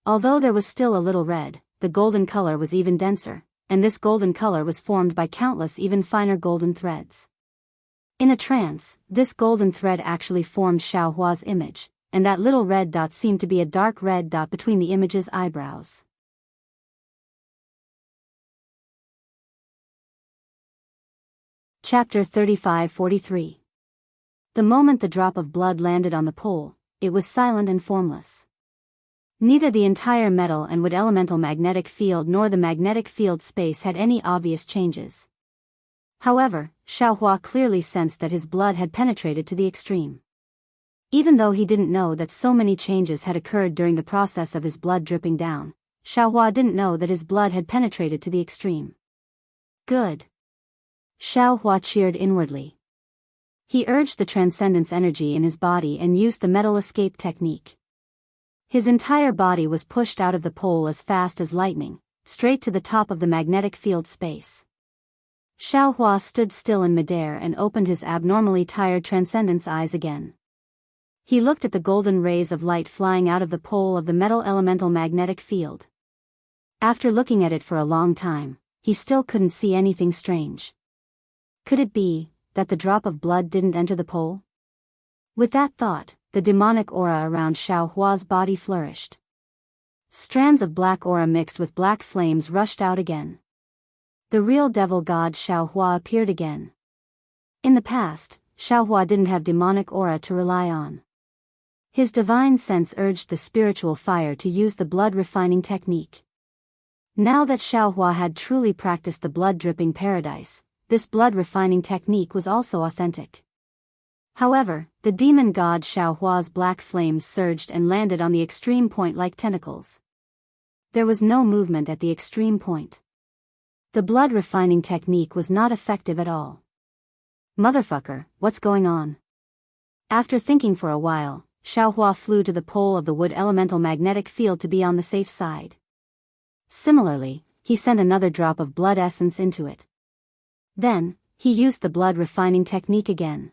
Although there was still a little red, the golden color was even denser, and this golden color was formed by countless even finer golden threads. In a trance, this golden thread actually formed Xiaohua's image, and that little red dot seemed to be a dark red dot between the image's eyebrows. Chapter 35-43. The moment the drop of blood landed on the pole, it was silent and formless. Neither the entire metal and wood elemental magnetic field nor the magnetic field space had any obvious changes. However, Xiaohua clearly sensed that his blood had penetrated to the extreme. Even though he didn't know that so many changes had occurred during the process of his blood dripping down, Xiaohua didn't know that his blood had penetrated to the extreme. Good. Xiaohua cheered inwardly. He urged the transcendence energy in his body and used the metal escape technique. His entire body was pushed out of the pole as fast as lightning, straight to the top of the magnetic field space. Xiaohua stood still in midair and opened his abnormally tired transcendence eyes again. He looked at the golden rays of light flying out of the pole of the metal elemental magnetic field. After looking at it for a long time, he still couldn't see anything strange. Could it be that the drop of blood didn't enter the pole? With that thought, the demonic aura around Xiaohua's body flourished. Strands of black aura mixed with black flames rushed out again. The real devil god Xiaohua appeared again. In the past, Xiaohua didn't have demonic aura to rely on. His divine sense urged the spiritual fire to use the blood refining technique. Now that Xiaohua had truly practiced the blood dripping paradise, this blood refining technique was also authentic. However, the demon god Xiaohua's black flames surged and landed on the extreme point like tentacles. There was no movement at the extreme point. The blood refining technique was not effective at all. Motherfucker, what's going on? After thinking for a while, Xiaohua flew to the pole of the wood elemental magnetic field to be on the safe side. Similarly, he sent another drop of blood essence into it. Then, he used the blood refining technique again.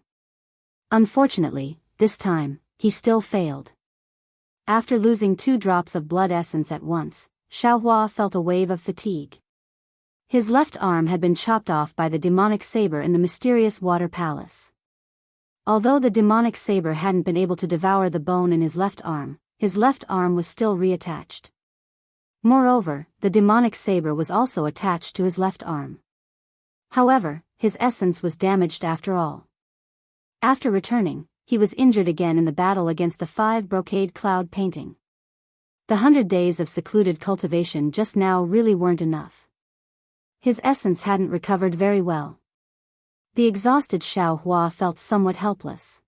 Unfortunately, this time, he still failed. After losing 2 drops of blood essence at once, Xiaohua felt a wave of fatigue. His left arm had been chopped off by the demonic saber in the mysterious water palace. Although the demonic saber hadn't been able to devour the bone in his left arm was still reattached. Moreover, the demonic saber was also attached to his left arm. However, his essence was damaged after all. After returning, he was injured again in the battle against the 5 brocade cloud painting. The 100 days of secluded cultivation just now really weren't enough. His essence hadn't recovered very well. The exhausted Xiaohua felt somewhat helpless.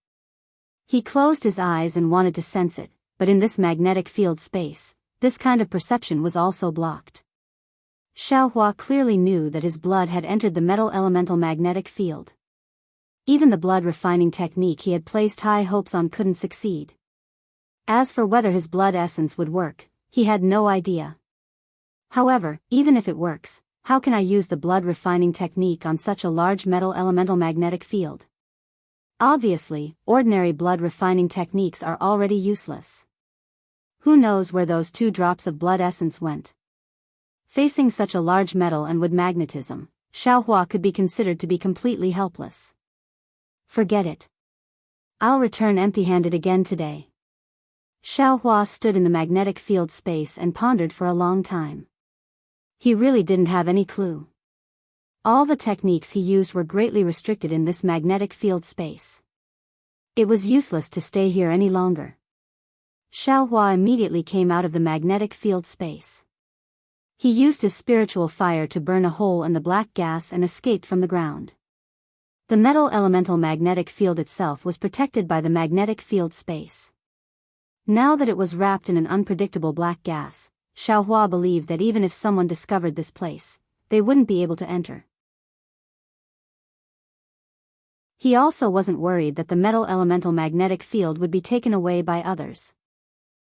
He closed his eyes and wanted to sense it, but in this magnetic field space, this kind of perception was also blocked. Xiaohua clearly knew that his blood had entered the metal elemental magnetic field. Even the blood refining technique he had placed high hopes on couldn't succeed. As for whether his blood essence would work, he had no idea. However, even if it works, how can I use the blood refining technique on such a large metal elemental magnetic field? Obviously, ordinary blood refining techniques are already useless. Who knows where those 2 drops of blood essence went? Facing such a large metal and wood magnetism, Xiaohua could be considered to be completely helpless. Forget it. I'll return empty-handed again today. Xiaohua stood in the magnetic field space and pondered for a long time. He really didn't have any clue. All the techniques he used were greatly restricted in this magnetic field space. It was useless to stay here any longer. Xiaohua immediately came out of the magnetic field space. He used his spiritual fire to burn a hole in the black gas and escaped from the ground. The metal elemental magnetic field itself was protected by the magnetic field space. Now that it was wrapped in an unpredictable black gas, Xiaohua believed that even if someone discovered this place, they wouldn't be able to enter. He also wasn't worried that the metal elemental magnetic field would be taken away by others.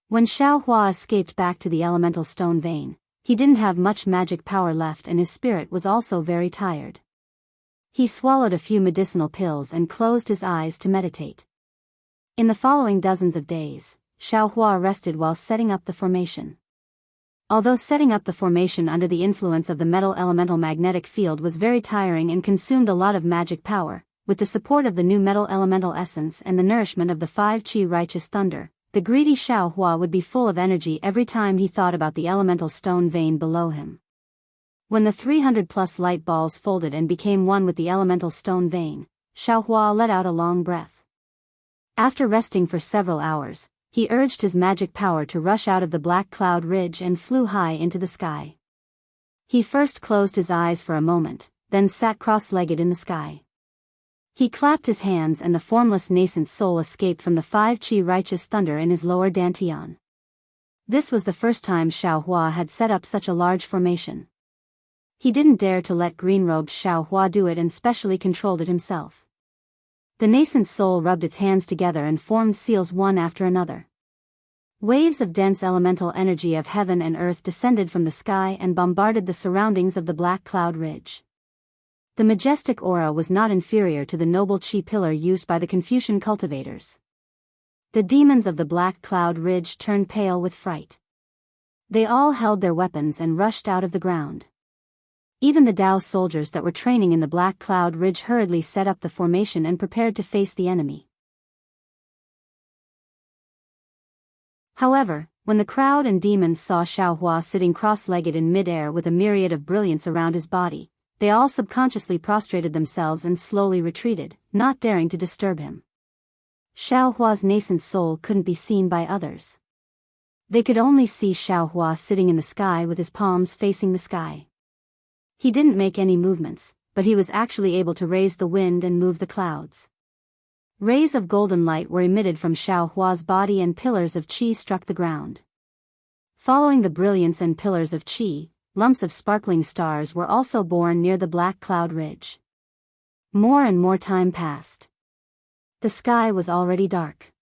When Xiaohua escaped back to the elemental stone vein, he didn't have much magic power left and his spirit was also very tired. He swallowed a few medicinal pills and closed his eyes to meditate. In the following dozens of days, Xiaohua rested while setting up the formation. Although setting up the formation under the influence of the metal elemental magnetic field was very tiring and consumed a lot of magic power, with the support of the new metal elemental essence and the nourishment of the 5 qi righteous thunder, the greedy Xiaohua would be full of energy every time he thought about the elemental stone vein below him. When the 300+ light balls folded and became one with the elemental stone vein, Xiaohua let out a long breath. After resting for several hours, he urged his magic power to rush out of the black cloud ridge and flew high into the sky. He first closed his eyes for a moment, then sat cross-legged in the sky. He clapped his hands and the formless nascent soul escaped from the 5 qi righteous thunder in his lower dantian. This was the first time Xiaohua had set up such a large formation. He didn't dare to let green-robed Xiaohua do it and specially controlled it himself. The nascent soul rubbed its hands together and formed seals one after another. Waves of dense elemental energy of heaven and earth descended from the sky and bombarded the surroundings of the black cloud ridge. The majestic aura was not inferior to the noble chi pillar used by the Confucian cultivators. The demons of the black cloud ridge turned pale with fright. They all held their weapons and rushed out of the ground. Even the Dao soldiers that were training in the black cloud ridge hurriedly set up the formation and prepared to face the enemy. However, when the crowd and demons saw Xiaohua sitting cross-legged in mid-air with a myriad of brilliance around his body, they all subconsciously prostrated themselves and slowly retreated, not daring to disturb him. Xiaohua's nascent soul couldn't be seen by others. They could only see Xiaohua sitting in the sky with his palms facing the sky. He didn't make any movements, but he was actually able to raise the wind and move the clouds. Rays of golden light were emitted from Xiaohua's body and pillars of qi struck the ground. Following the brilliance and pillars of qi, lumps of sparkling stars were also born near the black cloud ridge. More and more time passed. The sky was already dark.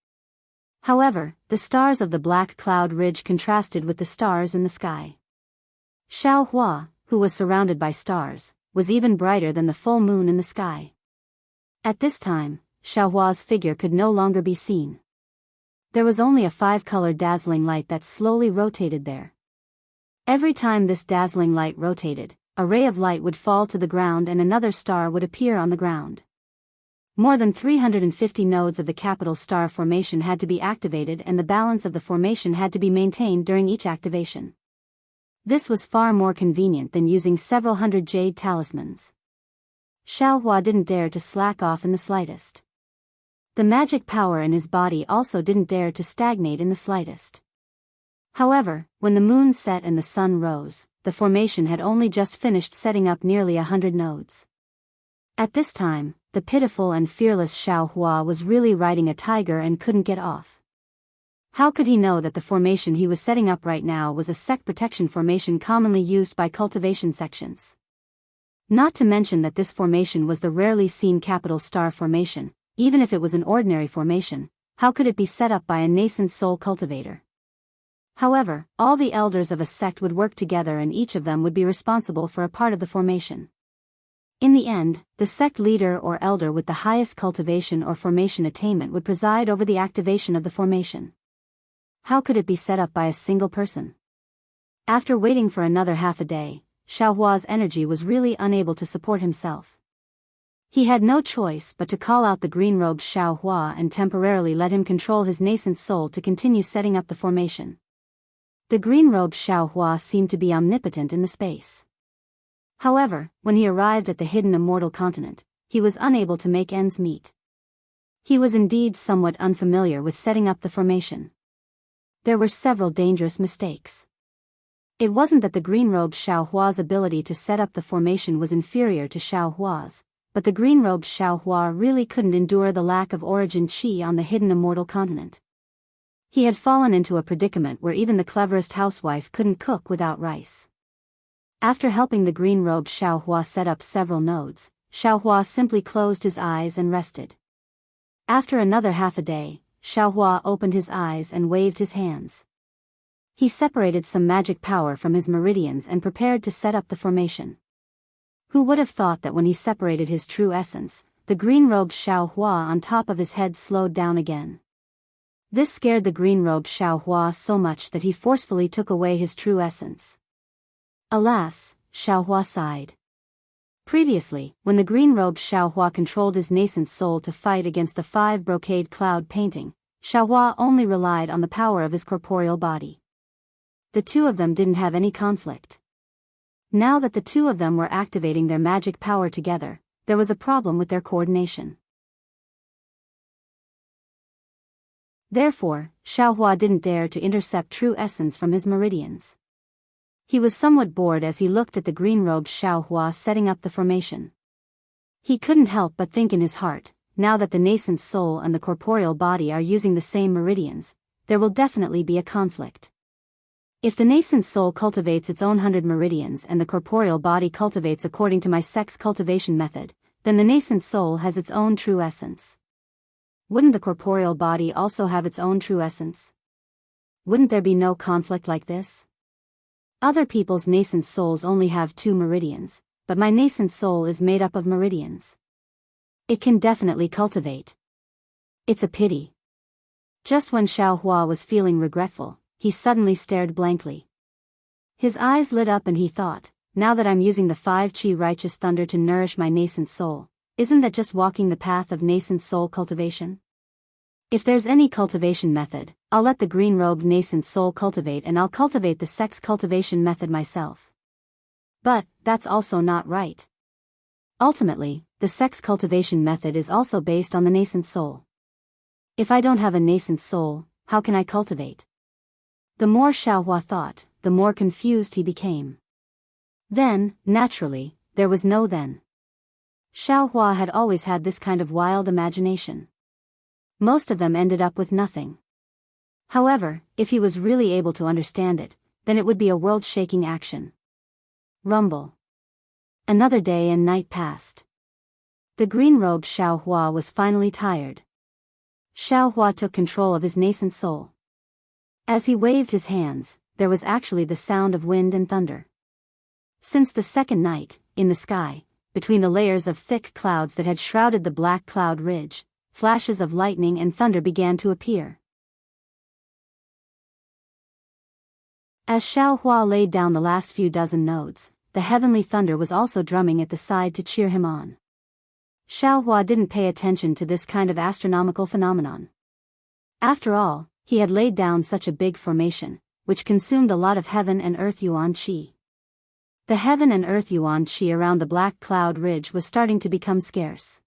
However, the stars of the black cloud ridge contrasted with the stars in the sky. Xiaohua, who was surrounded by stars, was even brighter than the full moon in the sky. At this time, Xiaohua's figure could no longer be seen. There was only a 5-colored dazzling light that slowly rotated there. Every time this dazzling light rotated, a ray of light would fall to the ground and another star would appear on the ground. More than 350 nodes of the capital star formation had to be activated and the balance of the formation had to be maintained during each activation. This was far more convenient than using several hundred jade talismans. Xiaohua didn't dare to slack off in the slightest. The magic power in his body also didn't dare to stagnate in the slightest. However, when the moon set and the sun rose, the formation had only just finished setting up nearly 100 nodes. At this time, the pitiful and fearless Xiaohua was really riding a tiger and couldn't get off. How could he know that the formation he was setting up right now was a sect protection formation commonly used by cultivation sections? Not to mention that this formation was the rarely seen capital star formation. Even if it was an ordinary formation, how could it be set up by a nascent soul cultivator? However, all the elders of a sect would work together and each of them would be responsible for a part of the formation. In the end, the sect leader or elder with the highest cultivation or formation attainment would preside over the activation of the formation. How could it be set up by a single person? After waiting for another half a day, Xiaohua's energy was really unable to support himself. He had no choice but to call out the green-robed Xiaohua and temporarily let him control his nascent soul to continue setting up the formation. The green-robed Xiaohua seemed to be omnipotent in the space. However, when he arrived at the hidden immortal continent, he was unable to make ends meet. He was indeed somewhat unfamiliar with setting up the formation. There were several dangerous mistakes. It wasn't that the green-robed Xiaohua's ability to set up the formation was inferior to Xiaohua's, but the green-robed Xiaohua really couldn't endure the lack of origin qi on the hidden immortal continent. He had fallen into a predicament where even the cleverest housewife couldn't cook without rice. After helping the green-robed Xiaohua set up several nodes, Xiaohua simply closed his eyes and rested. After another half a day, Xiaohua opened his eyes and waved his hands. He separated some magic power from his meridians and prepared to set up the formation. Who would have thought that when he separated his true essence, the green-robed Xiaohua on top of his head slowed down again. This scared the green-robed Xiaohua so much that he forcefully took away his true essence. Alas, Xiaohua sighed. Previously, when the green-robed Xiaohua controlled his nascent soul to fight against the 5 brocade cloud painting, Xiaohua only relied on the power of his corporeal body. The two of them didn't have any conflict. Now that the two of them were activating their magic power together, there was a problem with their coordination. Therefore, Xiaohua didn't dare to intercept true essence from his meridians. He was somewhat bored as he looked at the green-robed Xiaohua setting up the formation. He couldn't help but think in his heart, now that the nascent soul and the corporeal body are using the same meridians, there will definitely be a conflict. If the nascent soul cultivates its own 100 meridians and the corporeal body cultivates according to my sex cultivation method, then the nascent soul has its own true essence. Wouldn't the corporeal body also have its own true essence? Wouldn't there be no conflict like this? Other people's nascent souls only have 2 meridians, but my nascent soul is made up of meridians. It can definitely cultivate. It's a pity. Just when Xiaohua was feeling regretful, he suddenly stared blankly. His eyes lit up and he thought, now that I'm using the 5 qi righteous thunder to nourish my nascent soul, isn't that just walking the path of nascent soul cultivation? If there's any cultivation method, I'll let the green-robed nascent soul cultivate and I'll cultivate the sex cultivation method myself. But, that's also not right. Ultimately, the sex cultivation method is also based on the nascent soul. If I don't have a nascent soul, how can I cultivate? The more Xiaohua thought, the more confused he became. Then, naturally, there was no then. Xiaohua had always had this kind of wild imagination. Most of them ended up with nothing. However, if he was really able to understand it, then it would be a world-shaking action. Rumble. Another day and night passed. The green-robed Xiaohua was finally tired. Xiaohua took control of his nascent soul. As he waved his hands, there was actually the sound of wind and thunder. Since the second night, in the sky, between the layers of thick clouds that had shrouded the black cloud ridge, flashes of lightning and thunder began to appear. As Xiaohua laid down the last few dozen nodes, the heavenly thunder was also drumming at the side to cheer him on. Xiaohua didn't pay attention to this kind of astronomical phenomenon. After all, he had laid down such a big formation, which consumed a lot of heaven and earth yuan qi. The heaven and earth yuan qi around the Black Cloud Ridge was starting to become scarce.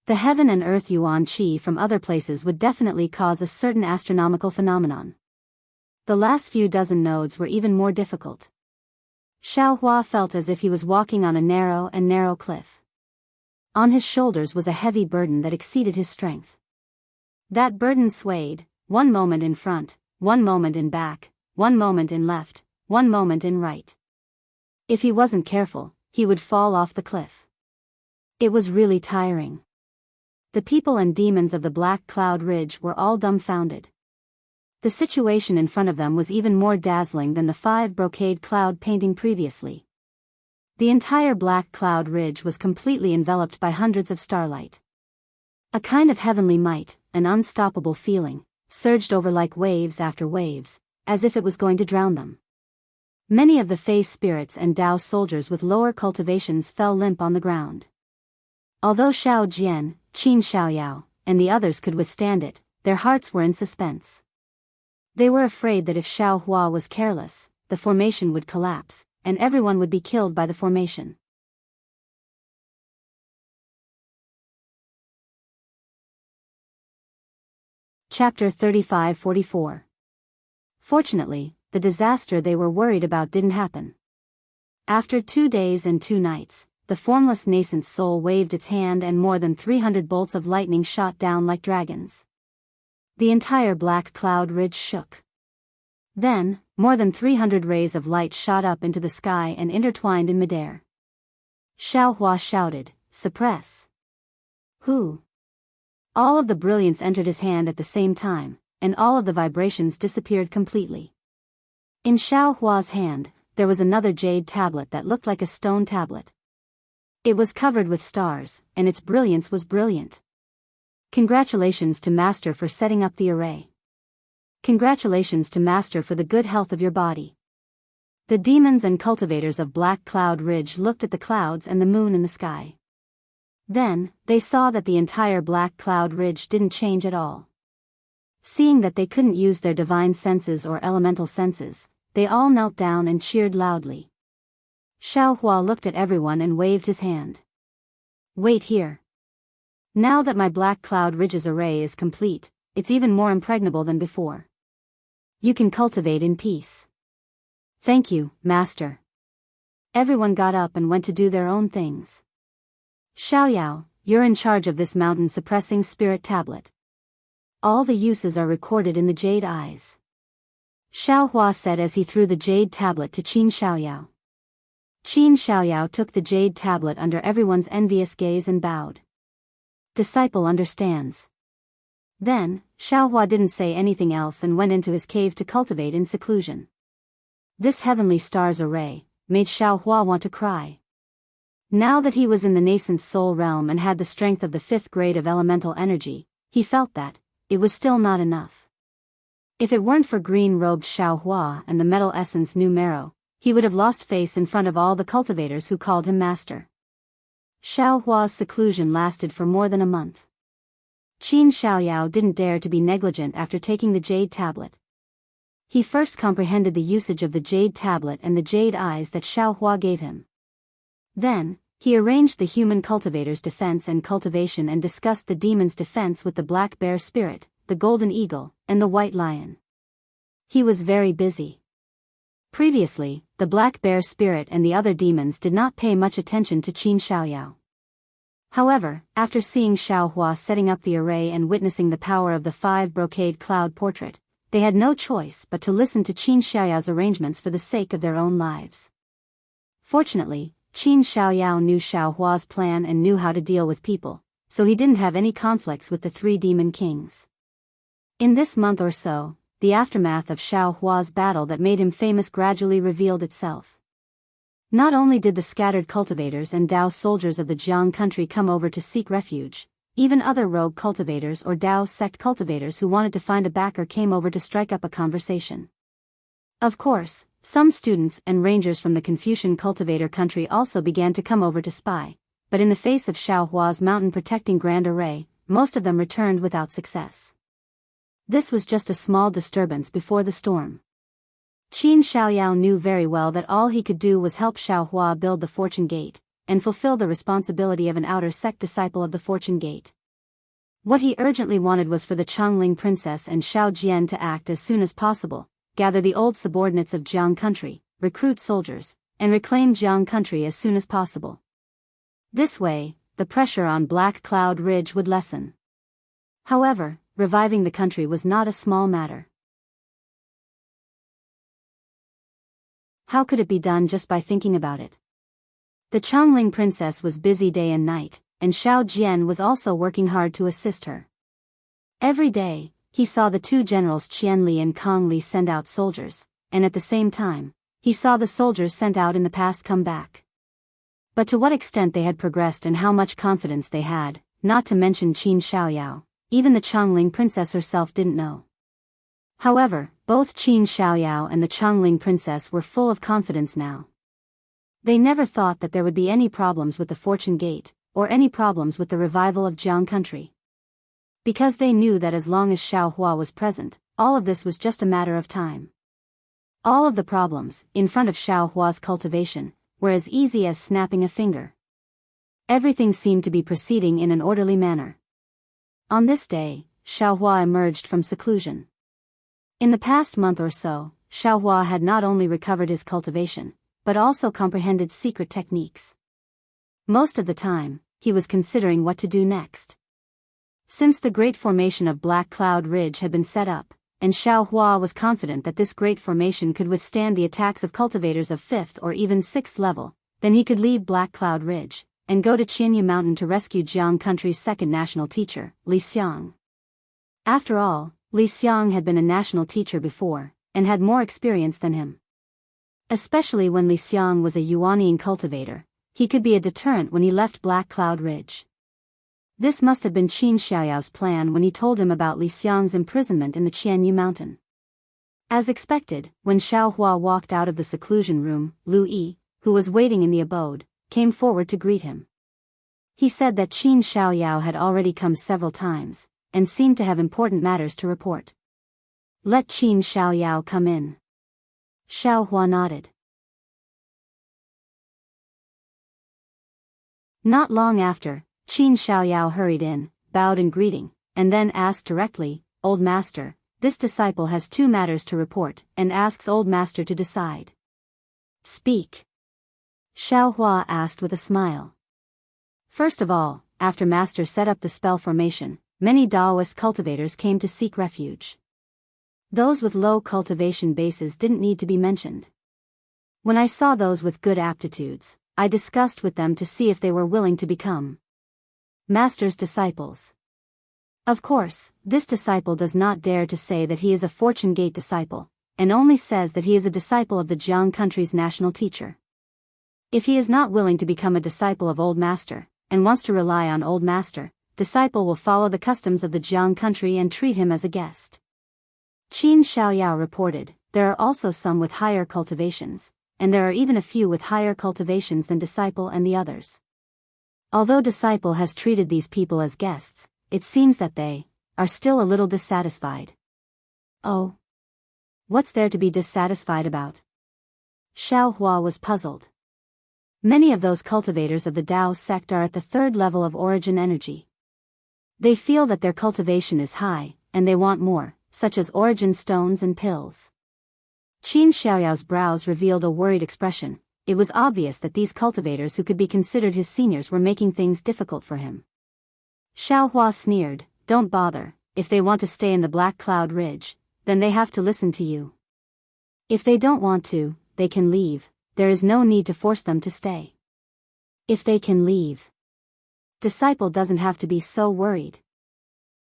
The heaven and earth yuan qi from other places would definitely cause a certain astronomical phenomenon. The last few dozen nodes were even more difficult. Xiaohua felt as if he was walking on a narrow cliff. On his shoulders was a heavy burden that exceeded his strength. That burden swayed, one moment in front, one moment in back, one moment in left, one moment in right. If he wasn't careful, he would fall off the cliff. It was really tiring. The people and demons of the Black Cloud Ridge were all dumbfounded. The situation in front of them was even more dazzling than the 5 brocade cloud painting previously. The entire Black Cloud Ridge was completely enveloped by hundreds of starlight. A kind of heavenly might, an unstoppable feeling, surged over like waves after waves, as if it was going to drown them. Many of the Fey spirits and Dao soldiers with lower cultivations fell limp on the ground. Although Xiao Jian, Qin Xiaoyao, and the others could withstand it, their hearts were in suspense. They were afraid that if Xiaohua was careless, the formation would collapse, and everyone would be killed by the formation. Chapter 35-44. Fortunately, the disaster they were worried about didn't happen. After 2 days and 2 nights, the formless nascent soul waved its hand and more than 300 bolts of lightning shot down like dragons. The entire Black Cloud Ridge shook. Then, more than 300 rays of light shot up into the sky and intertwined in midair. Xiaohua shouted, "Suppress!" Who? All of the brilliance entered his hand at the same time, and all of the vibrations disappeared completely. In Xiaohua's hand, there was another jade tablet that looked like a stone tablet. It was covered with stars, and its brilliance was brilliant. Congratulations to Master for setting up the array. Congratulations to Master for the good health of your body. The demons and cultivators of Black Cloud Ridge looked at the clouds and the moon in the sky. Then, they saw that the entire Black Cloud Ridge didn't change at all. Seeing that they couldn't use their divine senses or elemental senses, they all knelt down and cheered loudly. Xiaohua looked at everyone and waved his hand. Wait here. Now that my Black Cloud Ridge's array is complete, it's even more impregnable than before. You can cultivate in peace. Thank you, Master. Everyone got up and went to do their own things. Xiaoyao, you're in charge of this mountain-suppressing spirit tablet. All the uses are recorded in the jade eyes. Xiaohua said as he threw the jade tablet to Qin Xiaoyao. Qin Xiaoyao took the jade tablet under everyone's envious gaze and bowed. Disciple understands. Then, Xiaohua didn't say anything else and went into his cave to cultivate in seclusion. This heavenly stars array made Xiaohua want to cry. Now that he was in the nascent soul realm and had the strength of the 5th grade of elemental energy, he felt that it was still not enough. If it weren't for green-robed Xiaohua and the metal essence Nu Marrow, he would have lost face in front of all the cultivators who called him master. Xiaohua's seclusion lasted for more than a month. Qin Xiaoyao didn't dare to be negligent after taking the jade tablet. He first comprehended the usage of the jade tablet and the jade eyes that Xiaohua gave him. Then, he arranged the human cultivator's defense and cultivation and discussed the demon's defense with the black bear spirit, the golden eagle, and the white lion. He was very busy. Previously, the black bear spirit and the other demons did not pay much attention to Qin Xiaoyao. However, after seeing Xiaohua setting up the array and witnessing the power of the 5 brocade cloud portrait, they had no choice but to listen to Qin Xiaoyao's arrangements for the sake of their own lives. Fortunately, Qin Xiaoyao knew Xiaohua's plan and knew how to deal with people, so he didn't have any conflicts with the 3 demon kings. In this month or so, the aftermath of Xiaohua's battle that made him famous gradually revealed itself. Not only did the scattered cultivators and Dao soldiers of the Jianghu country come over to seek refuge, even other rogue cultivators or Dao sect cultivators who wanted to find a backer came over to strike up a conversation. Of course, some students and rangers from the Confucian cultivator country also began to come over to spy, but in the face of Xiaohua's mountain-protecting grand array, most of them returned without success. This was just a small disturbance before the storm. Qin Xiaoyao knew very well that all he could do was help Xiaohua build the Fortune Gate, and fulfill the responsibility of an outer sect disciple of the Fortune Gate. What he urgently wanted was for the Chongling princess and Xiao Jian to act as soon as possible, gather the old subordinates of Jiang country, recruit soldiers, and reclaim Jiang country as soon as possible. This way, the pressure on Black Cloud Ridge would lessen. However, reviving the country was not a small matter. How could it be done just by thinking about it? The Chongling princess was busy day and night, and Xiao Jian was also working hard to assist her. Every day, he saw the two generals Qian Li and Kong Li send out soldiers, and at the same time, he saw the soldiers sent out in the past come back. But to what extent they had progressed and how much confidence they had, not to mention Qin Xiaoyao, even the Chongling princess herself didn't know. However, both Qin Xiaoyao and the Chongling princess were full of confidence now. They never thought that there would be any problems with the Fortune Gate, or any problems with the revival of Jiang country. Because they knew that as long as Xiaohua was present, all of this was just a matter of time. All of the problems, in front of Xiaohua's cultivation, were as easy as snapping a finger. Everything seemed to be proceeding in an orderly manner. On this day, Xiaohua emerged from seclusion. In the past month or so, Xiaohua had not only recovered his cultivation, but also comprehended secret techniques. Most of the time, he was considering what to do next. Since the great formation of Black Cloud Ridge had been set up, and Xiaohua was confident that this great formation could withstand the attacks of cultivators of 5th or even 6th level, then he could leave Black Cloud Ridge, and go to Qianyu Mountain to rescue Jiang country's second national teacher, Li Xiang. After all, Li Xiang had been a national teacher before, and had more experience than him. Especially when Li Xiang was a Yuanian cultivator, he could be a deterrent when he left Black Cloud Ridge. This must have been Qin Xiaoyao's plan when he told him about Li Xiang's imprisonment in the Qianyu Mountain. As expected, when Xiaohua walked out of the seclusion room, Lu Yi, who was waiting in the abode, came forward to greet him. He said that Qin Xiaoyao had already come several times, and seemed to have important matters to report. Let Qin Xiaoyao come in. Xiaohua nodded. Not long after, Qin Xiaoyao hurried in, bowed in greeting, and then asked directly, "Old Master, this disciple has 2 matters to report, and asks Old Master to decide." "Speak." Xiaohua asked with a smile. First of all, after Master set up the spell formation, many Daoist cultivators came to seek refuge. Those with low cultivation bases didn't need to be mentioned. When I saw those with good aptitudes, I discussed with them to see if they were willing to become Master's disciples. Of course, this disciple does not dare to say that he is a Fortune Gate disciple, and only says that he is a disciple of the Jiang country's national teacher. If he is not willing to become a disciple of Old Master, and wants to rely on Old Master, disciple will follow the customs of the Jiang country and treat him as a guest. Qin Xiaoyao reported, there are also some with higher cultivations, and there are even a few with higher cultivations than disciple and the others. Although disciple has treated these people as guests, it seems that they are still a little dissatisfied. Oh? What's there to be dissatisfied about? Xiaohua was puzzled. Many of those cultivators of the Dao sect are at the 3rd level of origin energy. They feel that their cultivation is high, and they want more, such as origin stones and pills. Qin Xiaoyao's brows revealed a worried expression. It was obvious that these cultivators who could be considered his seniors were making things difficult for him. Xiaohua sneered, "Don't bother, if they want to stay in the Black Cloud Ridge, then they have to listen to you. If they don't want to, they can leave, there is no need to force them to stay. If they can leave. Disciple doesn't have to be so worried."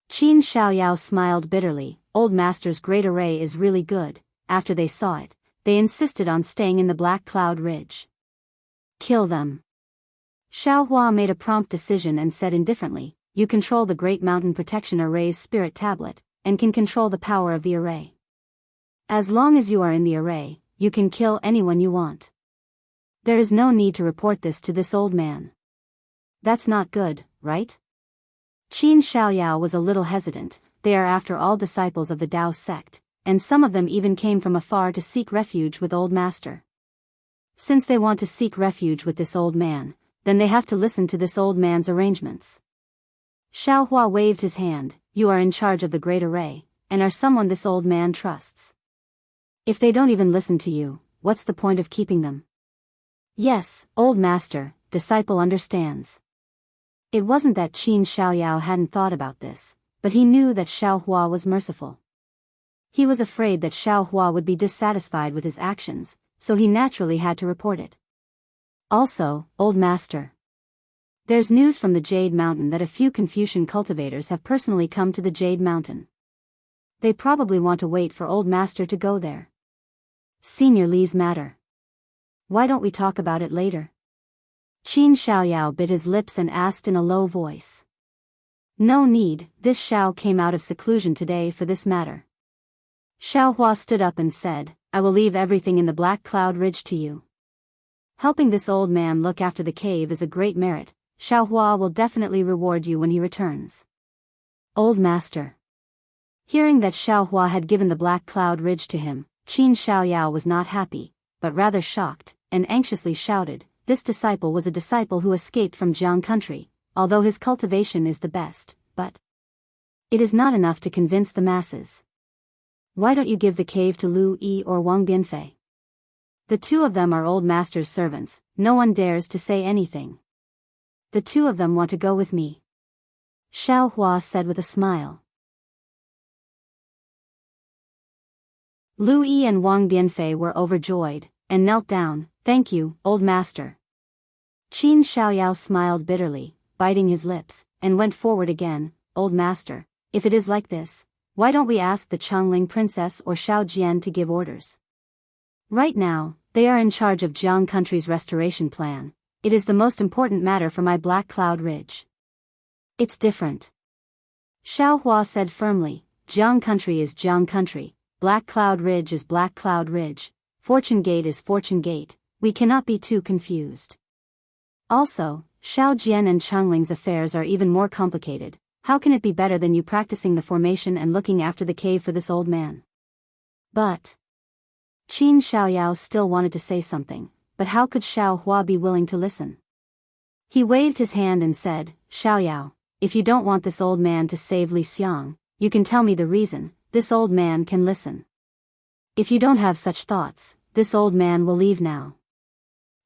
Qin Xiaoyao smiled bitterly. Old Master's great array is really good. After they saw it, they insisted on staying in the Black Cloud Ridge. Kill them. Xiaohua made a prompt decision and said indifferently, "You control the Great Mountain Protection Array's spirit tablet, and can control the power of the array. As long as you are in the array, you can kill anyone you want. There is no need to report this to this old man. That's not good, right?" Qin Xiaoyao was a little hesitant. They are after all disciples of the Dao sect, and some of them even came from afar to seek refuge with Old Master. Since they want to seek refuge with this old man, then they have to listen to this old man's arrangements. Xiaohua waved his hand. You are in charge of the great array, and are someone this old man trusts. If they don't even listen to you, what's the point of keeping them? Yes, Old Master, disciple understands. It wasn't that Qin Xiaoyao hadn't thought about this, but he knew that Xiaohua was merciful. He was afraid that Xiaohua would be dissatisfied with his actions, so he naturally had to report it. Also, Old Master. There's news from the Jade Mountain that a few Confucian cultivators have personally come to the Jade Mountain. They probably want to wait for Old Master to go there. Senior Li's matter. Why don't we talk about it later? Qin Xiaoyao bit his lips and asked in a low voice. No need, this Xiao came out of seclusion today for this matter. Xiaohua stood up and said, I will leave everything in the Black Cloud Ridge to you. Helping this old man look after the cave is a great merit. Xiaohua will definitely reward you when he returns. Old Master. Hearing that Xiaohua had given the Black Cloud Ridge to him, Qin Xiaoyao was not happy, but rather shocked, and anxiously shouted, this disciple was a disciple who escaped from Jianghu country, although his cultivation is the best, but it is not enough to convince the masses. Why don't you give the cave to Lu Yi or Wang Bianfei? The two of them are Old Master's servants, no one dares to say anything. The two of them want to go with me. Xiaohua said with a smile. Lu Yi and Wang Bianfei were overjoyed, and knelt down. Thank you, Old Master. Qin Xiaoyao smiled bitterly, biting his lips, and went forward again. Old Master, if it is like this, why don't we ask the Chongling Princess or Xiao Jian to give orders? Right now, they are in charge of Jianghu country's restoration plan. It is the most important matter for my Black Cloud Ridge. It's different. Xiaohua said firmly, Jianghu country is Jianghu country, Black Cloud Ridge is Black Cloud Ridge, Fortune Gate is Fortune Gate, we cannot be too confused. Also, Xiao Jian and Chongling's affairs are even more complicated. How can it be better than you practicing the formation and looking after the cave for this old man? But Qin Xiaoyao still wanted to say something, but how could Xiaohua be willing to listen? He waved his hand and said, Xiaoyao, if you don't want this old man to save Li Xiang, you can tell me the reason. This old man can listen. If you don't have such thoughts, this old man will leave now.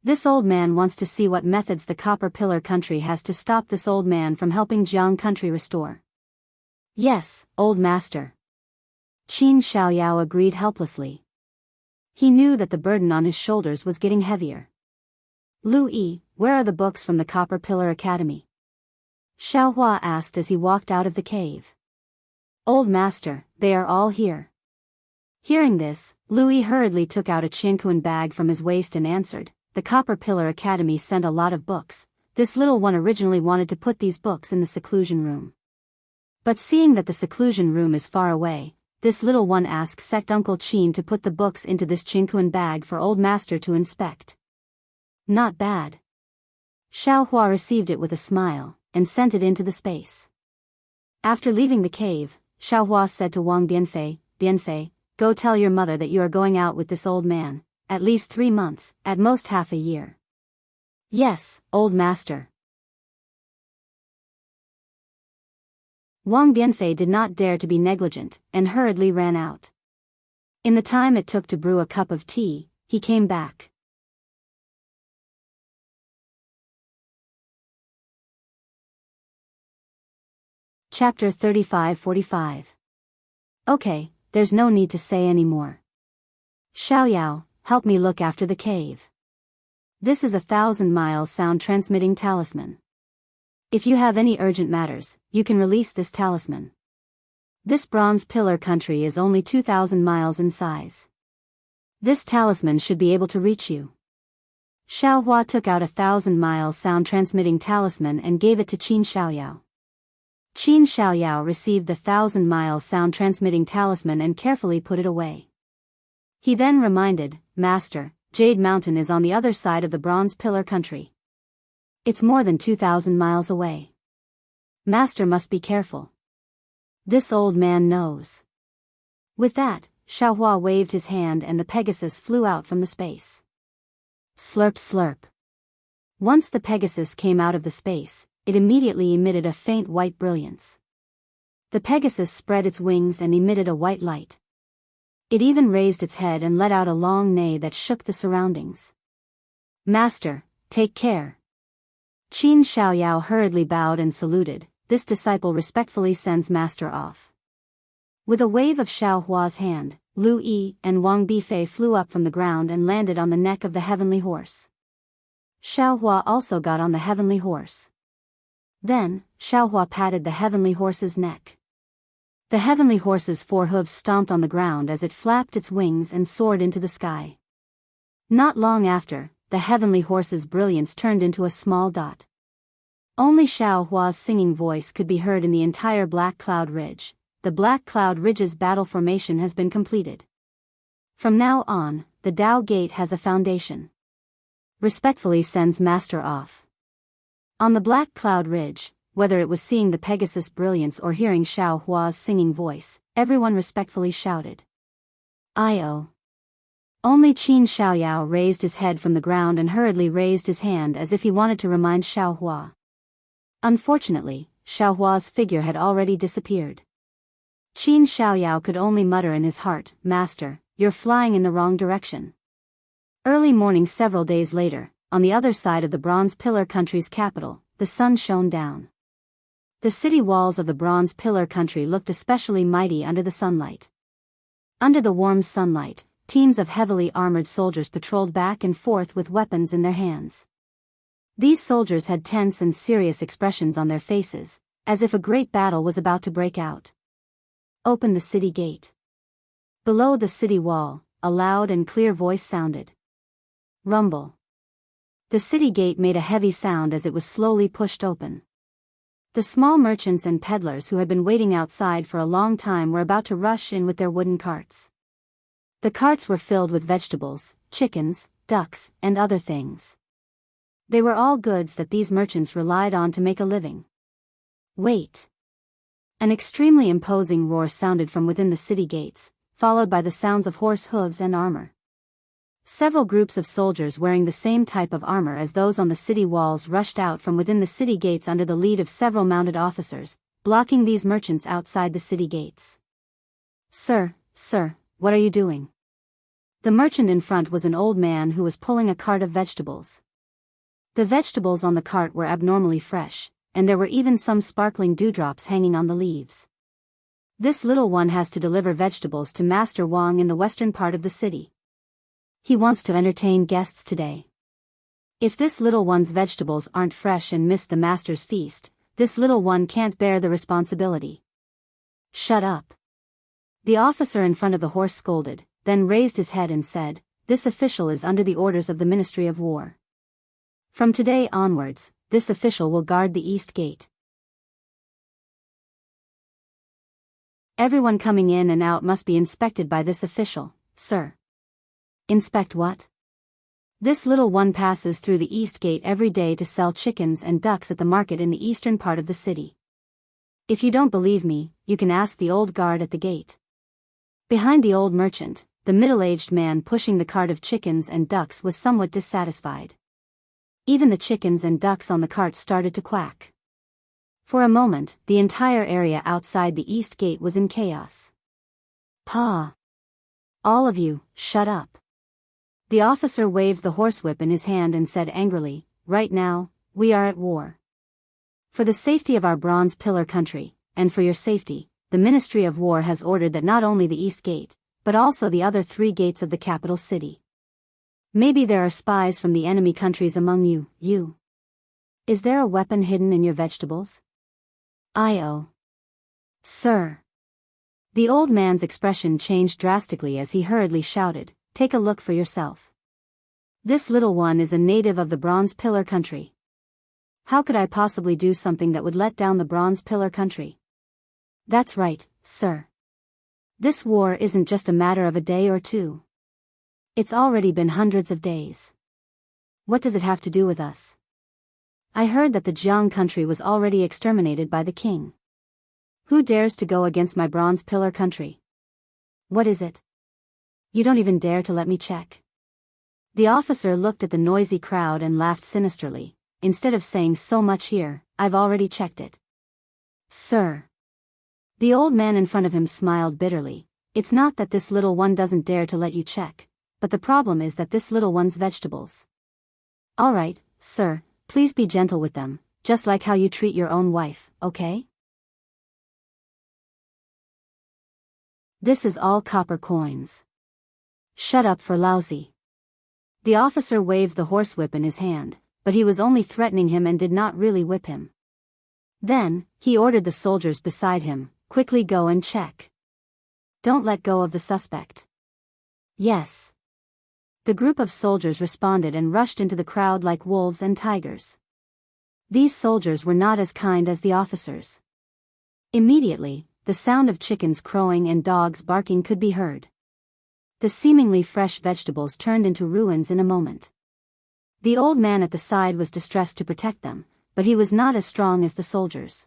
This old man wants to see what methods the Copper Pillar country has to stop this old man from helping Jianghu country restore. Yes, Old Master. Qin Xiaoyao agreed helplessly. He knew that the burden on his shoulders was getting heavier. Lu Yi, where are the books from the Copper Pillar Academy? Xiaohua asked as he walked out of the cave. Old Master, they are all here. Hearing this, Lu Yi hurriedly took out a Jianghuan bag from his waist and answered, the Copper Pillar Academy sent a lot of books. This little one originally wanted to put these books in the seclusion room. But seeing that the seclusion room is far away, this little one asked Sect Uncle Qin to put the books into this Jianghuan bag for Old Master to inspect. Not bad. Xiaohua received it with a smile, and sent it into the space. After leaving the cave, Xiaohua said to Wang Bianfei, Bianfei, go tell your mother that you are going out with this old man, at least 3 months, at most half a year. Yes, Old Master. Wang Bianfei did not dare to be negligent, and hurriedly ran out. In the time it took to brew a cup of tea, he came back. Chapter 35-45. Okay, there's no need to say any more. Xiaoyao, help me look after the cave. This is a 1,000-mile sound-transmitting talisman. If you have any urgent matters, you can release this talisman. This bronze pillar country is only 2,000 miles in size. This talisman should be able to reach you. Xiaohua took out a 1,000-mile sound-transmitting talisman and gave it to Qin Xiaoyao. Qin Xiaoyao received the 1,000-mile sound-transmitting talisman and carefully put it away. He then reminded, Master, Jade Mountain is on the other side of the Bronze Pillar country. It's more than 2,000 miles away. Master must be careful. This old man knows. With that, Xiaohua waved his hand and the Pegasus flew out from the space. Slurp slurp. Once the Pegasus came out of the space, it immediately emitted a faint white brilliance. The Pegasus spread its wings and emitted a white light. It even raised its head and let out a long neigh that shook the surroundings. Master, take care. Qin Xiaoyao hurriedly bowed and saluted. This disciple respectfully sends master off. With a wave of Xiaohua's hand, Lu Yi and Wang Bifei flew up from the ground and landed on the neck of the heavenly horse. Xiaohua also got on the heavenly horse. Then, Xiaohua patted the heavenly horse's neck. The heavenly horse's four hooves stomped on the ground as it flapped its wings and soared into the sky. Not long after, the heavenly horse's brilliance turned into a small dot. Only Xiaohua's singing voice could be heard in the entire Black Cloud Ridge. The Black Cloud Ridge's battle formation has been completed. From now on, the Dao Gate has a foundation. Respectfully sends master off. On the Black Cloud Ridge, whether it was seeing the Pegasus brilliance or hearing Xiaohua's singing voice, everyone respectfully shouted. I-oh. Only Qin Xiaoyao raised his head from the ground and hurriedly raised his hand as if he wanted to remind Xiaohua. Unfortunately, Xiaohua's figure had already disappeared. Qin Xiaoyao could only mutter in his heart, Master, you're flying in the wrong direction. Early morning several days later, on the other side of the Bronze Pillar country's capital, the sun shone down. The city walls of the Bronze Pillar country looked especially mighty under the sunlight. Under the warm sunlight, teams of heavily armored soldiers patrolled back and forth with weapons in their hands. These soldiers had tense and serious expressions on their faces, as if a great battle was about to break out. Open the city gate. Below the city wall, a loud and clear voice sounded. Rumble. The city gate made a heavy sound as it was slowly pushed open. The small merchants and peddlers who had been waiting outside for a long time were about to rush in with their wooden carts. The carts were filled with vegetables, chickens, ducks, and other things. They were all goods that these merchants relied on to make a living. Wait. An extremely imposing roar sounded from within the city gates, followed by the sounds of horse hooves and armor. Several groups of soldiers wearing the same type of armor as those on the city walls rushed out from within the city gates under the lead of several mounted officers, blocking these merchants outside the city gates. Sir, what are you doing? The merchant in front was an old man who was pulling a cart of vegetables. The vegetables on the cart were abnormally fresh, and there were even some sparkling dewdrops hanging on the leaves. This little one has to deliver vegetables to Master Wang in the western part of the city. He wants to entertain guests today. If this little one's vegetables aren't fresh and miss the master's feast, this little one can't bear the responsibility. Shut up. The officer in front of the horse scolded, then raised his head and said, This official is under the orders of the Ministry of War. From today onwards, this official will guard the East Gate. Everyone coming in and out must be inspected by this official, sir. Inspect what? This little one passes through the East Gate every day to sell chickens and ducks at the market in the eastern part of the city. If you don't believe me, you can ask the old guard at the gate. Behind the old merchant, the middle-aged man pushing the cart of chickens and ducks was somewhat dissatisfied. Even the chickens and ducks on the cart started to quack. For a moment, the entire area outside the East Gate was in chaos. Pa! All of you, shut up. The officer waved the horsewhip in his hand and said angrily, Right now, we are at war. For the safety of our Bronze Pillar country, and for your safety, the Ministry of War has ordered that not only the East Gate, but also the other 3 gates of the capital city. Maybe there are spies from the enemy countries among you. Is there a weapon hidden in your vegetables? I-oh. Sir. The old man's expression changed drastically as he hurriedly shouted, Take a look for yourself. This little one is a native of the Bronze Pillar country. How could I possibly do something that would let down the Bronze Pillar country? That's right, sir. This war isn't just a matter of a day or two. It's already been hundreds of days. What does it have to do with us? I heard that the Jianghu country was already exterminated by the king. Who dares to go against my Bronze Pillar country? What is it? You don't even dare to let me check. The officer looked at the noisy crowd and laughed sinisterly. Instead of saying so much here, I've already checked it. Sir. The old man in front of him smiled bitterly. It's not that this little one doesn't dare to let you check, but the problem is that this little one's vegetables. All right, sir, please be gentle with them, just like how you treat your own wife, okay? This is all copper coins. Shut up for lousy. The officer waved the horsewhip in his hand, but he was only threatening him and did not really whip him. Then, he ordered the soldiers beside him, quickly go and check. Don't let go of the suspect. Yes. The group of soldiers responded and rushed into the crowd like wolves and tigers. These soldiers were not as kind as the officers. Immediately, the sound of chickens crowing and dogs barking could be heard. The seemingly fresh vegetables turned into ruins in a moment. The old man at the side was distressed to protect them, but he was not as strong as the soldiers.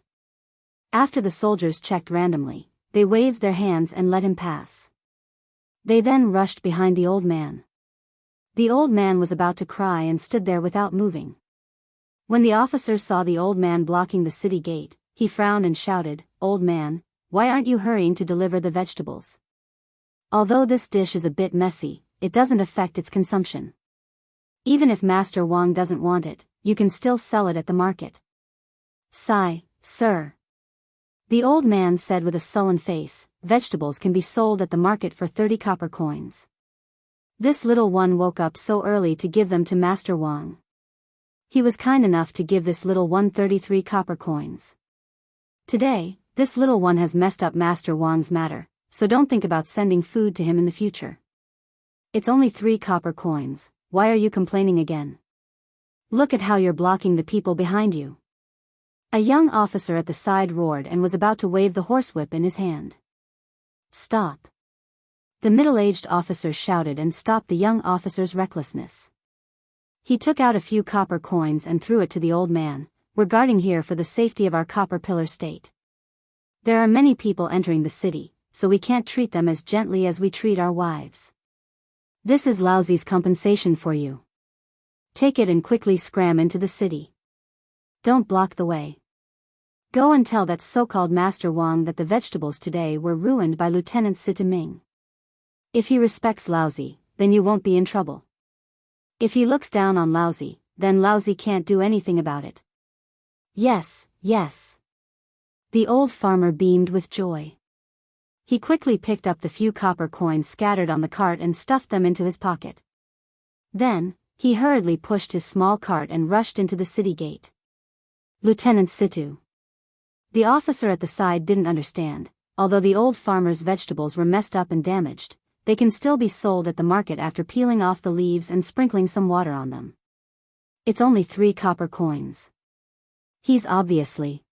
After the soldiers checked randomly, they waved their hands and let him pass. They then rushed behind the old man. The old man was about to cry and stood there without moving. When the officer saw the old man blocking the city gate, he frowned and shouted, "Old man, why aren't you hurrying to deliver the vegetables? Although this dish is a bit messy, it doesn't affect its consumption. Even if Master Wang doesn't want it, you can still sell it at the market." "Sigh, sir." The old man said with a sullen face, "Vegetables can be sold at the market for 30 copper coins. This little one woke up so early to give them to Master Wang. He was kind enough to give this little one 33 copper coins. Today, this little one has messed up Master Wang's matter, so don't think about sending food to him in the future. It's only 3 copper coins, why are you complaining again? Look at how you're blocking the people behind you." A young officer at the side roared and was about to wave the horsewhip in his hand. "Stop." The middle-aged officer shouted and stopped the young officer's recklessness. He took out a few copper coins and threw it to the old man. "We're guarding here for the safety of our copper pillar state. There are many people entering the city, so we can't treat them as gently as we treat our wives. This is Lousy's compensation for you. Take it and quickly scram into the city. Don't block the way. Go and tell that so-called Master Wang that the vegetables today were ruined by Lieutenant Sitaming. If he respects Lousy, then you won't be in trouble. If he looks down on Lousy, then Lousy can't do anything about it." "Yes, yes." The old farmer beamed with joy. He quickly picked up the few copper coins scattered on the cart and stuffed them into his pocket. Then, he hurriedly pushed his small cart and rushed into the city gate. "Lieutenant Situ." The officer at the side didn't understand. Although the old farmer's vegetables were messed up and damaged, they can still be sold at the market after peeling off the leaves and sprinkling some water on them. It's only 3 copper coins. He's obviously.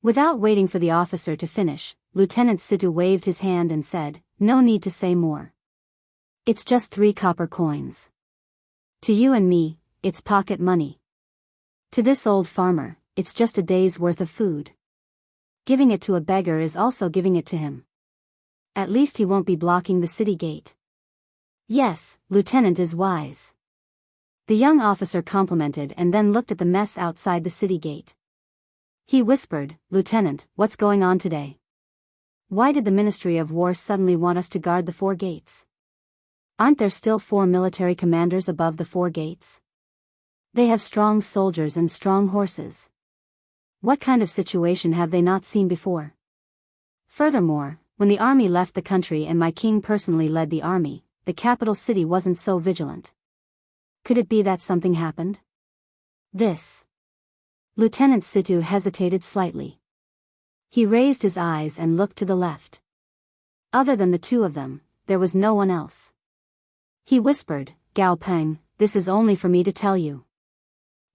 Without waiting for the officer to finish, Lieutenant Situ waved his hand and said, "No need to say more. It's just 3 copper coins. To you and me, it's pocket money. To this old farmer, it's just a day's worth of food. Giving it to a beggar is also giving it to him. At least he won't be blocking the city gate." "Yes, Lieutenant is wise." The young officer complimented and then looked at the mess outside the city gate. He whispered, "Lieutenant, what's going on today? Why did the Ministry of War suddenly want us to guard the 4 gates? Aren't there still 4 military commanders above the 4 gates? They have strong soldiers and strong horses. What kind of situation have they not seen before? Furthermore, when the army left the country and my king personally led the army, the capital city wasn't so vigilant. Could it be that something happened? This." Lieutenant Situ hesitated slightly. He raised his eyes and looked to the left. Other than the 2 of them, there was no one else. He whispered, "Gao Peng, this is only for me to tell you.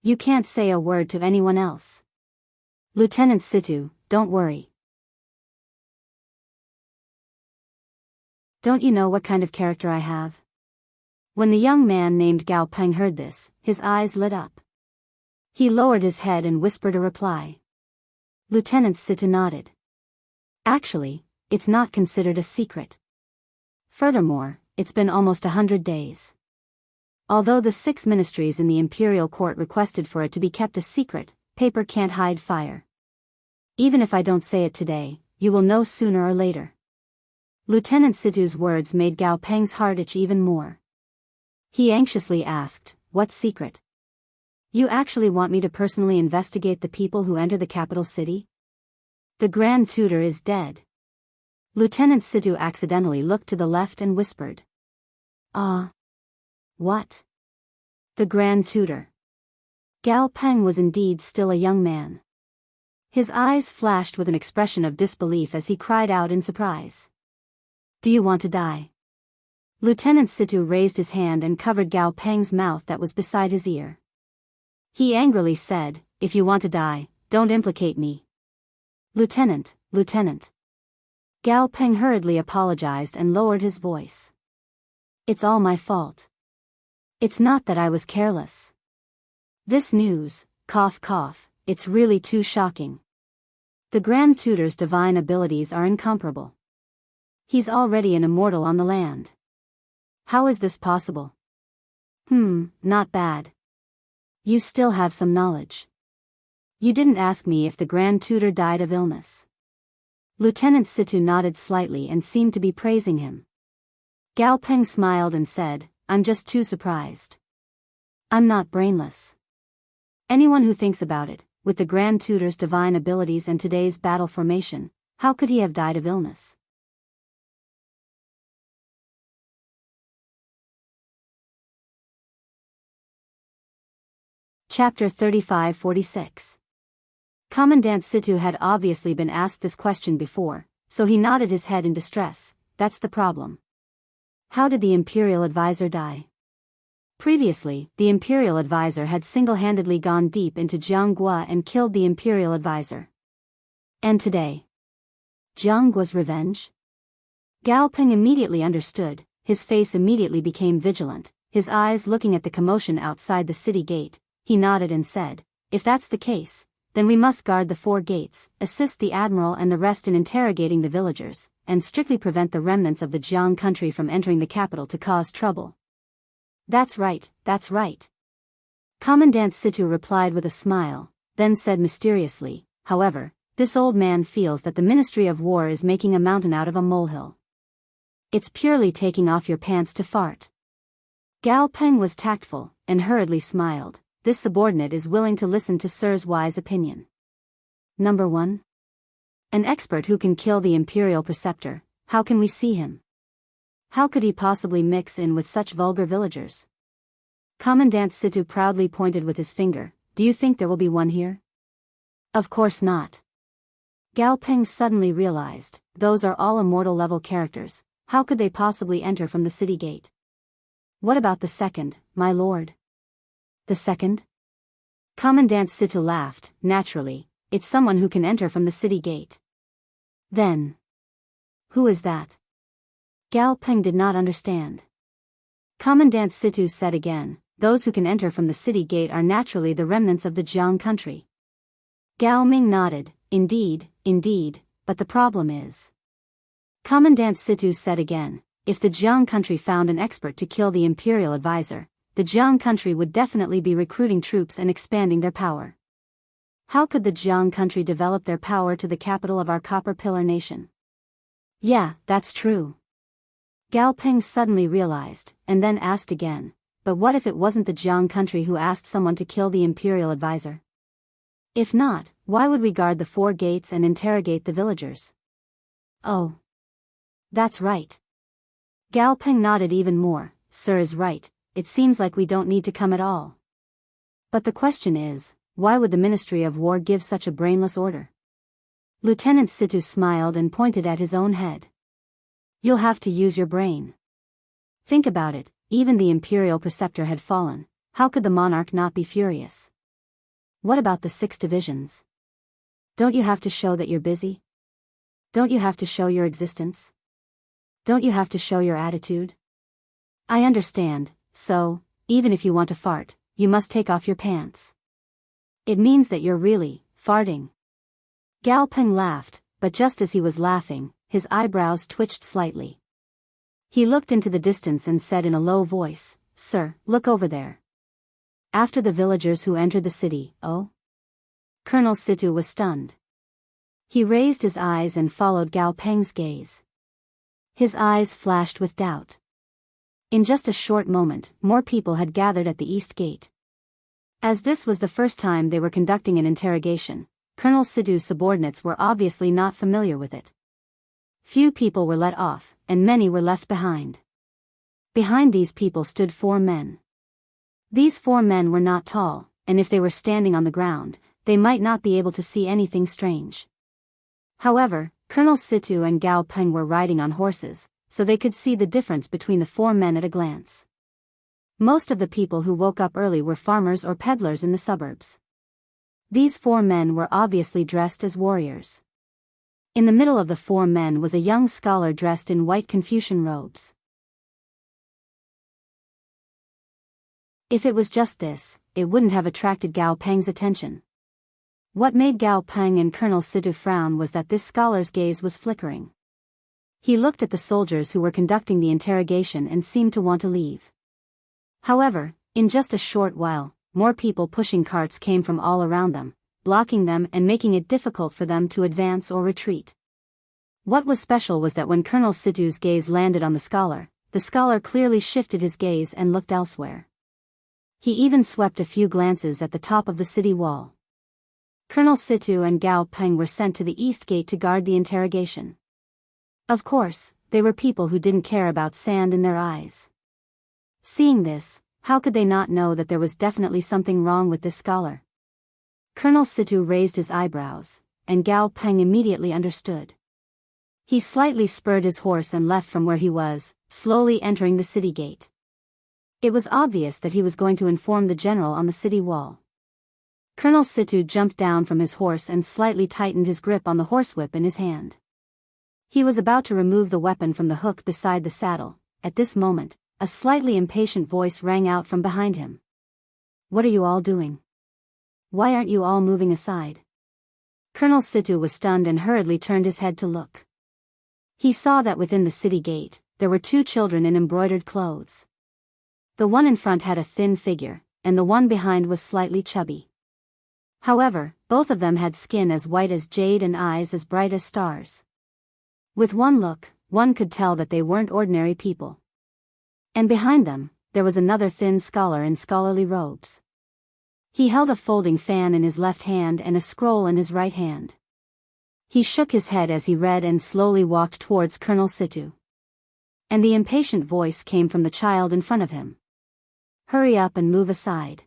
You can't say a word to anyone else. Lieutenant Situ, don't worry. Don't you know what kind of character I have?" When the young man named Gao Peng heard this, his eyes lit up. He lowered his head and whispered a reply. Lieutenant Situ nodded. "Actually, it's not considered a secret. Furthermore, it's been almost 100 days. Although the 6 ministries in the imperial court requested for it to be kept a secret, paper can't hide fire. Even if I don't say it today, you will know sooner or later. Lieutenant Situ's words made Gao Peng's heart itch even more. He anxiously asked, "What secret? You actually want me to personally investigate the people who enter the capital city? The Grand Tutor is dead." Lieutenant Situ accidentally looked to the left and whispered. What? The Grand Tutor. Gao Peng was indeed still a young man. His eyes flashed with an expression of disbelief as he cried out in surprise. "Do you want to die?" Lieutenant Situ raised his hand and covered Gao Peng's mouth that was beside his ear. He angrily said, "If you want to die, don't implicate me." Lieutenant. Gao Peng hurriedly apologized and lowered his voice. "It's all my fault. It's not that I was careless. This news, cough cough, it's really too shocking. The Grand Tutor's divine abilities are incomparable. He's already an immortal on the land. How is this possible?" Not bad. You still have some knowledge. You didn't ask me if the Grand Tutor died of illness." Lieutenant Situ nodded slightly and seemed to be praising him. Gao Peng smiled and said, "I'm just too surprised. I'm not brainless. Anyone who thinks about it, with the Grand Tutor's divine abilities and today's battle formation, how could he have died of illness?" Chapter 35-46. Commandant Situ had obviously been asked this question before, so he nodded his head in distress. "That's the problem. How did the Imperial Advisor die?" Previously, the Imperial Advisor had single-handedly gone deep into Jianghu and killed the Imperial Advisor. And today? Jianghu's revenge? Gao Peng immediately understood, his face immediately became vigilant, his eyes looking at the commotion outside the city gate. He nodded and said, "If that's the case, then we must guard the 4 gates, assist the Admiral and the rest in interrogating the villagers, and strictly prevent the remnants of the Jiang country from entering the capital to cause trouble." That's right. Commandant Situ replied with a smile, then said mysteriously, "However, this old man feels that the Ministry of War is making a mountain out of a molehill. It's purely taking off your pants to fart." Gao Peng was tactful, and hurriedly smiled. This subordinate is willing to listen to Sir's wise opinion. Number 1. An expert who can kill the Imperial Preceptor. How can we see him? How could he possibly mix in with such vulgar villagers? Commandant Situ proudly pointed with his finger. "Do you think there will be one here?" "Of course not." Gao Peng suddenly realized, those are all immortal level characters. How could they possibly enter from the city gate? "What about the second, my lord?" "The second?" Commandant Situ laughed. "Naturally, it's someone who can enter from the city gate." "Then, who is that?" Gao Peng did not understand. Commandant Situ said again, "Those who can enter from the city gate are naturally the remnants of the Jiang country." Gao Ming nodded. Indeed, but the problem is. Commandant Situ said again, "If the Jiang country found an expert to kill the Imperial Advisor, the Jiang country would definitely be recruiting troops and expanding their power. How could the Jiang country develop their power to the capital of our Copper Pillar nation?" "Yeah, that's true." Gao Peng suddenly realized, and then asked again, "But what if it wasn't the Jiang country who asked someone to kill the Imperial Advisor? If not, why would we guard the 4 gates and interrogate the villagers?" "Oh. That's right." Gao Peng nodded even more. "Sir is right, it seems like we don't need to come at all. But the question is, why would the Ministry of War give such a brainless order?" Lieutenant Situ smiled and pointed at his own head. "You'll have to use your brain. Think about it, even the Imperial Preceptor had fallen. How could the monarch not be furious? What about the 6 divisions? Don't you have to show that you're busy? Don't you have to show your existence? Don't you have to show your attitude? I understand, so, even if you want to fart, you must take off your pants. It means that you're really farting." Gao Peng laughed, but just as he was laughing, his eyebrows twitched slightly. He looked into the distance and said in a low voice, "Sir, look over there." After the villagers who entered the city, oh? Colonel Situ was stunned. He raised his eyes and followed Gao Peng's gaze. His eyes flashed with doubt. In just a short moment, more people had gathered at the east gate. As this was the first time they were conducting an interrogation, Colonel Situ's subordinates were obviously not familiar with it. Few people were let off, and many were left behind. Behind these people stood 4 men. These 4 men were not tall, and if they were standing on the ground, they might not be able to see anything strange. However, Colonel Situ and Gao Peng were riding on horses, so they could see the difference between the 4 men at a glance. Most of the people who woke up early were farmers or peddlers in the suburbs. These 4 men were obviously dressed as warriors. In the middle of the 4 men was a young scholar dressed in white Confucian robes. If it was just this, it wouldn't have attracted Gao Peng's attention. What made Gao Peng and Colonel Situ frown was that this scholar's gaze was flickering. He looked at the soldiers who were conducting the interrogation and seemed to want to leave. However, in just a short while, more people pushing carts came from all around them, blocking them and making it difficult for them to advance or retreat. What was special was that when Colonel Situ's gaze landed on the scholar clearly shifted his gaze and looked elsewhere. He even swept a few glances at the top of the city wall. Colonel Situ and Gao Peng were sent to the east gate to guard the interrogation. Of course, they were people who didn't care about sand in their eyes. Seeing this, how could they not know that there was definitely something wrong with this scholar? Colonel Situ raised his eyebrows, and Gao Peng immediately understood. He slightly spurred his horse and left from where he was, slowly entering the city gate. It was obvious that he was going to inform the general on the city wall. Colonel Situ jumped down from his horse and slightly tightened his grip on the horsewhip in his hand. He was about to remove the weapon from the hook beside the saddle. At this moment, a slightly impatient voice rang out from behind him. "What are you all doing? Why aren't you all moving aside?" Colonel Situ was stunned and hurriedly turned his head to look. He saw that within the city gate, there were 2 children in embroidered clothes. The one in front had a thin figure, and the one behind was slightly chubby. However, both of them had skin as white as jade and eyes as bright as stars. With one look, one could tell that they weren't ordinary people. And behind them, there was another thin scholar in scholarly robes. He held a folding fan in his left hand and a scroll in his right hand. He shook his head as he read and slowly walked towards Colonel Situ. And the impatient voice came from the child in front of him. "Hurry up and move aside."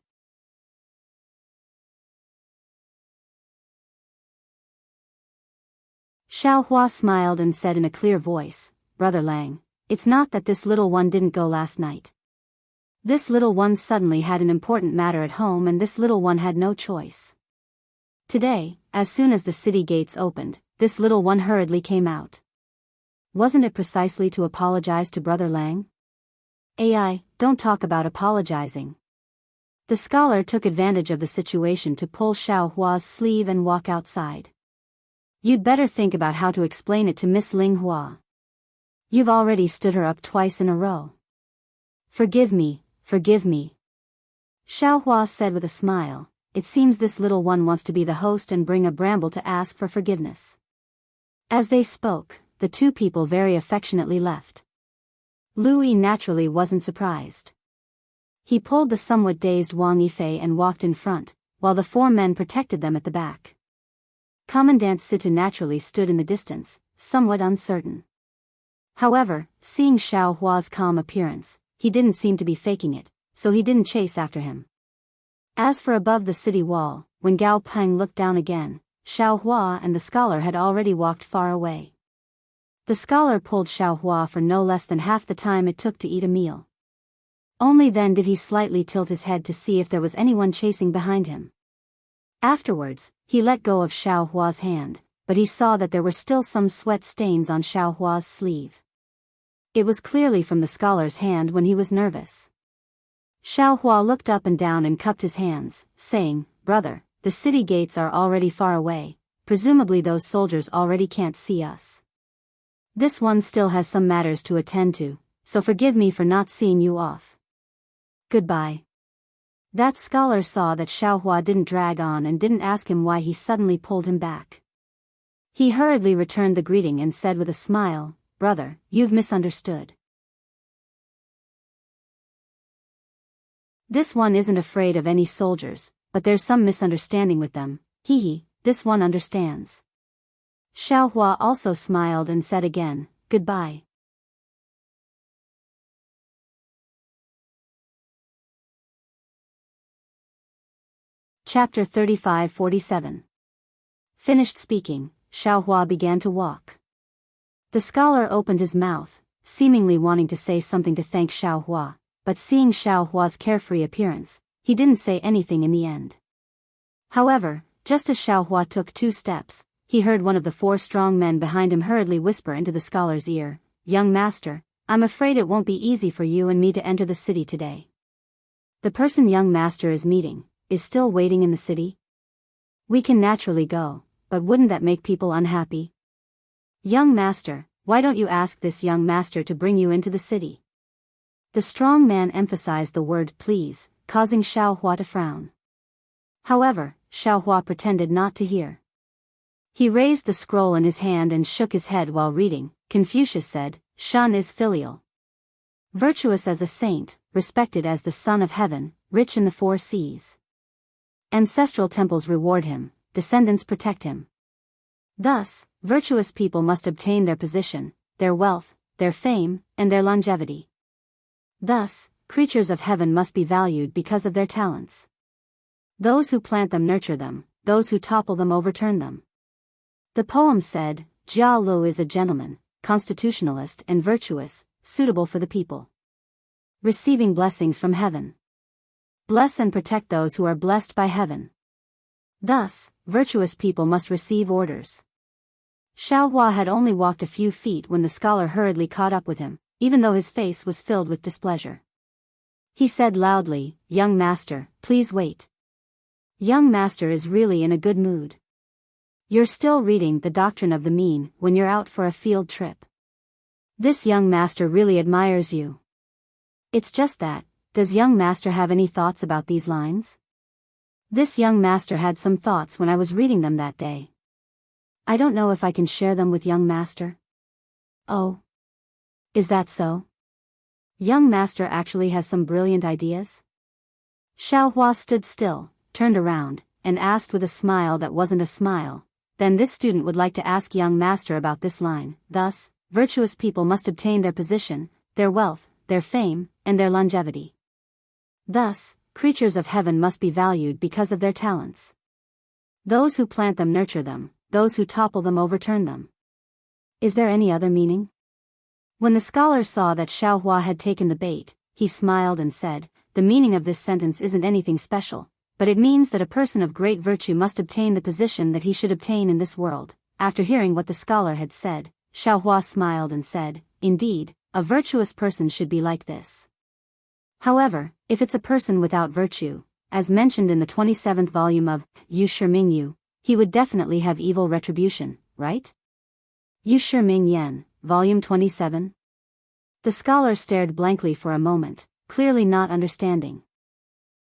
Xiaohua smiled and said in a clear voice, "Brother Lang, it's not that this little one didn't go last night. This little one suddenly had an important matter at home and this little one had no choice. Today, as soon as the city gates opened, this little one hurriedly came out. Wasn't it precisely to apologize to Brother Lang?" "AI, don't talk about apologizing." The scholar took advantage of the situation to pull Xiaohua's sleeve and walk outside. "You'd better think about how to explain it to Miss Ling Hua. You've already stood her up twice in a row." Forgive me. Xiaohua said with a smile. "It seems this little one wants to be the host and bring a bramble to ask for forgiveness." As they spoke, the 2 people very affectionately left. Louis naturally wasn't surprised. He pulled the somewhat dazed Wang Yifei and walked in front, while the 4 men protected them at the back. Commandant Situ naturally stood in the distance, somewhat uncertain. However, seeing Xiaohua's calm appearance, he didn't seem to be faking it, so he didn't chase after him. As for above the city wall, when Gao Peng looked down again, Xiaohua and the scholar had already walked far away. The scholar pulled Xiaohua for no less than half the time it took to eat a meal. Only then did he slightly tilt his head to see if there was anyone chasing behind him. Afterwards, he let go of Xiaohua's hand, but he saw that there were still some sweat stains on Xiaohua's sleeve. It was clearly from the scholar's hand when he was nervous. Xiaohua looked up and down and cupped his hands, saying, "Brother, the city gates are already far away, presumably those soldiers already can't see us. This one still has some matters to attend to, so forgive me for not seeing you off. Goodbye. That scholar saw that Xiaohua didn't drag on and didn't ask him why he suddenly pulled him back. He hurriedly returned the greeting and said with a smile, "Brother, you've misunderstood. This one isn't afraid of any soldiers, but there's some misunderstanding with them. Hee, this one understands." Xiaohua also smiled and said again, "Goodbye." Chapter 35-47. Finished speaking, Xiaohua began to walk. The scholar opened his mouth, seemingly wanting to say something to thank Xiaohua, but seeing Xiaohua's carefree appearance, he didn't say anything in the end. However, just as Xiaohua took 2 steps, he heard one of the 4 strong men behind him hurriedly whisper into the scholar's ear, "Young master, I'm afraid it won't be easy for you and me to enter the city today. The person young master is meeting is still waiting in the city. We can naturally go, but wouldn't that make people unhappy? Young master, why don't you ask this young master to bring you into the city?" The strong man emphasized the word please, causing Xiaohua to frown. However, Xiaohua pretended not to hear. He raised the scroll in his hand and shook his head while reading. Confucius said, "Shun is filial. Virtuous as a saint, respected as the son of heaven, rich in the 4 seas. Ancestral temples reward him, descendants protect him. Thus, virtuous people must obtain their position, their wealth, their fame, and their longevity. Thus, creatures of heaven must be valued because of their talents. Those who plant them nurture them, those who topple them overturn them." The poem said, "Jia Lu is a gentleman, constitutionalist and virtuous, suitable for the people. Receiving blessings from heaven. Bless and protect those who are blessed by heaven. Thus, virtuous people must receive orders." Xiaohua had only walked a few feet when the scholar hurriedly caught up with him, even though his face was filled with displeasure. He said loudly, "Young master, please wait. Young master is really in a good mood. You're still reading The Doctrine of the Mean when you're out for a field trip. This young master really admires you. It's just that, does young master have any thoughts about these lines? This young master had some thoughts when I was reading them that day. I don't know if I can share them with young master." "Oh. Is that so? Young master actually has some brilliant ideas?" Xiaohua stood still, turned around, and asked with a smile that wasn't a smile, "Then this student would like to ask young master about this line. Thus, virtuous people must obtain their position, their wealth, their fame, and their longevity. Thus, creatures of heaven must be valued because of their talents. Those who plant them nurture them, those who topple them overturn them. Is there any other meaning?" When the scholar saw that Xiaohua had taken the bait, he smiled and said, "The meaning of this sentence isn't anything special, but it means that a person of great virtue must obtain the position that he should obtain in this world." After hearing what the scholar had said, Xiaohua smiled and said, "Indeed, a virtuous person should be like this. However, if it's a person without virtue, as mentioned in the 27th volume of Yu Shiming Yu, he would definitely have evil retribution, right? Yu Shiming Yan, volume 27? The scholar stared blankly for a moment, clearly not understanding.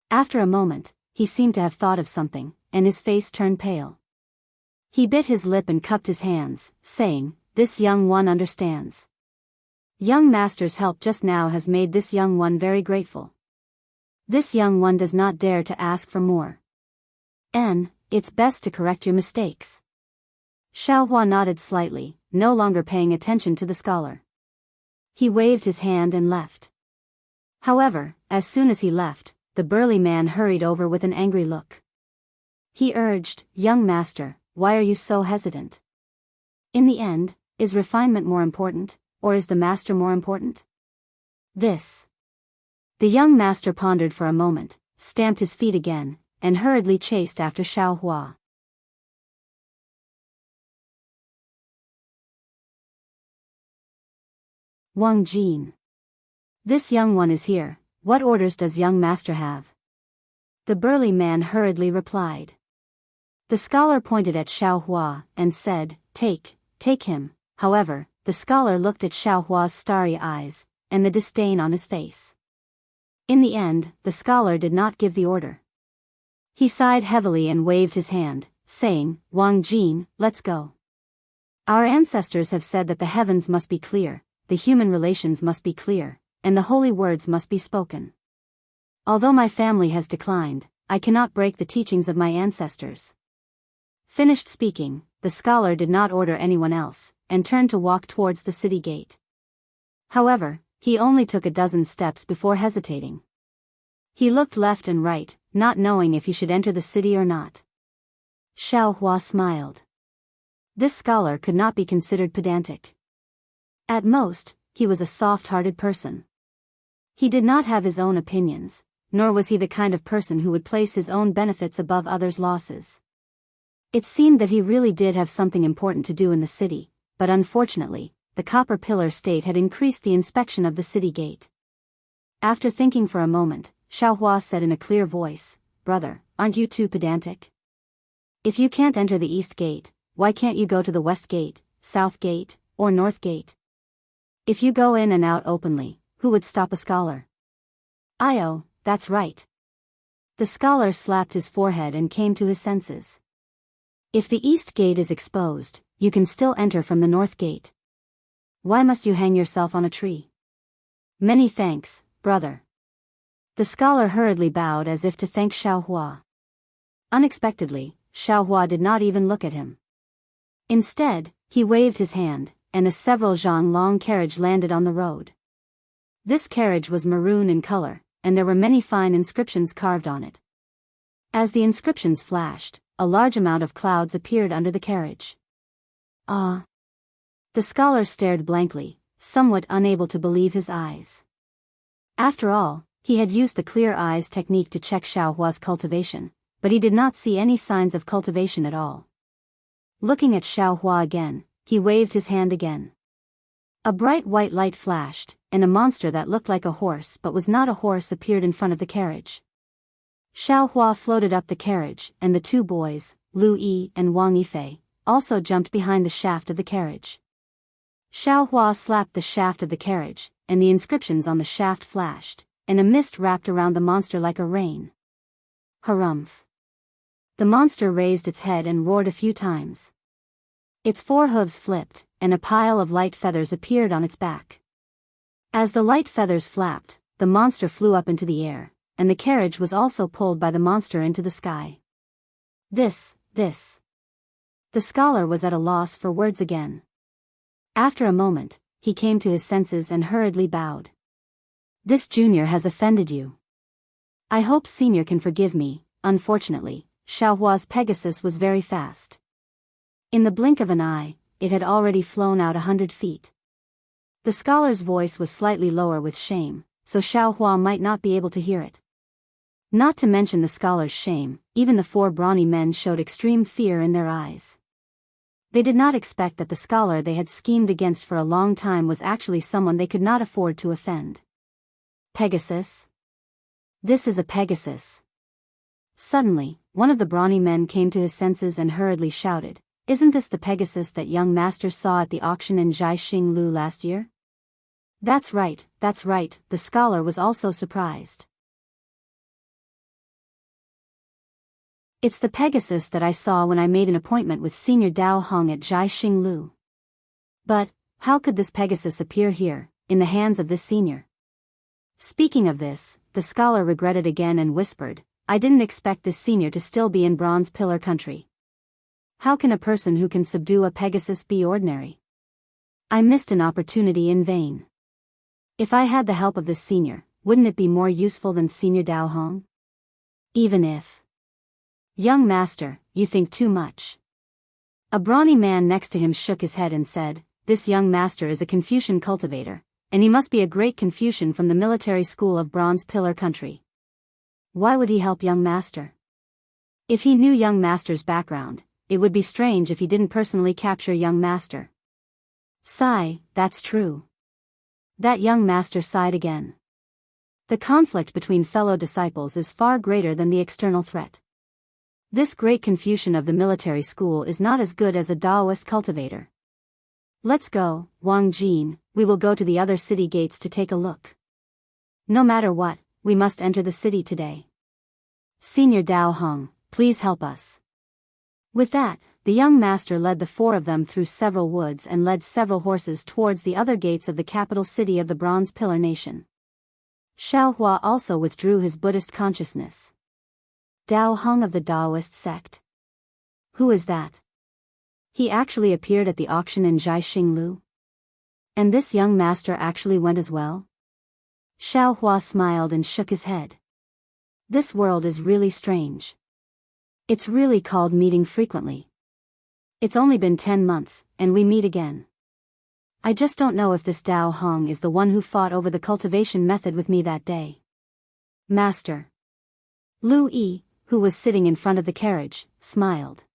After a moment, he seemed to have thought of something, and his face turned pale. He bit his lip and cupped his hands, saying, "This young one understands. Young master's help just now has made this young one very grateful. This young one does not dare to ask for more. It's best to correct your mistakes." Xiaohua nodded slightly, no longer paying attention to the scholar. He waved his hand and left. However, as soon as he left, the burly man hurried over with an angry look. He urged, "Young master, why are you so hesitant? In the end, is refinement more important, or is the master more important?" The young master pondered for a moment, stamped his feet again, and hurriedly chased after Xiaohua. Wang Jin. "This young one is here. What orders does young master have?" The burly man hurriedly replied. The scholar pointed at Xiaohua and said, Take him." However, the scholar looked at Xiaohua's starry eyes, and the disdain on his face. In the end, the scholar did not give the order. He sighed heavily and waved his hand, saying, "Wang Jin, let's go. Our ancestors have said that the heavens must be clear, the human relations must be clear, and the holy words must be spoken. Although my family has declined, I cannot break the teachings of my ancestors." Finished speaking, the scholar did not order anyone else, and turned to walk towards the city gate. However, he only took a dozen steps before hesitating. He looked left and right, not knowing if he should enter the city or not. Xiaohua smiled. This scholar could not be considered pedantic. At most, he was a soft-hearted person. He did not have his own opinions, nor was he the kind of person who would place his own benefits above others' losses. It seemed that he really did have something important to do in the city, but unfortunately, the copper pillar state had increased the inspection of the city gate. After thinking for a moment, Xiaohua said in a clear voice, "Brother, aren't you too pedantic? If you can't enter the east gate, why can't you go to the west gate, south gate, or north gate? If you go in and out openly, who would stop a scholar?" "Oh, that's right." The scholar slapped his forehead and came to his senses. "If the east gate is exposed, you can still enter from the north gate. Why must you hang yourself on a tree?" "Many thanks, brother." The scholar hurriedly bowed as if to thank Xiaohua. Unexpectedly, Xiaohua did not even look at him. Instead, he waved his hand, and a several zhang long carriage landed on the road. This carriage was maroon in color, and there were many fine inscriptions carved on it. As the inscriptions flashed, a large amount of clouds appeared under the carriage. "Ah!" The scholar stared blankly, somewhat unable to believe his eyes. After all, he had used the clear eyes technique to check Xiaohua's cultivation, but he did not see any signs of cultivation at all. Looking at Xiaohua again, he waved his hand again. A bright white light flashed, and a monster that looked like a horse but was not a horse appeared in front of the carriage. Xiaohua floated up the carriage, and the two boys, Lu Yi and Wang Yifei, also jumped behind the shaft of the carriage. Xiaohua slapped the shaft of the carriage, and the inscriptions on the shaft flashed, and a mist wrapped around the monster like a rain. Harumph! The monster raised its head and roared a few times. Its four hooves flipped, and a pile of light feathers appeared on its back. As the light feathers flapped, the monster flew up into the air, and the carriage was also pulled by the monster into the sky. This. The scholar was at a loss for words again. After a moment, he came to his senses and hurriedly bowed. "This junior has offended you. I hope senior can forgive me." Unfortunately, Xiaohua's Pegasus was very fast. In the blink of an eye, it had already flown out 100 feet. The scholar's voice was slightly lower with shame, so Xiaohua might not be able to hear it. Not to mention the scholar's shame, even the four brawny men showed extreme fear in their eyes. They did not expect that the scholar they had schemed against for a long time was actually someone they could not afford to offend. "Pegasus? This is a Pegasus." Suddenly, one of the brawny men came to his senses and hurriedly shouted, "Isn't this the Pegasus that young master saw at the auction in Jianghu last year?" That's right, the scholar was also surprised. "It's the Pegasus that I saw when I made an appointment with Senior Dao Hong at Jianghu. But, how could this Pegasus appear here, in the hands of this senior?" Speaking of this, the scholar regretted again and whispered, "I didn't expect this senior to still be in Bronze Pillar country. How can a person who can subdue a Pegasus be ordinary? I missed an opportunity in vain. If I had the help of this senior, wouldn't it be more useful than Senior Dao Hong? Even if..." "Young master, you think too much." A brawny man next to him shook his head and said, "This young master is a Confucian cultivator, and he must be a great Confucian from the military school of Bronze Pillar country. Why would he help young master? If he knew young master's background, it would be strange if he didn't personally capture young master." Sigh, that's true. That young master sighed again. The conflict between fellow disciples is far greater than the external threat. This great Confucian of the military school is not as good as a Daoist cultivator. Let's go, Wang Jin, we will go to the other city gates to take a look. No matter what, we must enter the city today. Senior Dao Hong, please help us. With that, the young master led the four of them through several woods and led several horses towards the other gates of the capital city of the Bronze Pillar Nation. Xiaohua also withdrew his Buddhist consciousness. Dao Hong of the Daoist sect. Who is that? He actually appeared at the auction in Jianghu. And this young master actually went as well? Xiaohua smiled and shook his head. This world is really strange. It's really called meeting frequently. It's only been 10 months, and we meet again. I just don't know if this Dao Hong is the one who fought over the cultivation method with me that day. Master. Lu Yi, who was sitting in front of the carriage, smiled.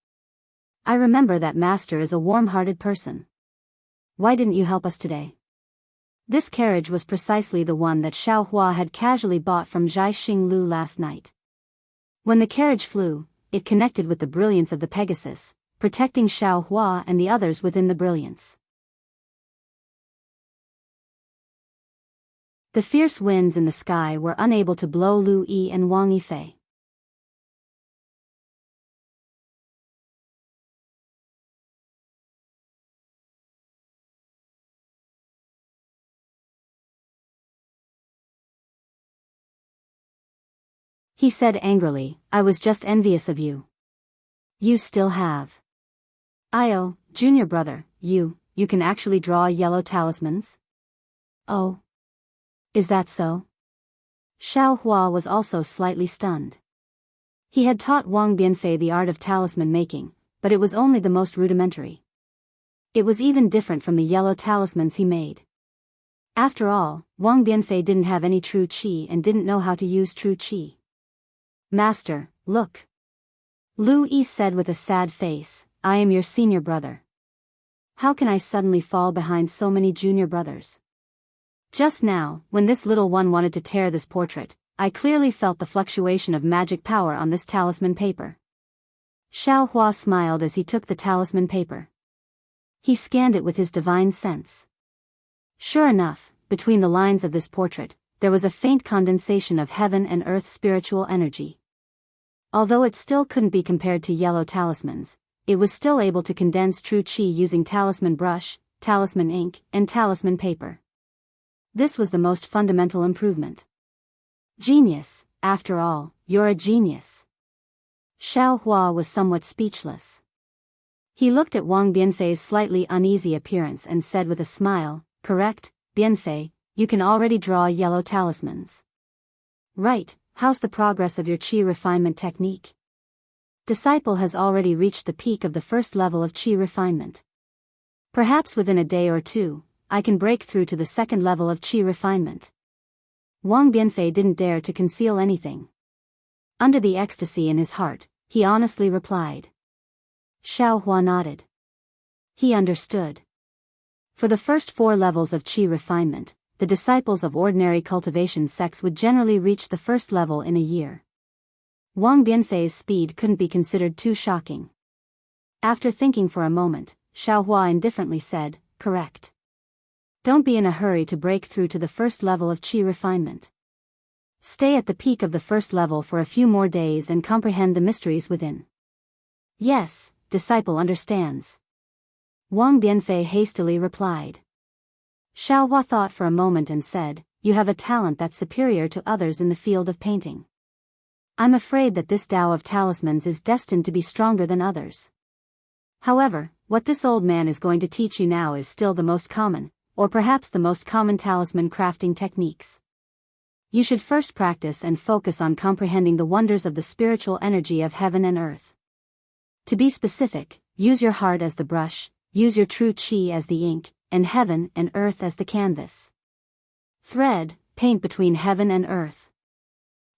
I remember that master is a warm-hearted person. Why didn't you help us today? This carriage was precisely the one that Xiaohua had casually bought from Jianghu last night. When the carriage flew, it connected with the brilliance of the Pegasus, protecting Xiaohua and the others within the brilliance. The fierce winds in the sky were unable to blow Lu Yi and Wang Yifei. He said angrily, I was just envious of you. You still have. Io, junior brother, you can actually draw yellow talismans? Oh. Is that so? Xiaohua was also slightly stunned. He had taught Wang Bianfei the art of talisman making, but it was only the most rudimentary. It was even different from the yellow talismans he made. After all, Wang Bianfei didn't have any true qi and didn't know how to use true qi. Master, look. Lu Yi said with a sad face, I am your senior brother. How can I suddenly fall behind so many junior brothers? Just now, when this little one wanted to tear this portrait, I clearly felt the fluctuation of magic power on this talisman paper. Xiaohua smiled as he took the talisman paper. He scanned it with his divine sense. Sure enough, between the lines of this portrait, there was a faint condensation of heaven and earth spiritual energy. Although it still couldn't be compared to yellow talismans, it was still able to condense true qi using talisman brush, talisman ink, and talisman paper. This was the most fundamental improvement. Genius, after all, you're a genius. Xiaohua was somewhat speechless. He looked at Wang Bianfei's slightly uneasy appearance and said with a smile, correct, Bianfei, you can already draw yellow talismans. Right, how's the progress of your qi refinement technique? Disciple has already reached the peak of the first level of qi refinement. Perhaps within a day or two, I can break through to the second level of qi refinement. Wang Bianfei didn't dare to conceal anything. Under the ecstasy in his heart, he honestly replied. Xiaohua nodded. He understood. For the first 4 levels of qi refinement, the disciples of ordinary cultivation sects would generally reach the first level in a year. Wang Bianfei's speed couldn't be considered too shocking. After thinking for a moment, Xiaohua indifferently said, correct. Don't be in a hurry to break through to the first level of qi refinement. Stay at the peak of the first level for a few more days and comprehend the mysteries within. Yes, disciple understands. Wang Bianfei hastily replied. Xiaohua thought for a moment and said, you have a talent that's superior to others in the field of painting. I'm afraid that this Tao of talismans is destined to be stronger than others. However, what this old man is going to teach you now is still the most common, or perhaps the most common talisman crafting techniques. You should first practice and focus on comprehending the wonders of the spiritual energy of heaven and earth. To be specific, use your heart as the brush, use your true qi as the ink, and heaven and earth as the canvas. Thread, paint between heaven and earth.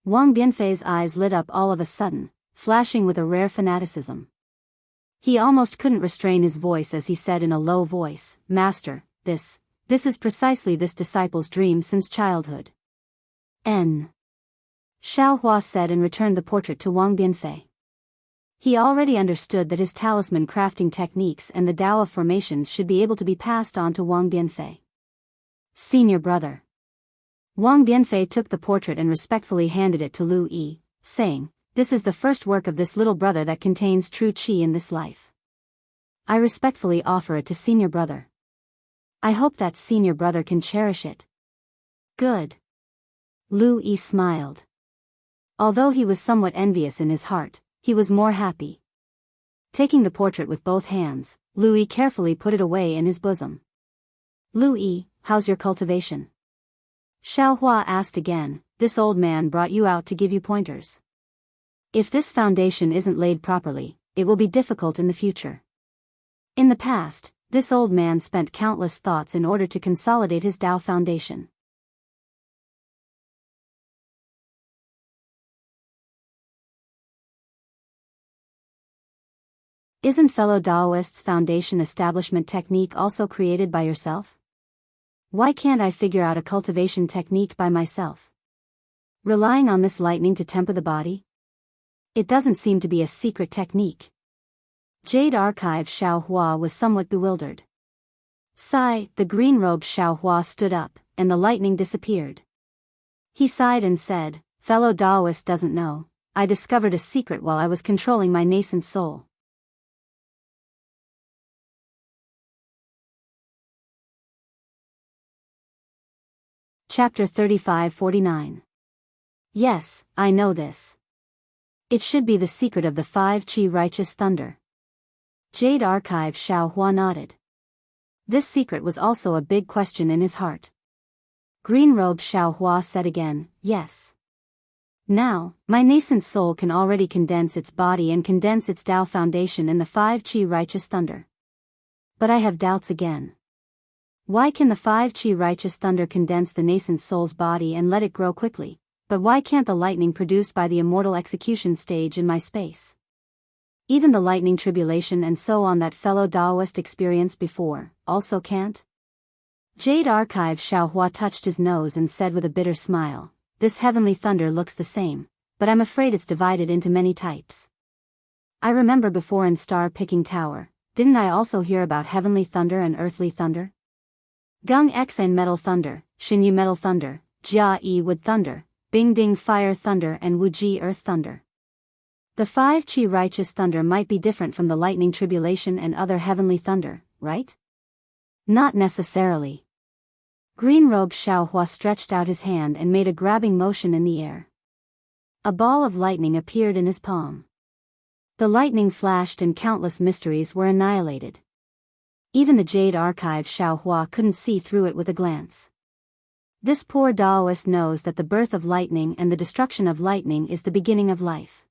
Wang Bianfei's eyes lit up all of a sudden, flashing with a rare fanaticism. He almost couldn't restrain his voice as he said in a low voice, Master, this is precisely this disciple's dream since childhood. Xiaohua said and returned the portrait to Wang Bianfei. He already understood that his talisman crafting techniques and the Tao of formations should be able to be passed on to Wang Bianfei. Senior brother. Wang Bianfei took the portrait and respectfully handed it to Lu Yi, saying, "This is the first work of this little brother that contains true qi in this life. I respectfully offer it to senior brother. I hope that senior brother can cherish it." Good. Lu Yi smiled. Although he was somewhat envious in his heart, he was more happy. Taking the portrait with both hands, Lu Yi carefully put it away in his bosom. "Lu Yi, how's your cultivation?" Xiao Hua asked again. "This old man brought you out to give you pointers. If this foundation isn't laid properly, it will be difficult in the future." In the past, this old man spent countless thoughts in order to consolidate his Tao foundation. Isn't fellow Daoist's foundation establishment technique also created by yourself? Why can't I figure out a cultivation technique by myself? Relying on this lightning to temper the body? It doesn't seem to be a secret technique. Jade Archive Xiao Hua was somewhat bewildered. Sigh, the green-robed Xiao Hua stood up, and the lightning disappeared. He sighed and said, "Fellow Daoist doesn't know, I discovered a secret while I was controlling my nascent soul." Chapter 35-49. Yes, I know this. It should be the secret of the 5 Qi righteous thunder. Jade Archive Xiao Hua nodded. This secret was also a big question in his heart. Green-robed Xiao Hua said again, "Yes. Now, my nascent soul can already condense its body and condense its Tao foundation in the 5 Qi righteous thunder. But I have doubts again. Why can the 5 Qi righteous thunder condense the nascent soul's body and let it grow quickly, but why can't the lightning produced by the immortal execution stage in my space? Even the lightning tribulation and so on that fellow Daoist experienced before, also can't?" Jade Archive Xiao Hua touched his nose and said with a bitter smile, "This heavenly thunder looks the same, but I'm afraid it's divided into many types. I remember before in Star Picking Tower, didn't I also hear about heavenly thunder and earthly thunder? Gung Xan metal thunder, Xinyu metal thunder, Jia Yi wood thunder, Bing Ding fire thunder and Wu Ji earth thunder. The 5 Qi righteous thunder might be different from the lightning tribulation and other heavenly thunder, right?" "Not necessarily." Green-robed Xiao Hua stretched out his hand and made a grabbing motion in the air. A ball of lightning appeared in his palm. The lightning flashed and countless mysteries were annihilated. Even the Jade Archive Xiao Hua couldn't see through it with a glance. This poor Daoist knows that the birth of lightning and the destruction of lightning is the beginning of life.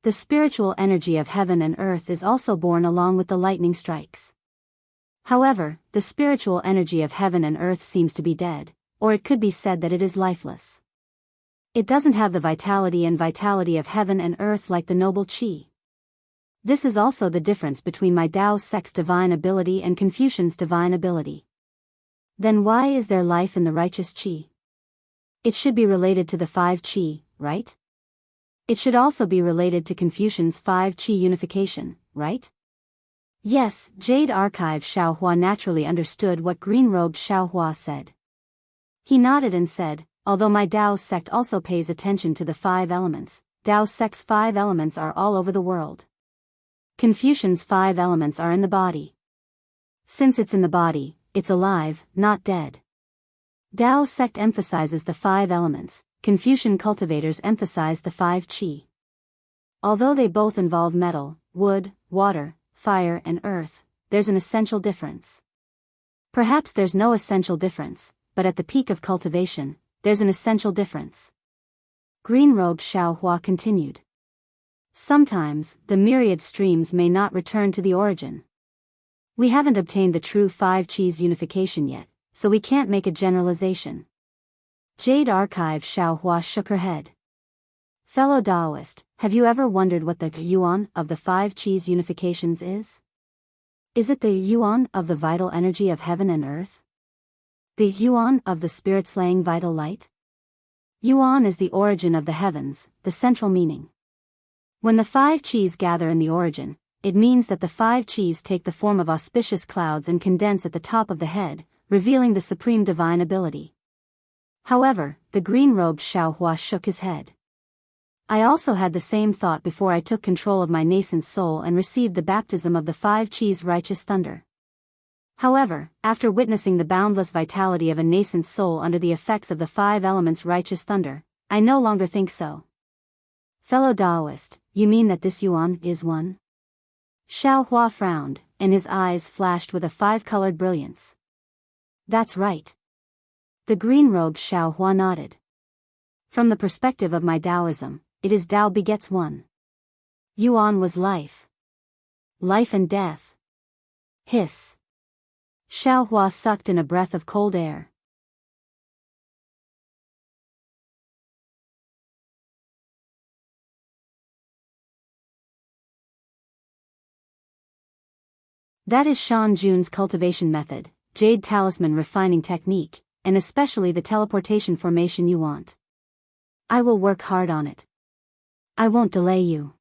The spiritual energy of heaven and earth is also born along with the lightning strikes. However, the spiritual energy of heaven and earth seems to be dead, or it could be said that it is lifeless. It doesn't have the vitality of heaven and earth like the noble qi. This is also the difference between my Tao sect's divine ability and Confucian's divine ability. Then why is there life in the righteous qi? It should be related to the 5 qi, right? It should also be related to Confucian's 5 qi unification, right? Yes, Jade Archive Xiao Hua naturally understood what green-robed Xiao Hua said. He nodded and said, "Although my Tao sect also pays attention to the 5 elements, Tao sect's 5 elements are all over the world. Confucian's 5 elements are in the body. Since it's in the body, it's alive, not dead. Tao sect emphasizes the 5 elements, Confucian cultivators emphasize the 5 qi. Although they both involve metal, wood, water, fire and earth, there's an essential difference. Perhaps there's no essential difference, but at the peak of cultivation, there's an essential difference." Green-robed Xiao Hua continued. "Sometimes, the myriad streams may not return to the origin. We haven't obtained the true 5 Qis unification yet, so we can't make a generalization." Jade Archive Xiao Hua shook her head. "Fellow Daoist, have you ever wondered what the yuan of the 5 Qis unifications is? Is it the yuan of the vital energy of heaven and earth? The yuan of the spirit-slaying vital light? Yuan is the origin of the heavens, the central meaning. When the 5 Qis gather in the origin, it means that the 5 Qis take the form of auspicious clouds and condense at the top of the head, revealing the supreme divine ability. However, the green-robed Xiaohua shook his head. I also had the same thought before I took control of my nascent soul and received the baptism of the 5 Qis righteous thunder. However, after witnessing the boundless vitality of a nascent soul under the effects of the 5 elements righteous thunder, I no longer think so. Fellow Daoist, you mean that this Yuan is one? Xiaohua frowned, and his eyes flashed with a 5-colored brilliance. That's right. The green-robed Xiaohua nodded. From the perspective of my Taoism, it is Tao begets one. Yuan was life. Life and death. Hiss. Xiaohua sucked in a breath of cold air. That is Shan Jun's cultivation method, jade talisman refining technique, and especially the teleportation formation you want. I will work hard on it. I won't delay you.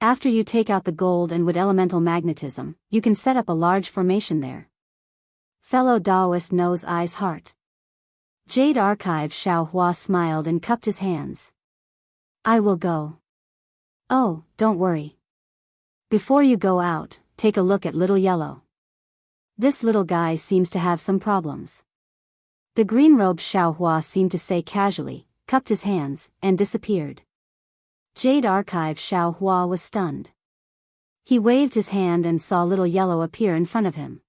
After you take out the gold and wood elemental magnetism, you can set up a large formation there. Fellow Daoist nose eyes heart. Jade Archive Xiaohua smiled and cupped his hands. I will go. Oh, don't worry. Before you go out, take a look at Little Yellow. This little guy seems to have some problems. The green-robed Xiaohua seemed to say casually, cupped his hands, and disappeared. Jade Archive Xiaohua was stunned. He waved his hand and saw Little Yellow appear in front of him.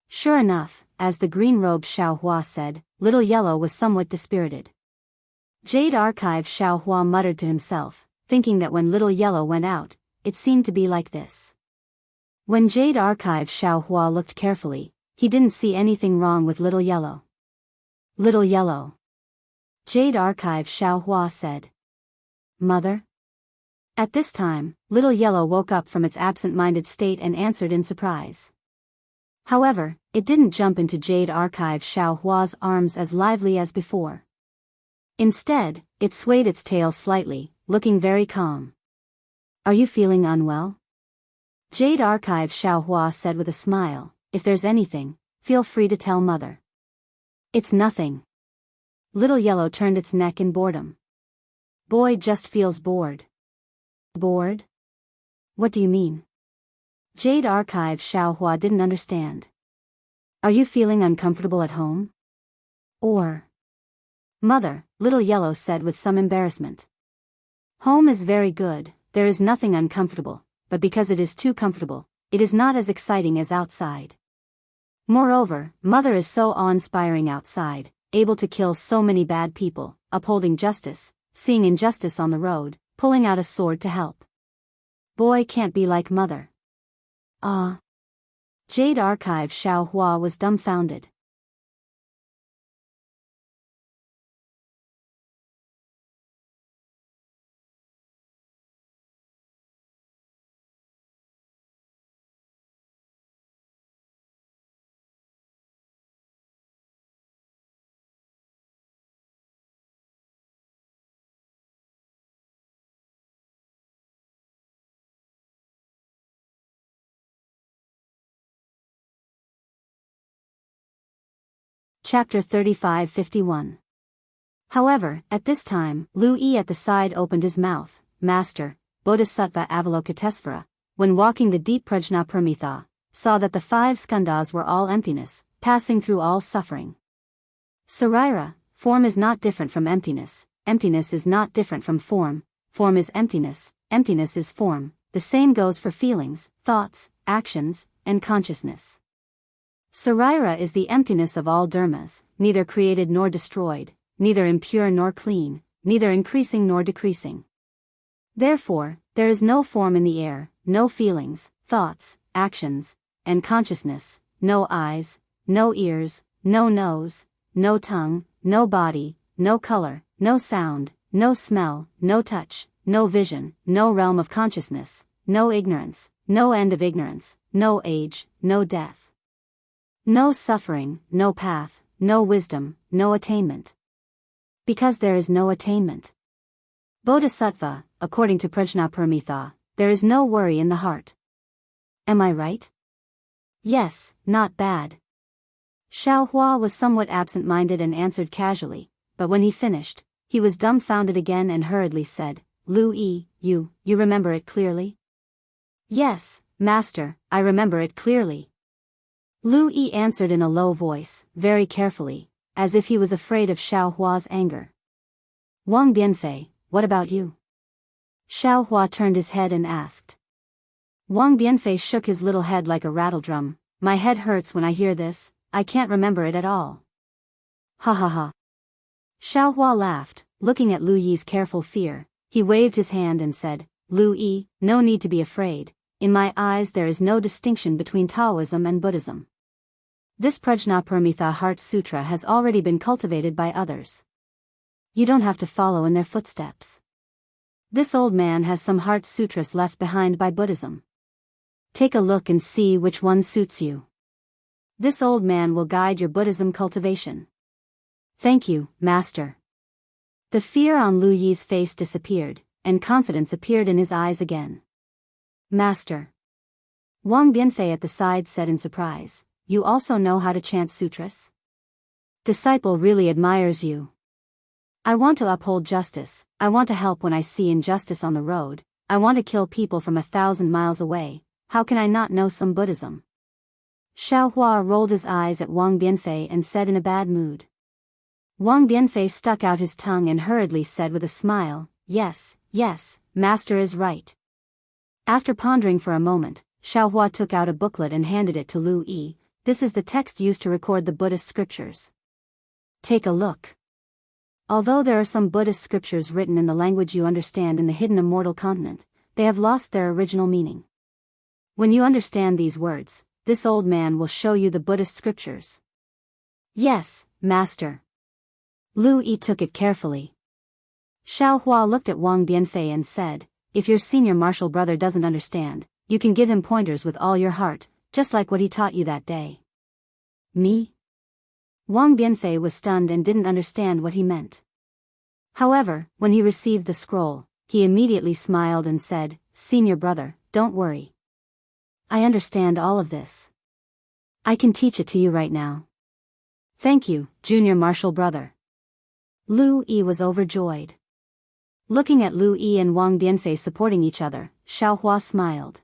Sure enough, as the green-robed Xiaohua said, Little Yellow was somewhat dispirited. Jade Archive Xiaohua muttered to himself, thinking that when Little Yellow went out, it seemed to be like this. When Jade Archive Xiaohua looked carefully, he didn't see anything wrong with Little Yellow. Little Yellow. Jade Archive Xiaohua said. Mother? At this time, Little Yellow woke up from its absent-minded state and answered in surprise. However, it didn't jump into Jade Archive Xiaohua's arms as lively as before. Instead, it swayed its tail slightly, looking very calm. Are you feeling unwell? Jade Archive Xiaohua said with a smile, if there's anything, feel free to tell Mother. It's nothing. Little Yellow turned its neck in boredom. Boy just feels bored. Bored? What do you mean? Jade Archive Xiaohua didn't understand. Are you feeling uncomfortable at home? Or? Mother, Little Yellow said with some embarrassment. Home is very good, there is nothing uncomfortable, but because it is too comfortable, it is not as exciting as outside. Moreover, Mother is so awe-inspiring outside, able to kill so many bad people, upholding justice, seeing injustice on the road, pulling out a sword to help. Boy can't be like Mother. Ah. Jade Archive Xiaohua was dumbfounded. Chapter 35-51. However, at this time, Lu Yi at the side opened his mouth. Master, Bodhisattva Avalokitesvara, when walking the deep Prajna Paramitha, saw that the 5 skandhas were all emptiness, passing through all suffering. Sarira, form is not different from emptiness, emptiness is not different from form is emptiness, emptiness is form, the same goes for feelings, thoughts, actions, and consciousness. Sarira is the emptiness of all dharmas, neither created nor destroyed, neither impure nor clean, neither increasing nor decreasing. Therefore, there is no form in the air, no feelings, thoughts, actions, and consciousness, no eyes, no ears, no nose, no tongue, no body, no color, no sound, no smell, no touch, no vision, no realm of consciousness, no ignorance, no end of ignorance, no age, no death. No suffering, no path, no wisdom, no attainment. Because there is no attainment. Bodhisattva, according to Prajnaparamita, there is no worry in the heart. Am I right? Yes, not bad. Xiaohua was somewhat absent-minded and answered casually, but when he finished, he was dumbfounded again and hurriedly said, Lu Yi, you remember it clearly? Yes, master, I remember it clearly. Lu Yi answered in a low voice, very carefully, as if he was afraid of Xiaohua's anger. Wang Bianfei, what about you? Xiaohua turned his head and asked. Wang Bianfei shook his little head like a rattledrum. My head hurts when I hear this, I can't remember it at all. Ha ha ha. Xiaohua laughed, looking at Lu Yi's careful fear. He waved his hand and said, Lu Yi, no need to be afraid. In my eyes there is no distinction between Taoism and Buddhism. This Prajnaparamita Heart Sutra has already been cultivated by others. You don't have to follow in their footsteps. This old man has some Heart Sutras left behind by Buddhism. Take a look and see which one suits you. This old man will guide your Buddhism cultivation. Thank you, master. The fear on Lu Yi's face disappeared, and confidence appeared in his eyes again. Master. Wang Bianfei at the side said in surprise, you also know how to chant sutras? Disciple really admires you. I want to uphold justice, I want to help when I see injustice on the road, I want to kill people from 1,000 miles away, how can I not know some Buddhism? Xiaohua rolled his eyes at Wang Bianfei and said in a bad mood. Wang Bianfei stuck out his tongue and hurriedly said with a smile, yes, master is right. After pondering for a moment, Xiaohua took out a booklet and handed it to Lu Yi. This is the text used to record the Buddhist scriptures. Take a look. Although there are some Buddhist scriptures written in the language you understand in the hidden immortal continent, they have lost their original meaning. When you understand these words, this old man will show you the Buddhist scriptures. Yes, master. Lu Yi took it carefully. Xiaohua looked at Wang Bianfei and said, if your senior martial brother doesn't understand, you can give him pointers with all your heart, just like what he taught you that day. Me? Wang Bianfei was stunned and didn't understand what he meant. However, when he received the scroll, he immediately smiled and said, Senior brother, don't worry. I understand all of this. I can teach it to you right now. Thank you, junior martial brother. Lu Yi was overjoyed. Looking at Lu Yi and Wang Bianfei supporting each other, Xiaohua smiled.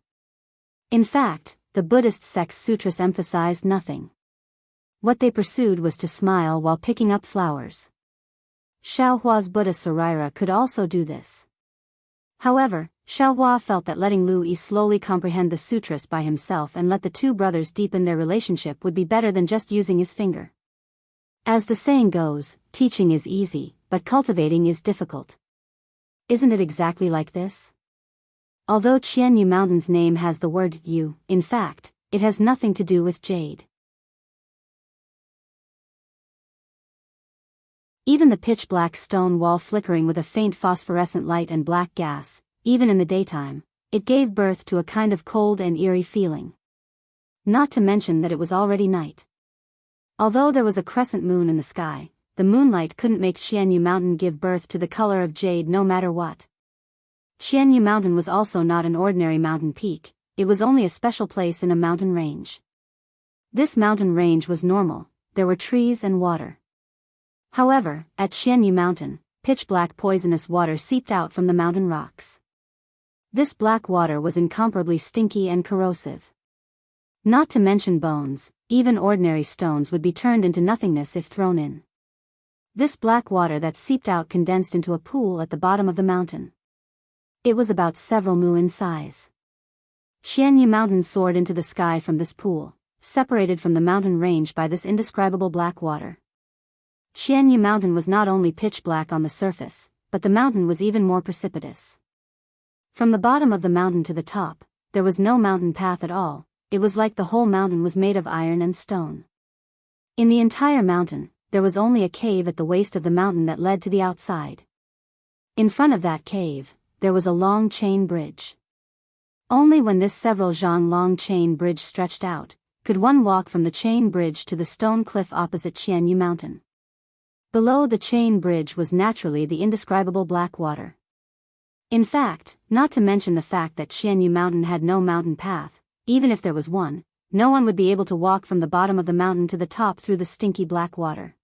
In fact, the Buddhist sect's sutras emphasized nothing. What they pursued was to smile while picking up flowers. Xiaohua's Buddha Sarira could also do this. However, Xiaohua felt that letting Lu Yi slowly comprehend the sutras by himself and let the two brothers deepen their relationship would be better than just using his finger. As the saying goes, teaching is easy, but cultivating is difficult. Isn't it exactly like this? Although Qianyu Mountain's name has the word yu, in fact, it has nothing to do with jade. Even the pitch-black stone wall flickering with a faint phosphorescent light and black gas, even in the daytime, it gave birth to a kind of cold and eerie feeling. Not to mention that it was already night. Although there was a crescent moon in the sky, the moonlight couldn't make Qianyu Mountain give birth to the color of jade no matter what. Qianyu Mountain was also not an ordinary mountain peak, it was only a special place in a mountain range. This mountain range was normal, there were trees and water. However, at Qianyu Mountain, pitch-black poisonous water seeped out from the mountain rocks. This black water was incomparably stinky and corrosive. Not to mention bones, even ordinary stones would be turned into nothingness if thrown in. This black water that seeped out condensed into a pool at the bottom of the mountain. It was about several mu in size. Qianyu Mountain soared into the sky from this pool, separated from the mountain range by this indescribable black water. Qianyu Mountain was not only pitch black on the surface, but the mountain was even more precipitous. From the bottom of the mountain to the top, there was no mountain path at all, it was like the whole mountain was made of iron and stone. In the entire mountain, there was only a cave at the waist of the mountain that led to the outside. In front of that cave, there was a long chain bridge. Only when this several zhang long chain bridge stretched out, could one walk from the chain bridge to the stone cliff opposite Qianyu Mountain. Below the chain bridge was naturally the indescribable black water. In fact, not to mention the fact that Xianyu Mountain had no mountain path, even if there was one, no one would be able to walk from the bottom of the mountain to the top through the stinky black water.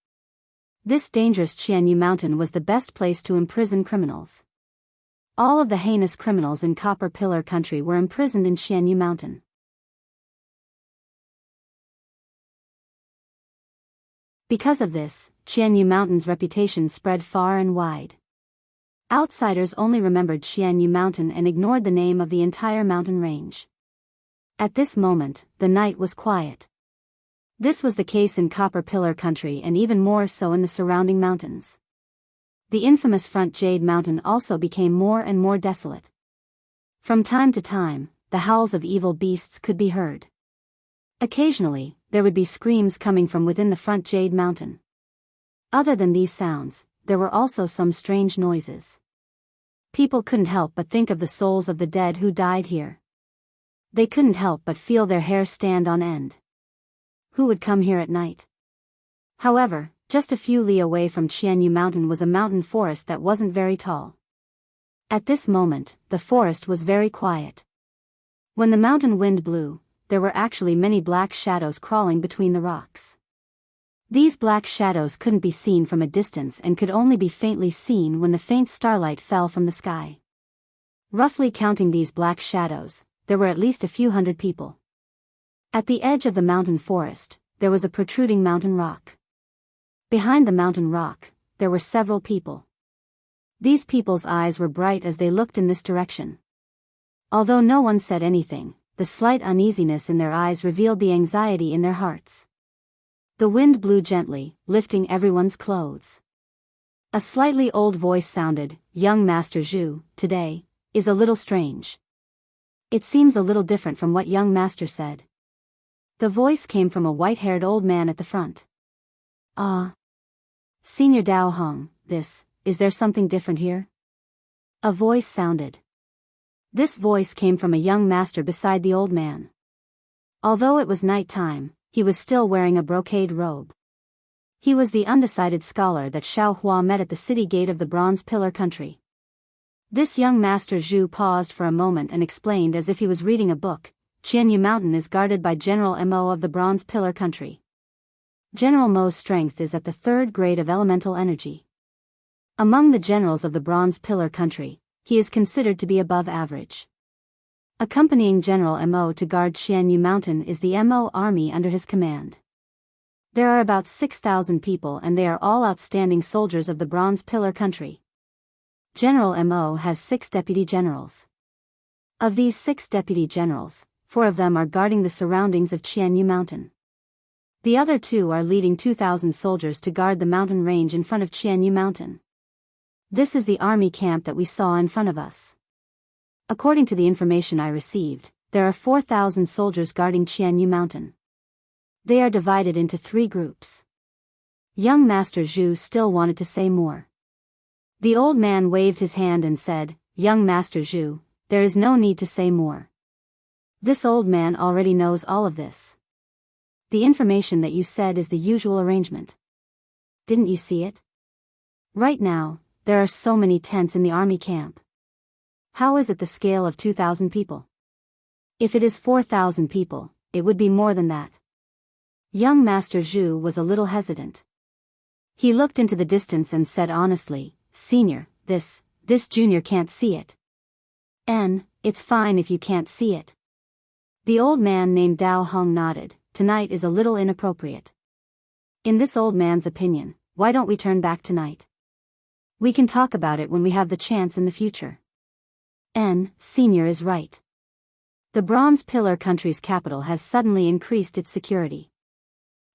This dangerous Xianyu Mountain was the best place to imprison criminals. All of the heinous criminals in Copper Pillar Country were imprisoned in Xianyu Mountain. Because of this, Xianyu Mountain's reputation spread far and wide. Outsiders only remembered Xianyu Mountain and ignored the name of the entire mountain range. At this moment, the night was quiet. This was the case in Copper Pillar Country and even more so in the surrounding mountains. The infamous Front Jade Mountain also became more and more desolate. From time to time, the howls of evil beasts could be heard. Occasionally, there would be screams coming from within the Front Jade Mountain. Other than these sounds, there were also some strange noises. People couldn't help but think of the souls of the dead who died here. They couldn't help but feel their hair stand on end. Who would come here at night? However, just a few li away from Xianyu Mountain was a mountain forest that wasn't very tall. At this moment, the forest was very quiet. When the mountain wind blew, there were actually many black shadows crawling between the rocks. These black shadows couldn't be seen from a distance and could only be faintly seen when the faint starlight fell from the sky. Roughly counting these black shadows, there were at least a few hundred people. At the edge of the mountain forest, there was a protruding mountain rock. Behind the mountain rock, there were several people. These people's eyes were bright as they looked in this direction. Although no one said anything, the slight uneasiness in their eyes revealed the anxiety in their hearts. The wind blew gently, lifting everyone's clothes. A slightly old voice sounded, "Young Master Zhu, today is a little strange. It seems a little different from what young master said." The voice came from a white-haired old man at the front. Senior Dao Hong, is there something different here?" A voice sounded. This voice came from a young master beside the old man. Although it was night time, he was still wearing a brocade robe. He was the undecided scholar that Xiao Hua met at the city gate of the Bronze Pillar Country. This young master Zhu paused for a moment and explained as if he was reading a book, "Qianyu Mountain is guarded by General Mo of the Bronze Pillar Country. General Mo's strength is at the 3rd grade of elemental energy. Among the generals of the Bronze Pillar Country, he is considered to be above average. Accompanying General Mo to guard Xianyu Mountain is the Mo army under his command. There are about 6,000 people and they are all outstanding soldiers of the Bronze Pillar Country. General Mo has 6 deputy generals. Of these 6 deputy generals, 4 of them are guarding the surroundings of Qianyu Mountain. The other 2 are leading 2,000 soldiers to guard the mountain range in front of Qianyu Mountain. This is the army camp that we saw in front of us. According to the information I received, there are 4,000 soldiers guarding Qianyu Mountain. They are divided into 3 groups." Young Master Zhu still wanted to say more. The old man waved his hand and said, "Young Master Zhu, there is no need to say more. This old man already knows all of this. The information that you said is the usual arrangement. Didn't you see it? Right now, there are so many tents in the army camp. How is it the scale of 2,000 people? If it is 4,000 people, it would be more than that." Young Master Zhu was a little hesitant. He looked into the distance and said honestly, "Senior, this junior can't see it." It's fine if you can't see it." The old man named Dao Hong nodded. "Tonight is a little inappropriate. In this old man's opinion, why don't we turn back tonight? We can talk about it when we have the chance in the future." Senior is right. The Bronze Pillar Country's capital has suddenly increased its security.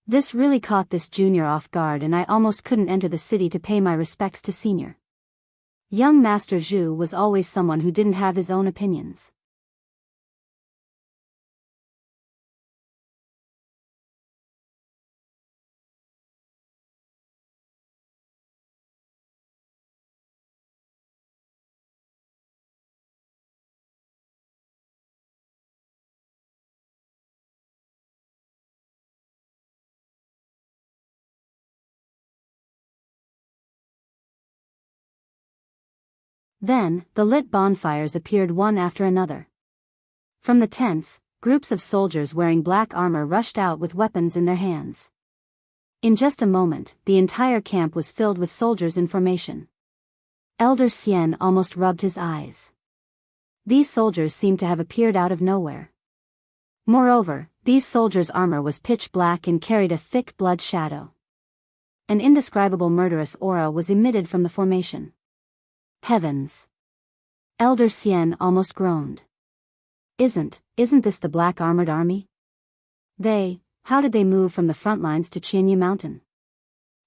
This really caught this junior off guard and I almost couldn't enter the city to pay my respects to senior. Young Master Zhu was always someone who didn't have his own opinions. Then, the lit bonfires appeared one after another. From the tents, groups of soldiers wearing black armor rushed out with weapons in their hands. In just a moment, the entire camp was filled with soldiers in formation. Elder Xian almost rubbed his eyes. These soldiers seemed to have appeared out of nowhere. Moreover, these soldiers' armor was pitch black and carried a thick blood shadow. An indescribable murderous aura was emitted from the formation. Heavens! Elder Xian almost groaned. Isn't this the black armored army? How did they move from the front lines to Jianghu Mountain?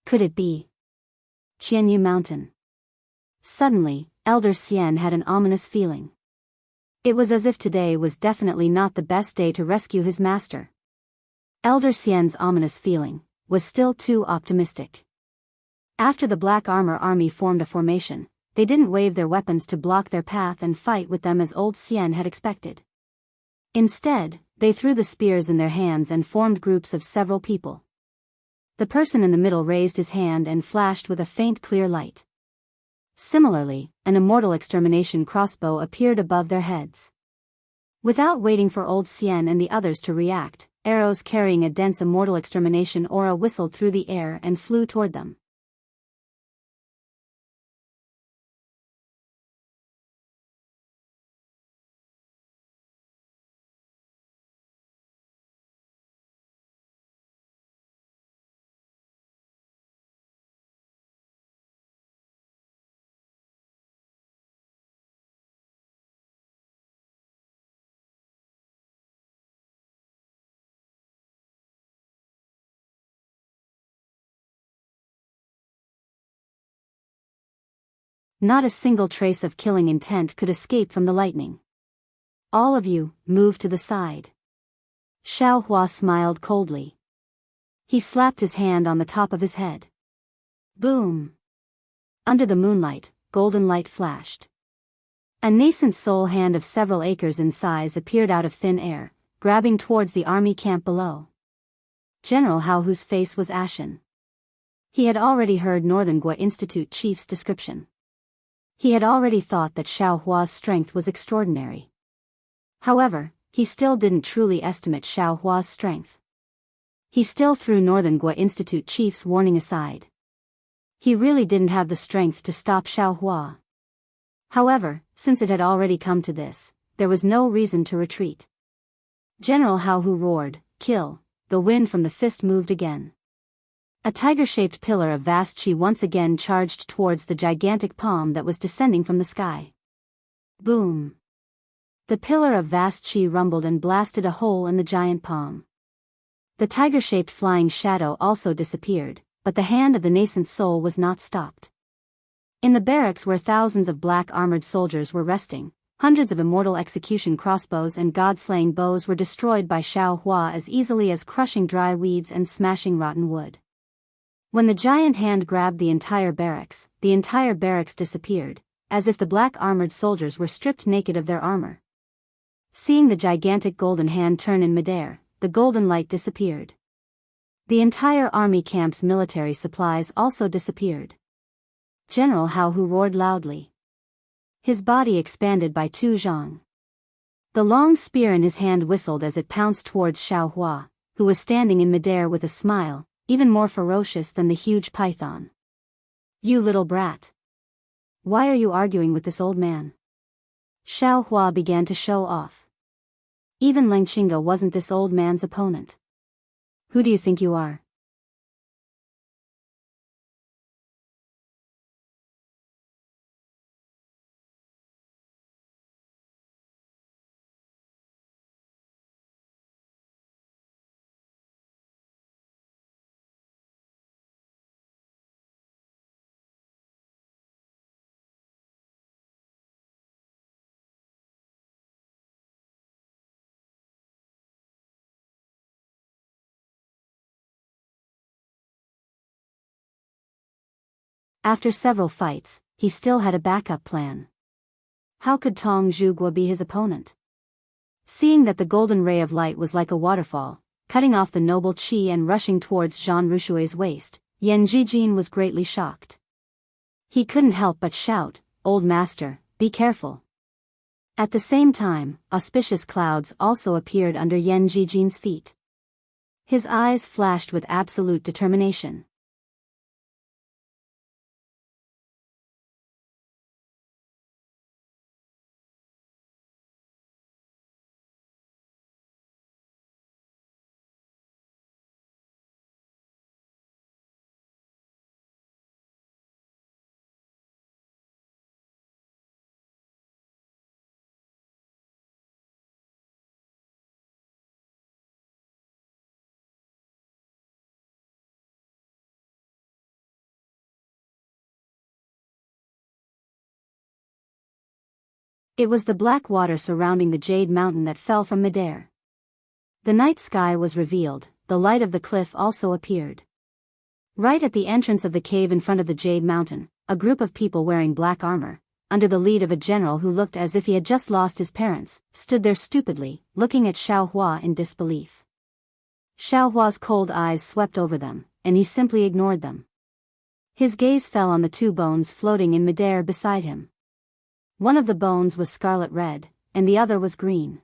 Could it be Jianghu Mountain? Suddenly, Elder Xian had an ominous feeling. It was as if today was definitely not the best day to rescue his master. Elder Xian's ominous feeling was still too optimistic. After the Black Armor army formed a formation, they didn't wave their weapons to block their path and fight with them as old Xian had expected. Instead, they threw the spears in their hands and formed groups of several people. The person in the middle raised his hand and flashed with a faint clear light. Similarly, an immortal extermination crossbow appeared above their heads. Without waiting for old Xian and the others to react, arrows carrying a dense immortal extermination aura whistled through the air and flew toward them. Not a single trace of killing intent could escape from the lightning. All of you, move to the side. Xiaohua smiled coldly. He slapped his hand on the top of his head. Boom! Under the moonlight, golden light flashed. A nascent soul hand of several acres in size appeared out of thin air, grabbing towards the army camp below. General Haohu's face was ashen. He had already heard Northern Gua Institute chief's description. He had already thought that Xiaohua's strength was extraordinary. However, he still didn't truly estimate Xiaohua's strength. He still threw Northern Gua Institute chief's warning aside. He really didn't have the strength to stop Xiaohua. However, since it had already come to this, there was no reason to retreat. General Haohu roared, "Kill!" The wind from the fist moved again. A tiger-shaped pillar of vast chi once again charged towards the gigantic palm that was descending from the sky. Boom! The pillar of vast chi rumbled and blasted a hole in the giant palm. The tiger-shaped flying shadow also disappeared, but the hand of the nascent soul was not stopped. In the barracks where thousands of black-armored soldiers were resting, hundreds of immortal execution crossbows and god-slaying bows were destroyed by Xiaohua as easily as crushing dry weeds and smashing rotten wood. When the giant hand grabbed the entire barracks disappeared, as if the black-armored soldiers were stripped naked of their armor. Seeing the gigantic golden hand turn in midair, the golden light disappeared. The entire army camp's military supplies also disappeared. General Haohu roared loudly. His body expanded by 2 zhang. The long spear in his hand whistled as it pounced towards Xiaohua, who was standing in midair with a smile, even more ferocious than the huge python. "You little brat. Why are you arguing with this old man?" Xiaohua began to show off. Even Leng Qingge wasn't this old man's opponent. "Who do you think you are?" After several fights, he still had a backup plan. How could Tong Zhuguo be his opponent? Seeing that the golden ray of light was like a waterfall, cutting off the noble qi and rushing towards Zhang Rushui's waist, Yan Zhijin was greatly shocked. He couldn't help but shout, "Old master, be careful. At the same time, auspicious clouds also appeared under Yan Jijin's feet. His eyes flashed with absolute determination. It was the black water surrounding the Jade Mountain that fell from midair. The night sky was revealed, the light of the cliff also appeared. Right at the entrance of the cave in front of the Jade Mountain, a group of people wearing black armor, under the lead of a general who looked as if he had just lost his parents, stood there stupidly, looking at Xiaohua in disbelief. Xiaohua's cold eyes swept over them, and he simply ignored them. His gaze fell on the two bones floating in midair beside him. One of the bones was scarlet red, and the other was green.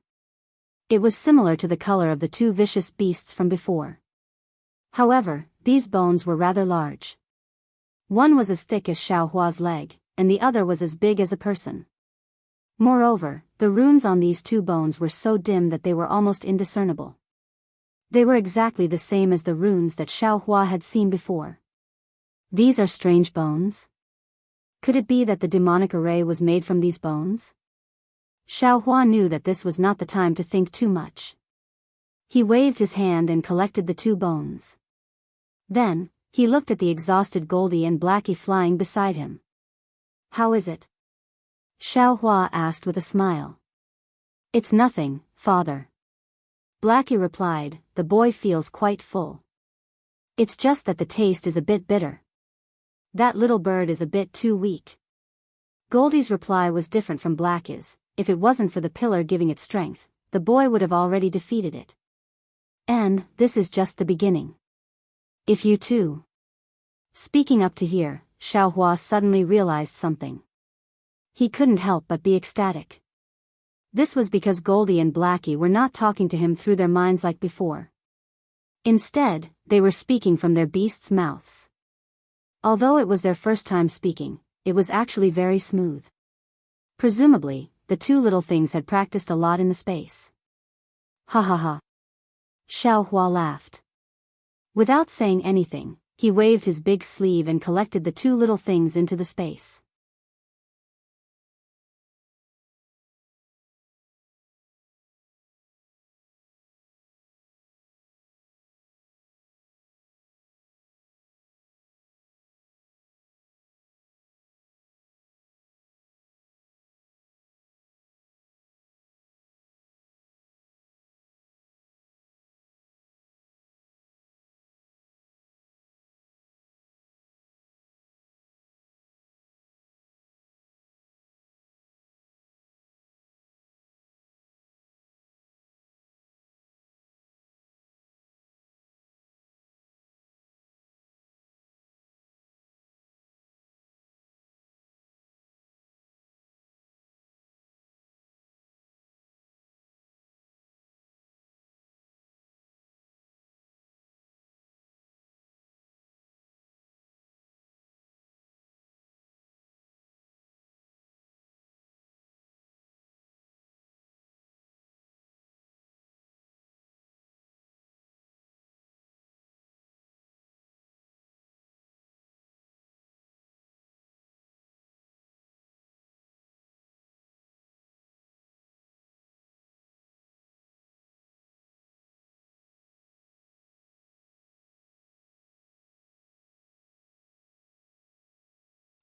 It was similar to the color of the two vicious beasts from before. However, these bones were rather large. One was as thick as Xiaohua's leg, and the other was as big as a person. Moreover, the runes on these two bones were so dim that they were almost indiscernible. They were exactly the same as the runes that Xiaohua had seen before. These are strange bones? Could it be that the demonic array was made from these bones? Xiaohua knew that this was not the time to think too much. He waved his hand and collected the two bones. Then, he looked at the exhausted Goldie and Blackie flying beside him. "How is it?" Xiaohua asked with a smile. "It's nothing, father." Blackie replied, "The boy feels quite full. It's just that the taste is a bit bitter. That little bird is a bit too weak." Goldie's reply was different from Blackie's. If it wasn't for the pillar giving it strength, the boy would have already defeated it. And this is just the beginning. If you too. Speaking up to here, Xiaohua suddenly realized something. He couldn't help but be ecstatic. This was because Goldie and Blackie were not talking to him through their minds like before. Instead, they were speaking from their beasts' mouths. Although it was their first time speaking, it was actually very smooth. Presumably, the two little things had practiced a lot in the space. Ha ha ha. Xiaohua laughed. Without saying anything, he waved his big sleeve and collected the two little things into the space.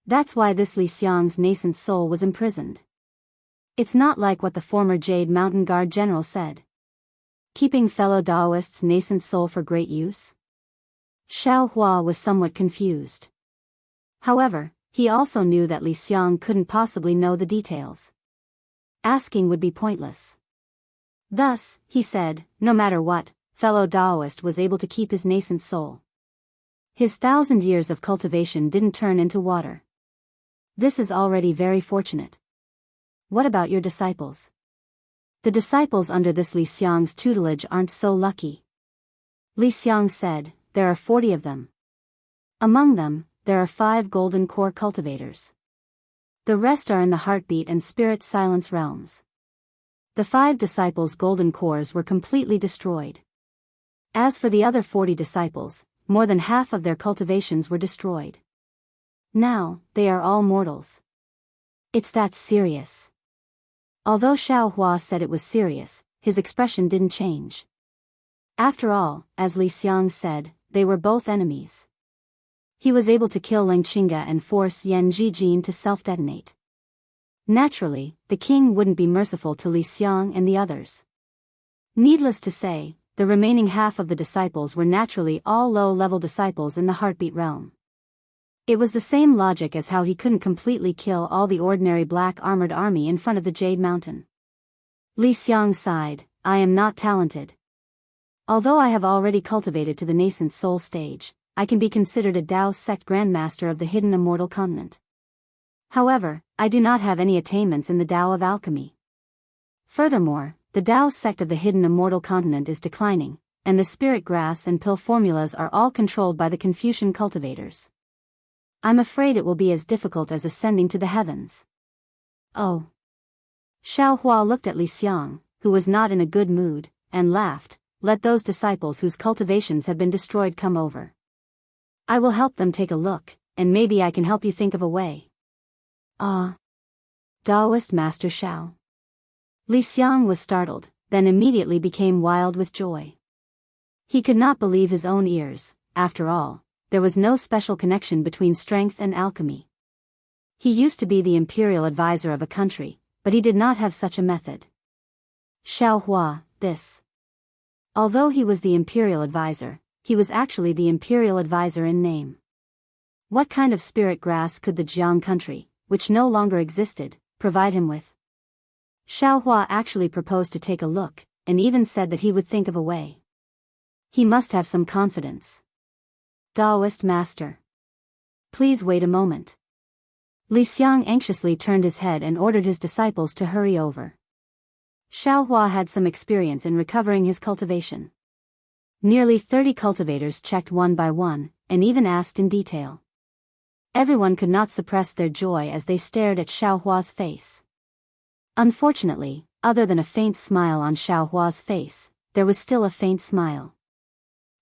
That's why this Li Xiang's nascent soul was imprisoned. It's not like what the former Jade Mountain Guard General said. Keeping fellow Daoist's nascent soul for great use? Xiaohua was somewhat confused. However, he also knew that Li Xiang couldn't possibly know the details. Asking would be pointless. Thus, he said, no matter what, fellow Daoist was able to keep his nascent soul. His 1,000 years of cultivation didn't turn into water. This is already very fortunate. what about your disciples? The disciples under this Li Xiang's tutelage aren't so lucky. Li Xiang said, there are 40 of them. Among them, there are 5 golden core cultivators. The rest are in the heartbeat and spirit silence realms. The 5 disciples' golden cores were completely destroyed. As for the other 40 disciples, more than half of their cultivations were destroyed. Now, they are all mortals. It's that serious. Although Xiaohua said it was serious, his expression didn't change. After all, as Li Xiang said, they were both enemies. He was able to kill Ling Qingge and force Yan Zhijin to self-detonate. Naturally, the king wouldn't be merciful to Li Xiang and the others. Needless to say, the remaining half of the disciples were naturally all low-level disciples in the heartbeat realm. It was the same logic as how he couldn't completely kill all the ordinary black armored army in front of the Jade Mountain. Li Xiang sighed, I am not talented. Although I have already cultivated to the nascent soul stage, I can be considered a Daoist sect grandmaster of the hidden immortal continent. However, I do not have any attainments in the Tao of alchemy. Furthermore, the Daoist sect of the hidden immortal continent is declining, and the spirit grass and pill formulas are all controlled by the Confucian cultivators. I'm afraid it will be as difficult as ascending to the heavens. Oh. Xiaohua looked at Li Xiang, who was not in a good mood, and laughed, let those disciples whose cultivations have been destroyed come over. I will help them take a look, and maybe I can help you think of a way. Ah. Daoist Master Xiao. Li Xiang was startled, then immediately became wild with joy. He could not believe his own ears. After all, there was no special connection between strength and alchemy. He used to be the imperial advisor of a country, but he did not have such a method. Xiaohua, this. Although he was the imperial advisor, he was actually the imperial advisor in name. What kind of spirit grass could the Jianghu country, which no longer existed, provide him with? Xiaohua actually proposed to take a look, and even said that he would think of a way. He must have some confidence. Daoist Master. Please wait a moment. Li Xiang anxiously turned his head and ordered his disciples to hurry over. Xiaohua had some experience in recovering his cultivation. Nearly 30 cultivators checked one by one, and even asked in detail. Everyone could not suppress their joy as they stared at Xiaohua's face. Unfortunately, other than a faint smile on Xiaohua's face, there was still a faint smile.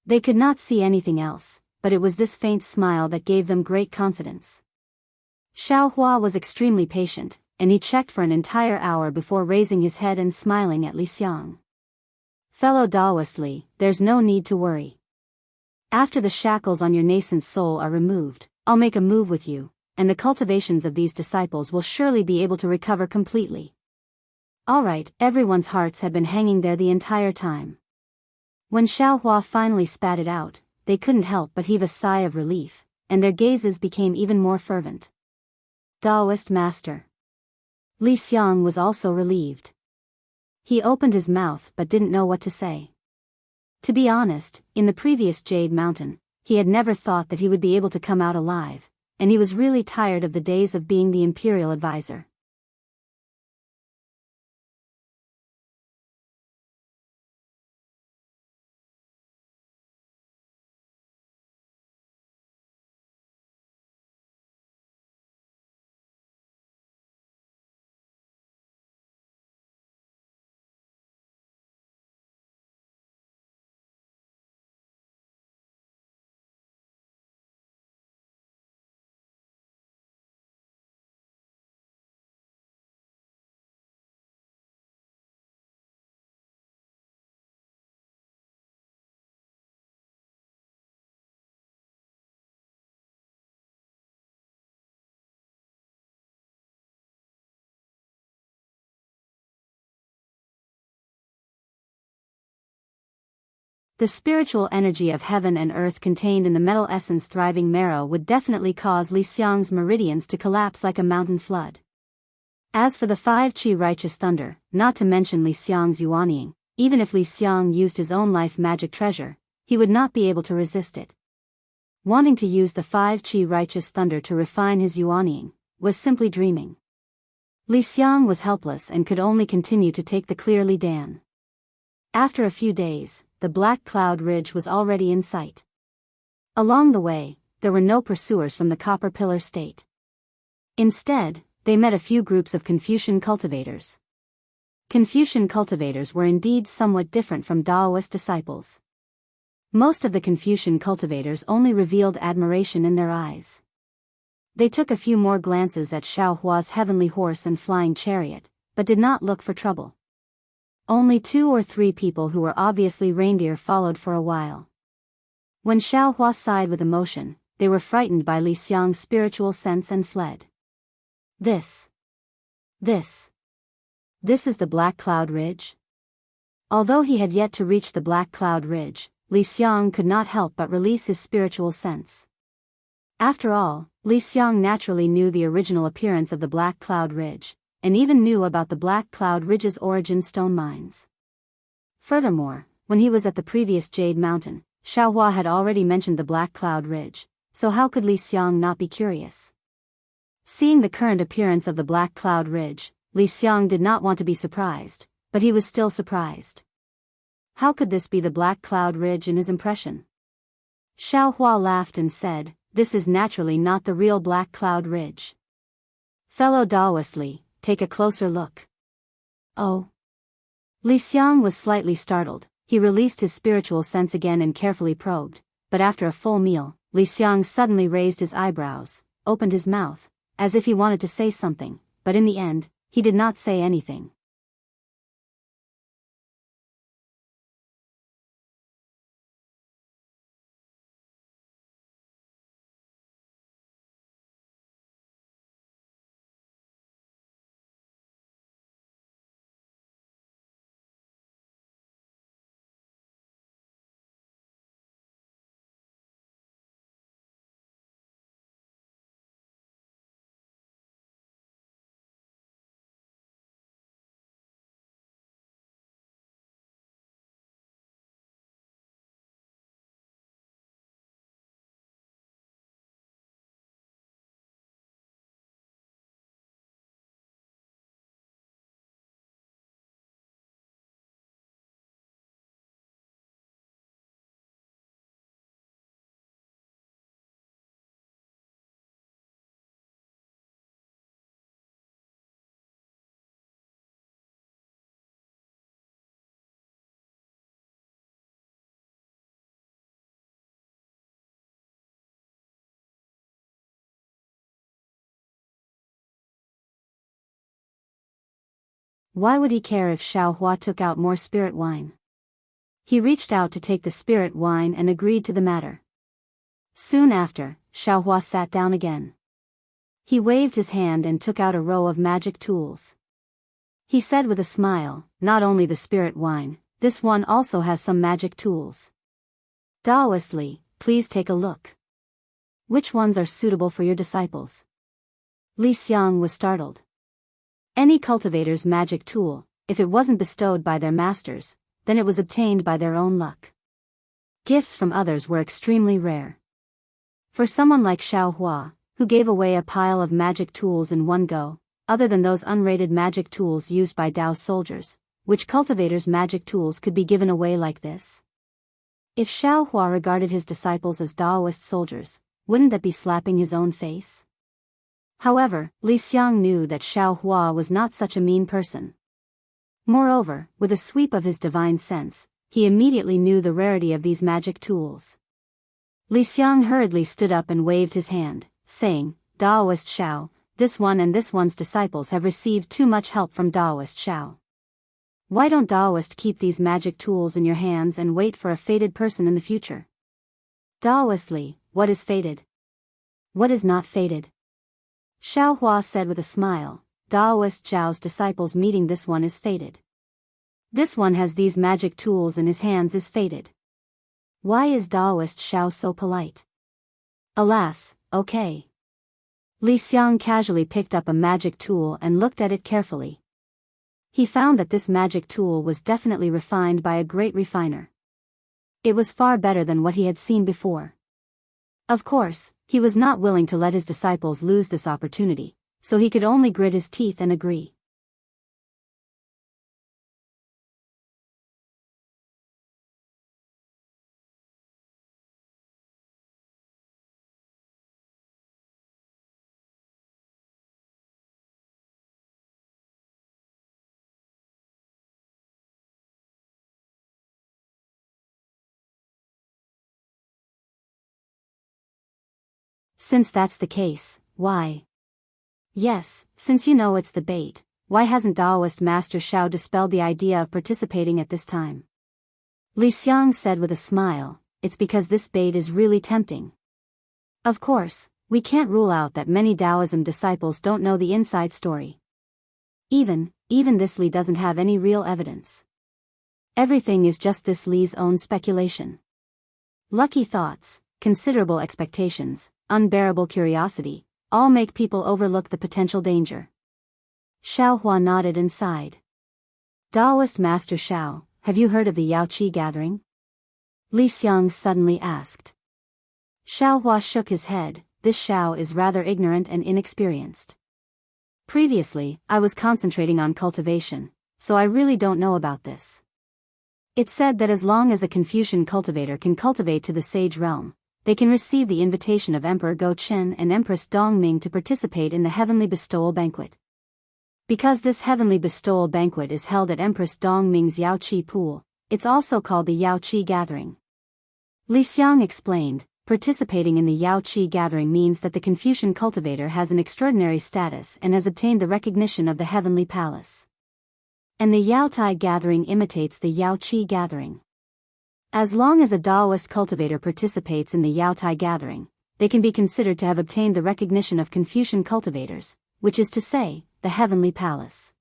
They could not see anything else, but it was this faint smile that gave them great confidence. Xiaohua was extremely patient, and he checked for an entire hour before raising his head and smiling at Li Xiang. Fellow Daoist Li, there's no need to worry. After the shackles on your nascent soul are removed, I'll make a move with you, and the cultivations of these disciples will surely be able to recover completely. Alright, everyone's hearts had been hanging there the entire time. When Xiaohua finally spat it out, they couldn't help but heave a sigh of relief, and their gazes became even more fervent. Daoist Master. Li Xiang was also relieved. He opened his mouth but didn't know what to say. To be honest, in the previous Jade Mountain, he had never thought that he would be able to come out alive, and he was really tired of the days of being the imperial advisor. The spiritual energy of heaven and earth contained in the metal essence thriving marrow would definitely cause Li Xiang's meridians to collapse like a mountain flood. As for the 5 Qi righteous thunder, not to mention Li Xiang's yuanying, even if Li Xiang used his own life magic treasure, he would not be able to resist it. Wanting to use the 5 Qi righteous thunder to refine his yuanying was simply dreaming. Li Xiang was helpless and could only continue to take the clear Li Dan. After a few days, the Black Cloud Ridge was already in sight. Along the way, there were no pursuers from the Copper Pillar State. Instead, they met a few groups of Confucian cultivators. Confucian cultivators were indeed somewhat different from Daoist disciples. Most of the Confucian cultivators only revealed admiration in their eyes. They took a few more glances at Xiaohua's heavenly horse and flying chariot, but did not look for trouble. Only 2 or 3 people who were obviously reindeer followed for a while. When Xiaohua sighed with emotion, they were frightened by Li Xiang's spiritual sense and fled. This is the Black Cloud Ridge? Although he had yet to reach the Black Cloud Ridge, Li Xiang could not help but release his spiritual sense. After all, Li Xiang naturally knew the original appearance of the Black Cloud Ridge, and even knew about the Black Cloud Ridge's origin stone mines. Furthermore, when he was at the previous Jade Mountain, Xiaohua had already mentioned the Black Cloud Ridge, so how could Li Xiang not be curious? Seeing the current appearance of the Black Cloud Ridge, Li Xiang did not want to be surprised, but he was still surprised. How could this be the Black Cloud Ridge in his impression? Xiaohua laughed and said, "This is naturally not the real Black Cloud Ridge. Fellow Daoist Li, take a closer look." Oh. Li Xiang was slightly startled. He released his spiritual sense again and carefully probed, but after a full meal, Li Xiang suddenly raised his eyebrows, opened his mouth, as if he wanted to say something, but in the end, he did not say anything. Why would he care if Xiaohua took out more spirit wine? He reached out to take the spirit wine and agreed to the matter. Soon after, Xiaohua sat down again. He waved his hand and took out a row of magic tools. He said with a smile, "Not only the spirit wine, this one also has some magic tools. Daoist Li, please take a look. Which ones are suitable for your disciples?" Li Xiang was startled. Any cultivator's magic tool, if it wasn't bestowed by their masters, then it was obtained by their own luck. Gifts from others were extremely rare. For someone like Xiaohua, who gave away a pile of magic tools in one go, other than those unrated magic tools used by Dao soldiers, which cultivator's magic tools could be given away like this? If Xiaohua regarded his disciples as Daoist soldiers, wouldn't that be slapping his own face? However, Li Xiang knew that Xiaohua was not such a mean person. Moreover, with a sweep of his divine sense, he immediately knew the rarity of these magic tools. Li Xiang hurriedly stood up and waved his hand, saying, "Daoist Xiao, this one and this one's disciples have received too much help from Daoist Xiao. Why don't Daoist keep these magic tools in your hands and wait for a fated person in the future?" "Daoist Li, what is fated? What is not fated?" Xiaohua said with a smile, "Daoist Zhao's disciples meeting this one is fated. This one has these magic tools in his hands is fated. Why is Daoist Xiao so polite?" "Alas, okay." Li Xiang casually picked up a magic tool and looked at it carefully. He found that this magic tool was definitely refined by a great refiner. It was far better than what he had seen before. Of course, he was not willing to let his disciples lose this opportunity, so he could only grit his teeth and agree. Since that's the case, why? Yes, since you know it's the bait, why hasn't Daoist Master Xiao dispelled the idea of participating at this time? Li Xiang said with a smile, it's because this bait is really tempting. Of course, we can't rule out that many Taoism disciples don't know the inside story. Even this Li doesn't have any real evidence. Everything is just this Li's own speculation. Lucky thoughts, considerable expectations, unbearable curiosity, all make people overlook the potential danger. Xiaohua nodded and sighed. Daoist Master Xiao, have you heard of the Yao Qi gathering? Li Xiang suddenly asked. Xiaohua shook his head, this Xiao is rather ignorant and inexperienced. Previously, I was concentrating on cultivation, so I really don't know about this. It's said that as long as a Confucian cultivator can cultivate to the sage realm, they can receive the invitation of Emperor Go Chen and Empress Dongming to participate in the heavenly bestowal banquet. Because this heavenly bestowal banquet is held at Empress Dongming's Yao Qi pool, it's also called the Yao Qi gathering. Li Xiang explained, participating in the Yao Qi gathering means that the Confucian cultivator has an extraordinary status and has obtained the recognition of the heavenly palace. And the Yao Tai gathering imitates the Yao Qi gathering. As long as a Daoist cultivator participates in the Yao Tai gathering, they can be considered to have obtained the recognition of Confucian cultivators, which is to say, the heavenly palace.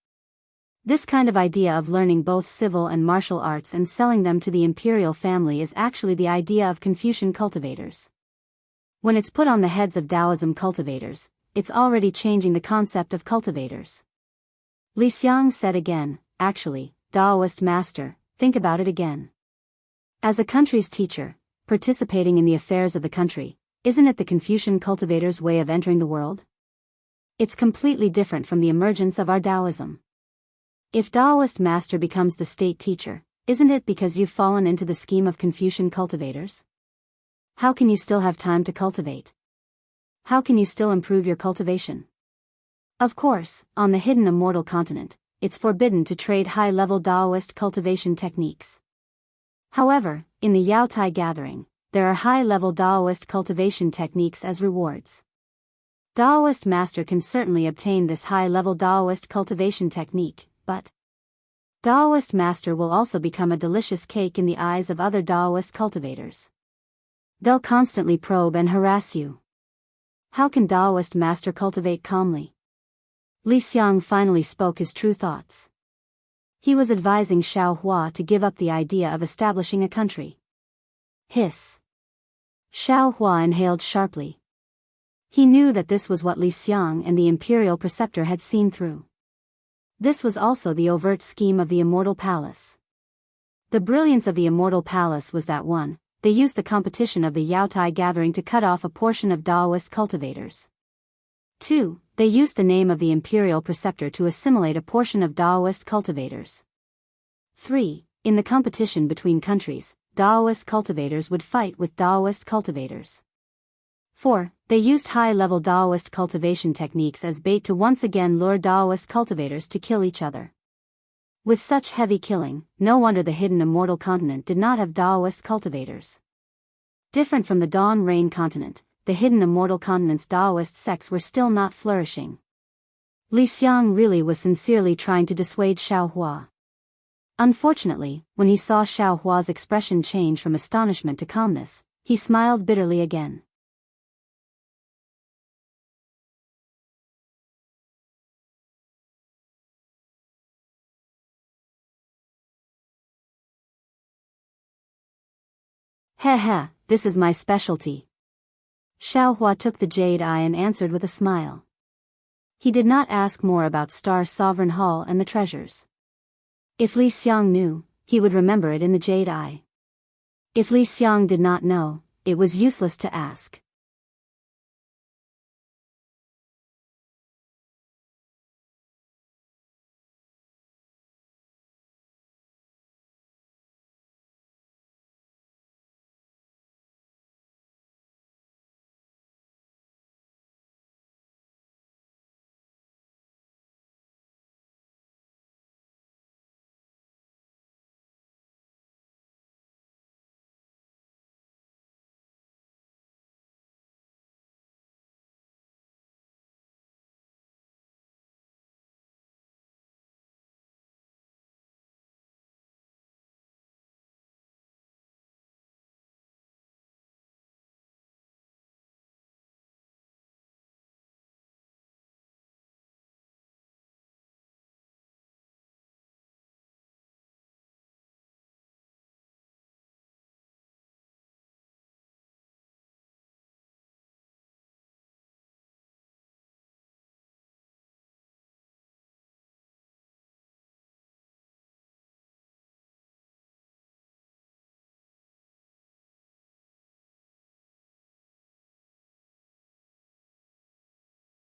This kind of idea of learning both civil and martial arts and selling them to the imperial family is actually the idea of Confucian cultivators. When it's put on the heads of Taoism cultivators, it's already changing the concept of cultivators. Li Xiang said again, actually, Daoist master, think about it again. As a country's teacher, participating in the affairs of the country, isn't it the Confucian cultivator's way of entering the world? It's completely different from the emergence of our Taoism. If Daoist master becomes the state teacher, isn't it because you've fallen into the scheme of Confucian cultivators? How can you still have time to cultivate? How can you still improve your cultivation? Of course, on the hidden immortal continent, it's forbidden to trade high-level Daoist cultivation techniques. However, in the Yao Tai gathering, there are high-level Daoist cultivation techniques as rewards. Daoist master can certainly obtain this high-level Daoist cultivation technique, but Daoist master will also become a delicious cake in the eyes of other Daoist cultivators. They'll constantly probe and harass you. How can Daoist master cultivate calmly? Li Xiang finally spoke his true thoughts. He was advising Xiaohua to give up the idea of establishing a country. Hiss. Xiaohua inhaled sharply. He knew that this was what Li Xiang and the imperial preceptor had seen through. This was also the overt scheme of the Immortal Palace. The brilliance of the Immortal Palace was that 1. They used the competition of the Yao Tai gathering to cut off a portion of Daoist cultivators. 2. They used the name of the imperial preceptor to assimilate a portion of Daoist cultivators. 3. In the competition between countries, Daoist cultivators would fight with Daoist cultivators. 4. They used high-level Daoist cultivation techniques as bait to once again lure Daoist cultivators to kill each other. With such heavy killing, no wonder the hidden immortal continent did not have Daoist cultivators. Different from the Dawn Rain continent, the hidden immortal continent's Daoist sects were still not flourishing. Li Xiang really was sincerely trying to dissuade Xiaohua. Unfortunately, when he saw Xiaohua's expression change from astonishment to calmness, he smiled bitterly again. Heh, this is my specialty. Xiaohua took the jade eye and answered with a smile. He did not ask more about Star Sovereign Hall and the treasures. If Li Xiang knew, he would remember it in the jade eye. If Li Xiang did not know, it was useless to ask.